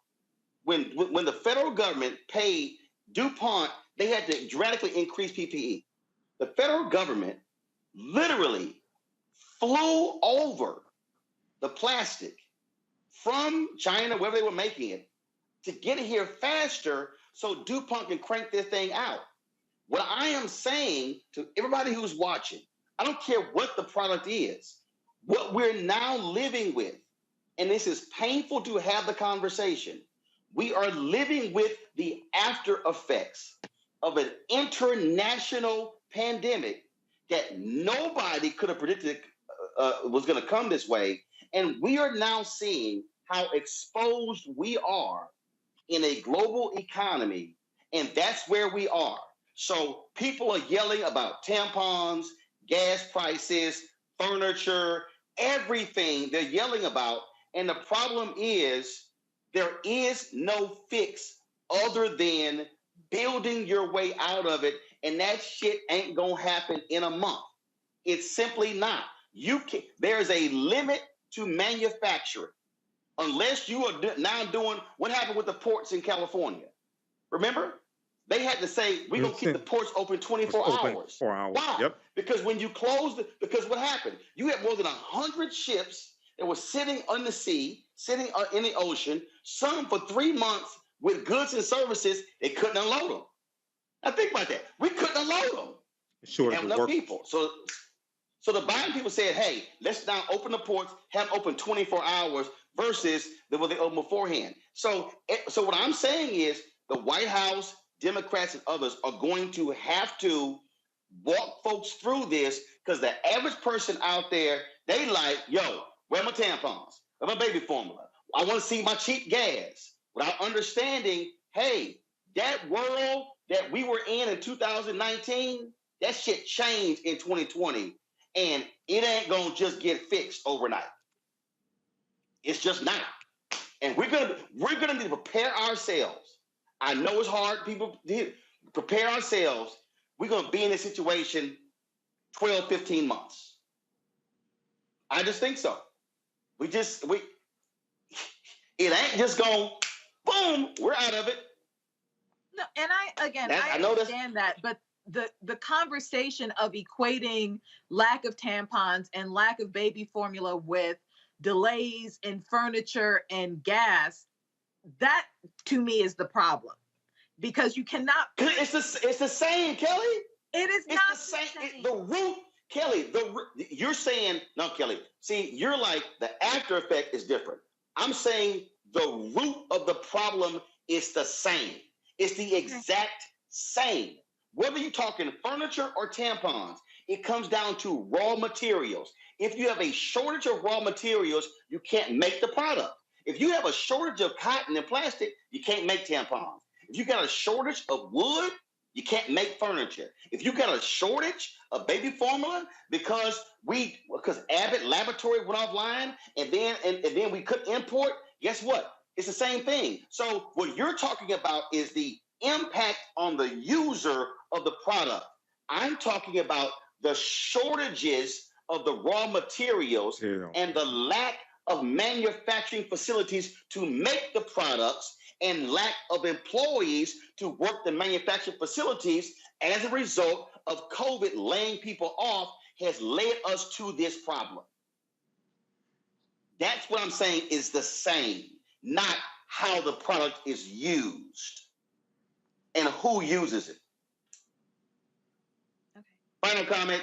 when the federal government paid DuPont, they had to dramatically increase PPE. The federal government literally flew over the plastic from China, wherever they were making it, to get it here faster so DuPont can crank this thing out. What I am saying to everybody who's watching, I don't care what the product is, what we're now living with, and this is painful to have the conversation, we are living with the after effects of an international pandemic that nobody could have predicted was going to come this way. And we are now seeing how exposed we are in a global economy, and that's where we are. So people are yelling about tampons, gas prices, furniture, everything they're yelling about. And the problem is there is no fix other than building your way out of it. And that shit ain't going to happen in a month. It's simply not. There's a limit to manufacturing. Unless you are now doing what happened with the ports in California. Remember? They had to say, we're going to keep the ports open 24 hours. Why? Yep. Because when you close, because what happened? You had more than 100 ships that were sitting on the sea, sitting in the ocean, some for 3 months with goods and services, they couldn't unload them. Now think about that. We couldn't unload them. Sure, have enough people. So the Biden people said, hey, let's now open the ports, have them open 24 hours versus what they opened beforehand. So what I'm saying is the White House, Democrats and others are going to have to walk folks through this, because the average person out there, they like, yo, where are my tampons? Where my baby formula? I want to see my cheap gas. Without understanding, hey, that world that we were in 2019, that shit changed in 2020. And it ain't going to just get fixed overnight. It's just not. And we're gonna need to prepare ourselves. I know it's hard, people. Prepare ourselves. We're going to be in this situation 12, 15 months. I just think so. It ain't just going, boom, we're out of it. No, and I understand that, but the conversation of equating lack of tampons and lack of baby formula with delays in furniture and gas, that to me is the problem, because you cannot. It's the same, Kelly. It is it's not the same. The root, Kelly. You're saying no, Kelly. See, you're like the after effect is different. I'm saying the root of the problem is the same. It's the exact same. Whether you're talking furniture or tampons, it comes down to raw materials. If you have a shortage of raw materials, you can't make the product. If you have a shortage of cotton and plastic, you can't make tampons. If you got a shortage of wood, you can't make furniture. If you got a shortage of baby formula because Abbott Laboratory went offline and then we couldn't import, guess what? It's the same thing. So what you're talking about is the impact on the user of the product. I'm talking about the shortages of the raw materials and the lack of manufacturing facilities to make the products and lack of employees to work the manufacturing facilities as a result of COVID laying people off has led us to this problem. That's what I'm saying is the same, not how the product is used and who uses it. Okay. Final comment,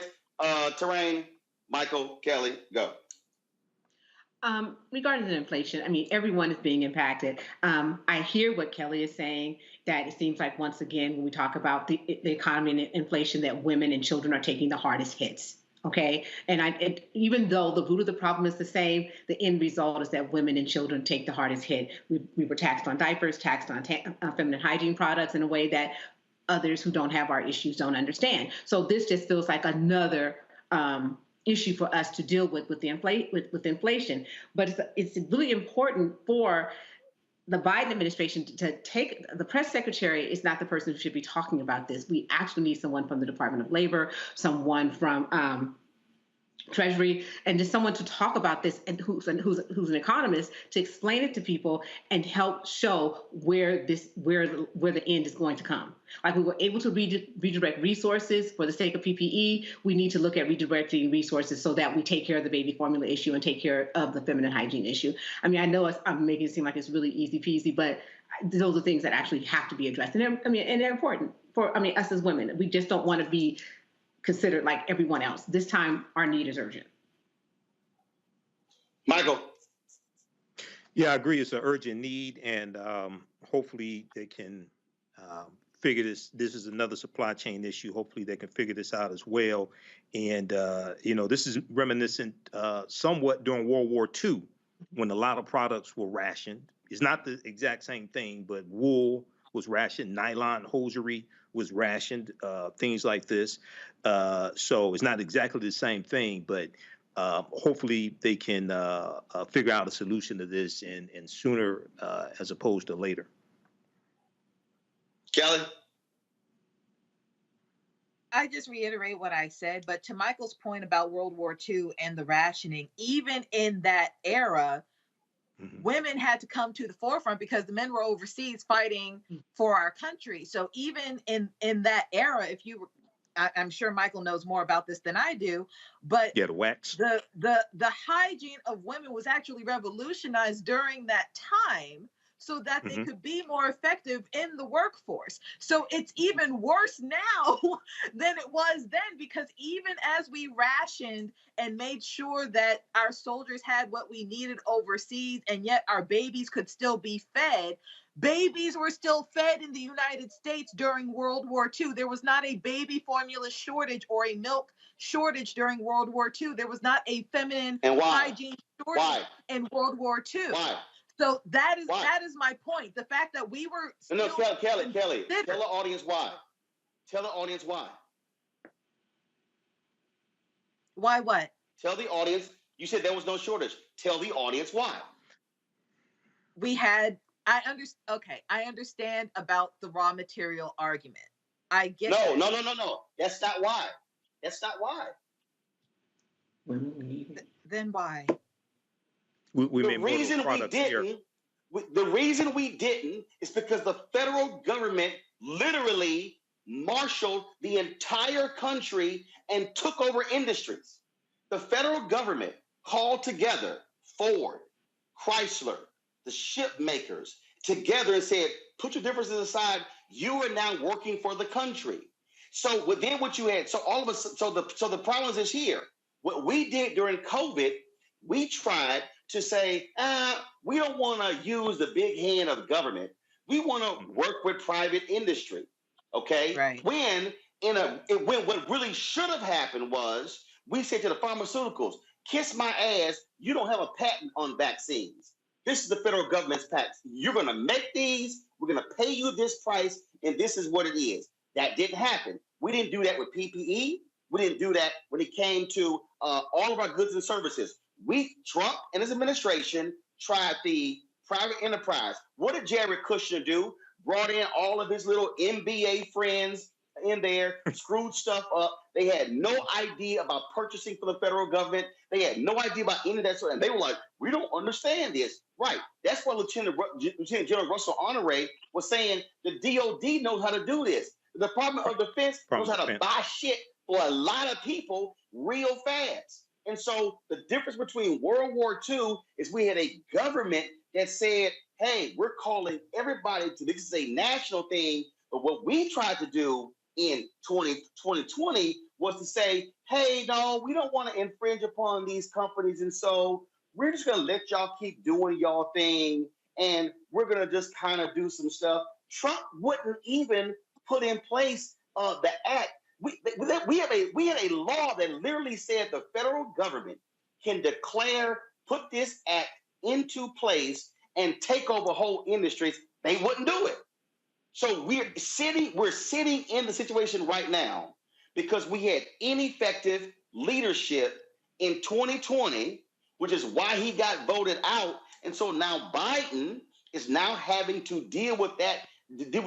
Terrain, Michael, Kelly, go. Regarding the inflation, I mean, everyone is being impacted. I hear what Kelly is saying, that it seems like, once again, when we talk about the economy and inflation, that women and children are taking the hardest hits. Okay. And even though the root of the problem is the same, the end result is that women and children take the hardest hit. We were taxed on diapers, taxed on feminine hygiene products in a way that others who don't have our issues don't understand. So this just feels like another issue for us to deal with inflation. But it's really important for the Biden administration to take, the press secretary is not the person who should be talking about this. We actually need someone from the Department of Labor, someone from Treasury, and just someone to talk about this, and who's an economist, to explain it to people and help show where the end is going to come. Like, we were able to redirect resources for the sake of PPE. We need to look at redirecting resources so that we take care of the baby formula issue and take care of the feminine hygiene issue. I mean, I know I'm making it seem like it's really easy peasy, but those are things that actually have to be addressed, and they're important for us as women. We just don't want to be considered like everyone else. This time, our need is urgent. Michael. Yeah, I agree. It's an urgent need, and hopefully they can figure this. This is another supply chain issue. Hopefully they can figure this out as well. And, this is reminiscent somewhat during World War II, when a lot of products were rationed. It's not the exact same thing, but wool was rationed, nylon hosiery was rationed, things like this. So it's not exactly the same thing, but hopefully they can figure out a solution to this and sooner as opposed to later. Kelly? I just reiterate what I said, but to Michael's point about World War II and the rationing, even in that era, women had to come to the forefront because the men were overseas fighting for our country. So even in that era, I'm sure Michael knows more about this than I do, but the wax. The hygiene of women was actually revolutionized during that time, so that they could be more effective in the workforce. So it's even worse now than it was then, because even as we rationed and made sure that our soldiers had what we needed overseas, and yet our babies could still be fed, babies were still fed in the United States during World War II. There was not a baby formula shortage or a milk shortage during World War II. There was not a feminine hygiene shortage in World War II. Why? So that is my point. The fact that we were Kelly, tell the audience why. Tell the audience why. Why what? Tell the audience. You said there was no shortage. Tell the audience why. I understand about the raw material argument. I get No. That's not why. Then why? The reason we didn't is because the federal government literally marshaled the entire country and took over industries. The federal government called together Ford, Chrysler, the ship makers together and said, put your differences aside. You are now working for the country. So within what you had, so the problem is here. What we did during COVID, we tried to say, we don't want to use the big hand of government. We want to work with private industry. Okay. Right. When what really should have happened was we said to the pharmaceuticals, kiss my ass. You don't have a patent on vaccines. This is the federal government's patent. You're going to make these. We're going to pay you this price, and this is what it is. That didn't happen. We didn't do that with PPE. We didn't do that when it came to all of our goods and services. Trump and his administration tried the private enterprise. What did Jared Kushner do? Brought in all of his little MBA friends, in there, screwed stuff up. They had no idea about purchasing for the federal government. They had no idea about any of that stuff. And they were like, we don't understand this. Right. That's why Lieutenant General Russell Honore was saying the DOD knows how to do this. The Department of Defense knows how to buy shit for a lot of people real fast. And so the difference between World War II is we had a government that said, hey, we're calling everybody to this is a national thing. But what we tried to do in 2020 was to say, hey, no, we don't want to infringe upon these companies. And so we're just going to let y'all keep doing y'all thing. And we're going to just kind of do some stuff. Trump wouldn't even put in place the act. We had a law that literally said the federal government can put this act into place and take over whole industries. They wouldn't do it. So we're sitting in the situation right now because we had ineffective leadership in 2020, which is why he got voted out. And so now Biden is now having to deal with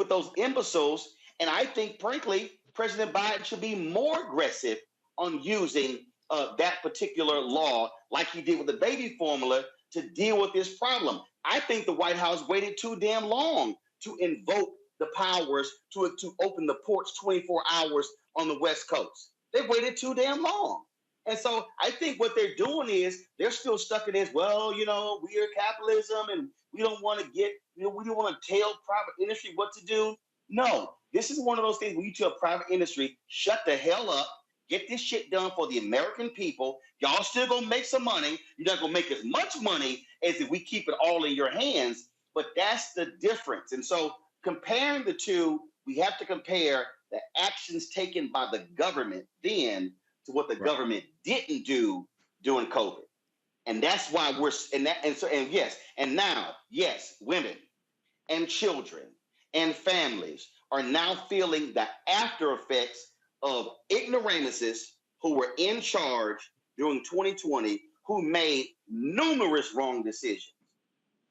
those imbeciles. And I think, frankly, President Biden should be more aggressive on using that particular law like he did with the baby formula to deal with this problem. I think the White House waited too damn long to invoke the powers to open the ports 24 hours on the West Coast. They waited too damn long. And so I think what they're doing is they're still stuck in this, well, we are capitalism and we don't want to we don't want to tell private industry what to do. No, this is one of those things where you tell private industry, shut the hell up, get this shit done for the American people. Y'all still gonna make some money. You're not gonna make as much money as if we keep it all in your hands, but that's the difference. And so comparing the two, we have to compare the actions taken by the government then to what the government didn't do during COVID. And that's why yes, women and children and families are now feeling the after effects of ignoramuses who were in charge during 2020 who made numerous wrong decisions.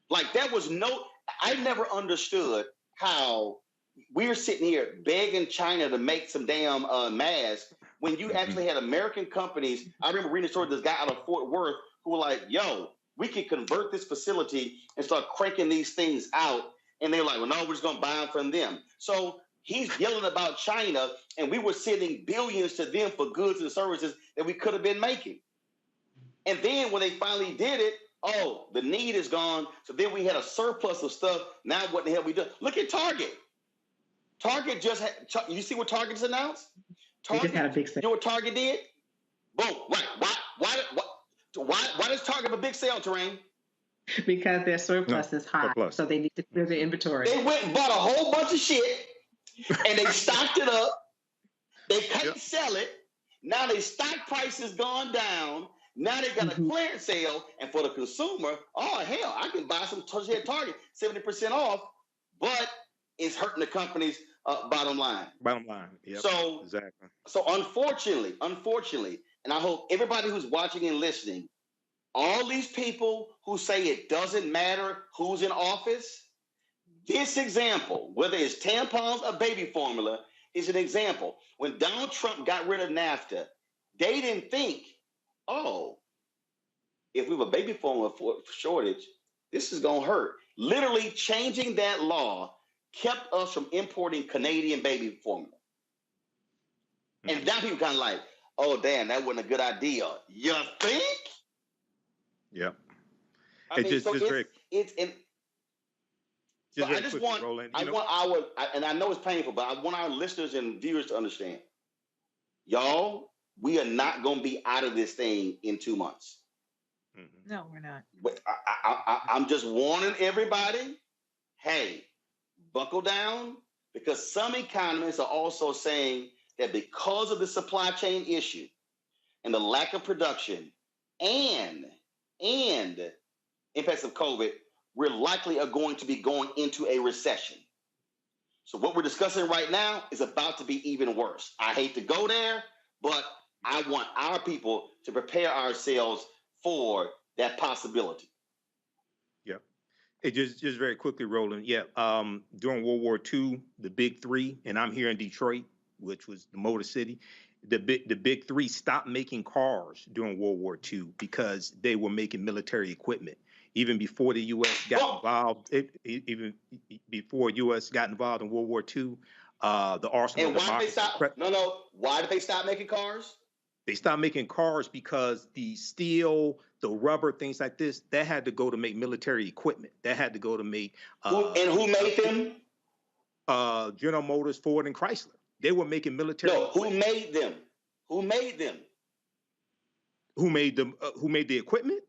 Like I never understood how we're sitting here begging China to make some damn masks when you actually had American companies. I remember reading a story of this guy out of Fort Worth who were like, yo, we can convert this facility and start cranking these things out. And they're like, well, no, we're just going to buy them from them. So he's yelling about China, and we were sending billions to them for goods and services that we could have been making. And then when they finally did it, the need is gone. So then we had a surplus of stuff. Now what the hell we do? Look at Target. Target just had, you see what Target just announced? Target just had a big sale. You know what Target did? Boom. Right. Why does Target have a big sale, Terrain? Because their surplus is high, so they need to clear their inventory. They went and bought a whole bunch of shit, and they stocked it up. They couldn't sell it. Now their stock price has gone down. Now they got a clearance sale, and for the consumer, oh hell, I can buy some Target 70% off, but it's hurting the company's bottom line. Yep. So exactly. So unfortunately, and I hope everybody who's watching and listening, all these people who say it doesn't matter who's in office, this example, whether it's tampons or baby formula, is an example. When Donald Trump got rid of NAFTA, they didn't think, if we have a baby formula shortage, this is going to hurt. Literally changing that law kept us from importing Canadian baby formula. And now people kind of like, oh, damn, that wasn't a good idea. You think? Yep. I know it's painful, but I want our listeners and viewers to understand, y'all, we are not going to be out of this thing in 2 months. No, we're not. But I'm just warning everybody, hey, buckle down, because some economists are also saying that because of the supply chain issue and the lack of production and impacts of COVID, we're likely are going to be going into a recession. So what we're discussing right now is about to be even worse. I hate to go there, but I want our people to prepare ourselves for that possibility. Yep. It just very quickly, Roland. Yeah. During World War II, the big three, and I'm here in Detroit, which was the Motor City. The big three stopped making cars during World War II because they were making military equipment. Even before the U.S. got involved, even before U.S. got involved in World War II, the Arson. And why did they stop? Why did they stop making cars? They stopped making cars because the steel, the rubber, things like this, that had to go to make military equipment. That had to go to make. And who made them? General Motors, Ford, and Chrysler. They were making military. No, who made them? Who made them? Who made them? Who made the equipment?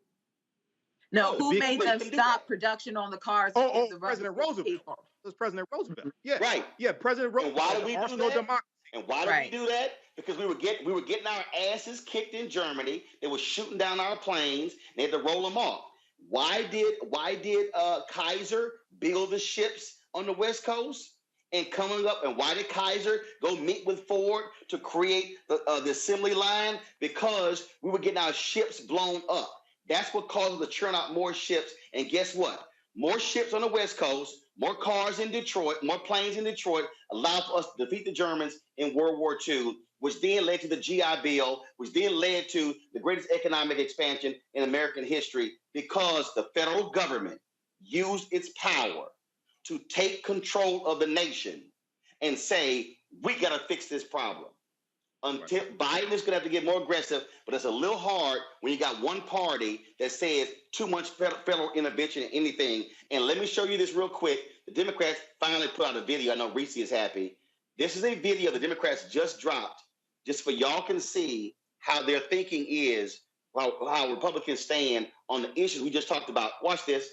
No, who made them stop production on the cars? President Roosevelt. It was President Roosevelt. Yeah, right. Yeah, President Roosevelt. And why did we do that? And why did Right. we do that? Because we were getting our asses kicked in Germany. They were shooting down our planes. They had to roll them off. Why did Kaiser build the ships on the West Coast? And coming up, and why did Kaiser go meet with Ford to create the assembly line? Because we were getting our ships blown up. That's what caused us to churn out more ships. And guess what? More ships on the West Coast, more cars in Detroit, more planes in Detroit allowed for us to defeat the Germans in World War II, which then led to the GI Bill, which then led to the greatest economic expansion in American history because the federal government used its power to take control of the nation and say, we got to fix this problem. Until Biden is going to have to get more aggressive, but it's a little hard when you got one party that says too much federal intervention in anything. And let me show you this real quick. The Democrats finally put out a video. I know Reese is happy. This is a video the Democrats just dropped, just for y'all can see how their thinking is, how Republicans stand on the issues we just talked about. Watch this.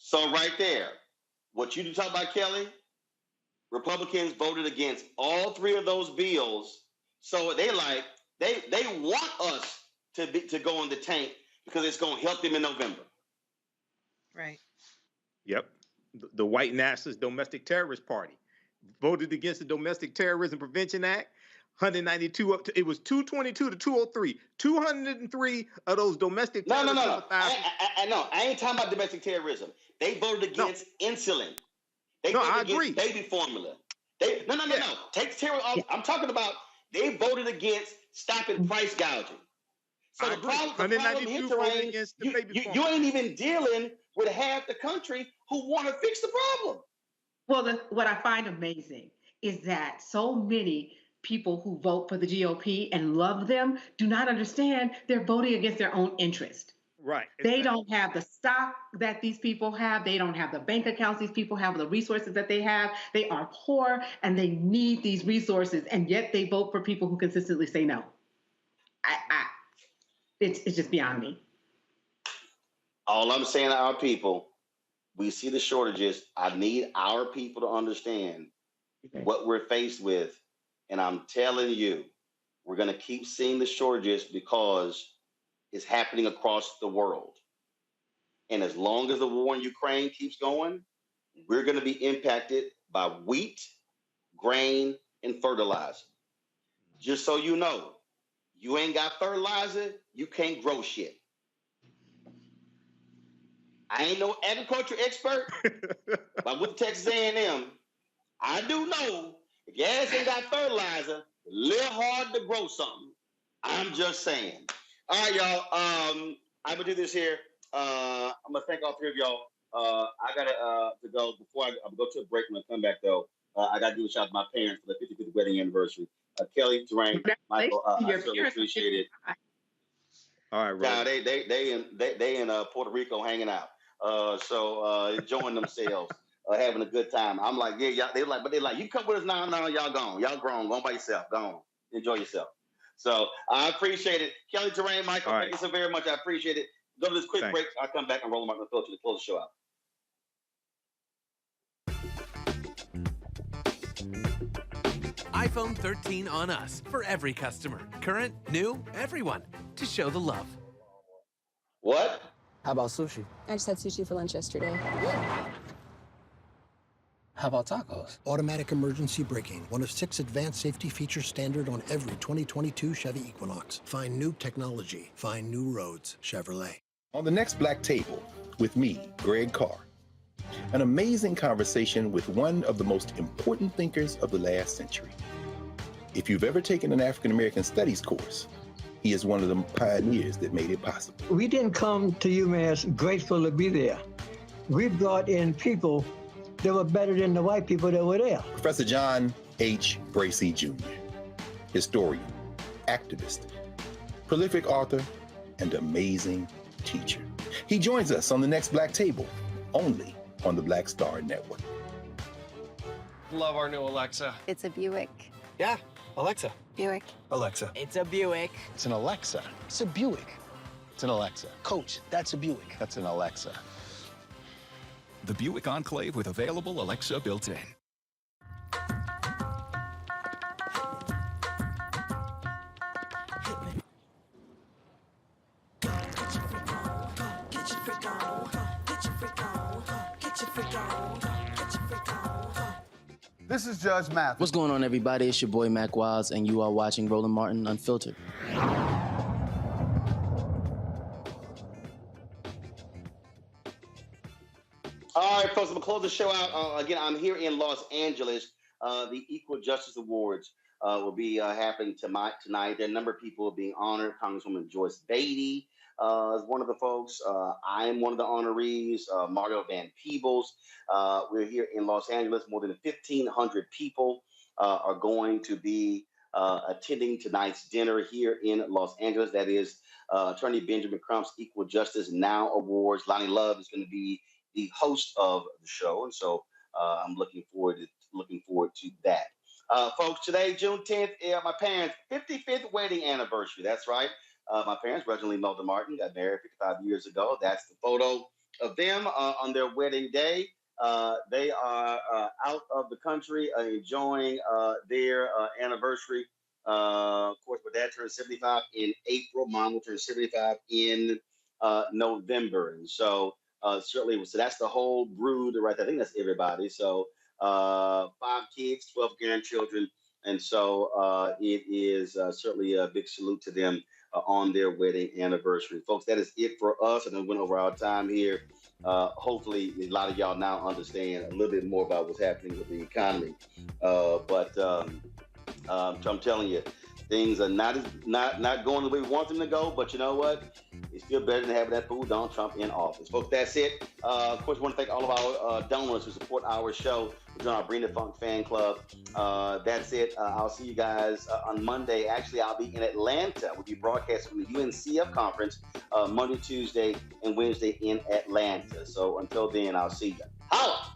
So right there, what you talk about, Kelly, Republicans voted against all three of those bills. So they want us to go in the tank because it's going to help them in November. Right. Yep. The white nationalist domestic terrorist party voted against the Domestic Terrorism Prevention Act. 192 up to, it was 222 to 203. 203 of those domestic No. I ain't talking about domestic terrorism. They voted against insulin. They voted against baby formula. No. Take the terror off. I'm talking about they voted against stopping price gouging. So the problem here, Terrain, you ain't even dealing with half the country who want to fix the problem. Well, what I find amazing is that so many people who vote for the GOP and love them do not understand they're voting against their own interest. Right. They don't have the stock that these people have. They don't have the bank accounts these people have, the resources that they have. They are poor and they need these resources, and yet they vote for people who consistently say no. It's just beyond me. All I'm saying to our people, we see the shortages. I need our people to understand what we're faced with. And I'm telling you, we're going to keep seeing the shortages because it's happening across the world. And as long as the war in Ukraine keeps going, we're going to be impacted by wheat, grain, and fertilizer. Just so you know, you ain't got fertilizer, you can't grow shit. I ain't no agriculture expert, but I'm with Texas A&M. I do know if your ass ain't got fertilizer, it's a little hard to grow something. I'm just saying. All right, y'all. I'm gonna do this here. I'm gonna thank all three of y'all. I gotta to go before I go to a break. When I come back though, I gotta do a shout out to my parents for the 55th wedding anniversary. Kelly, Terrain, Michael, I certainly appreciate it. All right, Roland. They in Puerto Rico hanging out. So enjoying themselves, having a good time. I'm like, yeah, y'all. They're like, you come with us now. No, y'all gone. Y'all grown. Go by yourself. Go on. Enjoy yourself. So I appreciate it. Kelly, Terrain, Michael, thank you so very much. I appreciate it. Go to this quick break. I'll come back and roll my throat to close the show out. iPhone 13 on us for every customer. Current, new, everyone. To show the love. What? How about sushi? I just had sushi for lunch yesterday. How about tacos? Automatic emergency braking, one of 6 advanced safety features standard on every 2022 Chevy Equinox. Find new technology. Find new roads. Chevrolet. On the next Black Table, with me, Greg Carr, an amazing conversation with one of the most important thinkers of the last century. If you've ever taken an African American studies course, he is one of the pioneers that made it possible. We didn't come to UMass grateful to be there. We brought in people that were better than the white people that were there. Professor John H. Bracey Jr., historian, activist, prolific author, and amazing teacher. He joins us on the next Black Table, only on the Black Star Network. Love our new Alexa. It's a Buick. Yeah, Alexa. Buick. Alexa. It's a Buick. It's an Alexa. It's a Buick. It's an Alexa. Coach, that's a Buick. That's an Alexa. The Buick Enclave with available Alexa built-in. This is Judge Mathis. What's going on, everybody? It's your boy Mac Wiles, and you are watching Roland Martin Unfiltered. All right, folks, I'm going to close the show out. Again, I'm here in Los Angeles. The Equal Justice Awards will be happening tonight. There are a number of people being honored. Congresswoman Joyce Beatty is one of the folks. I am one of the honorees, Mario Van Peebles. We're here in Los Angeles. More than 1,500 people are going to be attending tonight's dinner here in Los Angeles. That is Attorney Benjamin Crump's Equal Justice Now Awards. Lonnie Love is going to be the host of the show, and so I'm looking forward to that. Folks, today, June 10th, my parents' 55th wedding anniversary. That's right. My parents, Reginald and Melda Martin, got married 55 years ago. That's the photo of them on their wedding day. They are out of the country enjoying their anniversary. Of course, my dad turned 75 in April. Mom will turn 75 in November. And so certainly, so that's the whole brood right there. I think that's everybody. So 5 kids, 12 grandchildren. And so it is certainly a big salute to them on their wedding anniversary. Folks, that is it for us. And I went over our time here. Hopefully, a lot of y'all now understand a little bit more about what's happening with the economy. So I'm telling you, things are not going the way we want them to go. But you know what? It's still better than having that fool Donald Trump in office. Folks, that's it. Of course, I want to thank all of our donors who support our show. We're doing our Bring the Funk fan club. That's it. I'll see you guys on Monday. Actually, I'll be in Atlanta. We'll be broadcasting from the UNCF conference Monday, Tuesday, and Wednesday in Atlanta. So until then, I'll see you. Holla!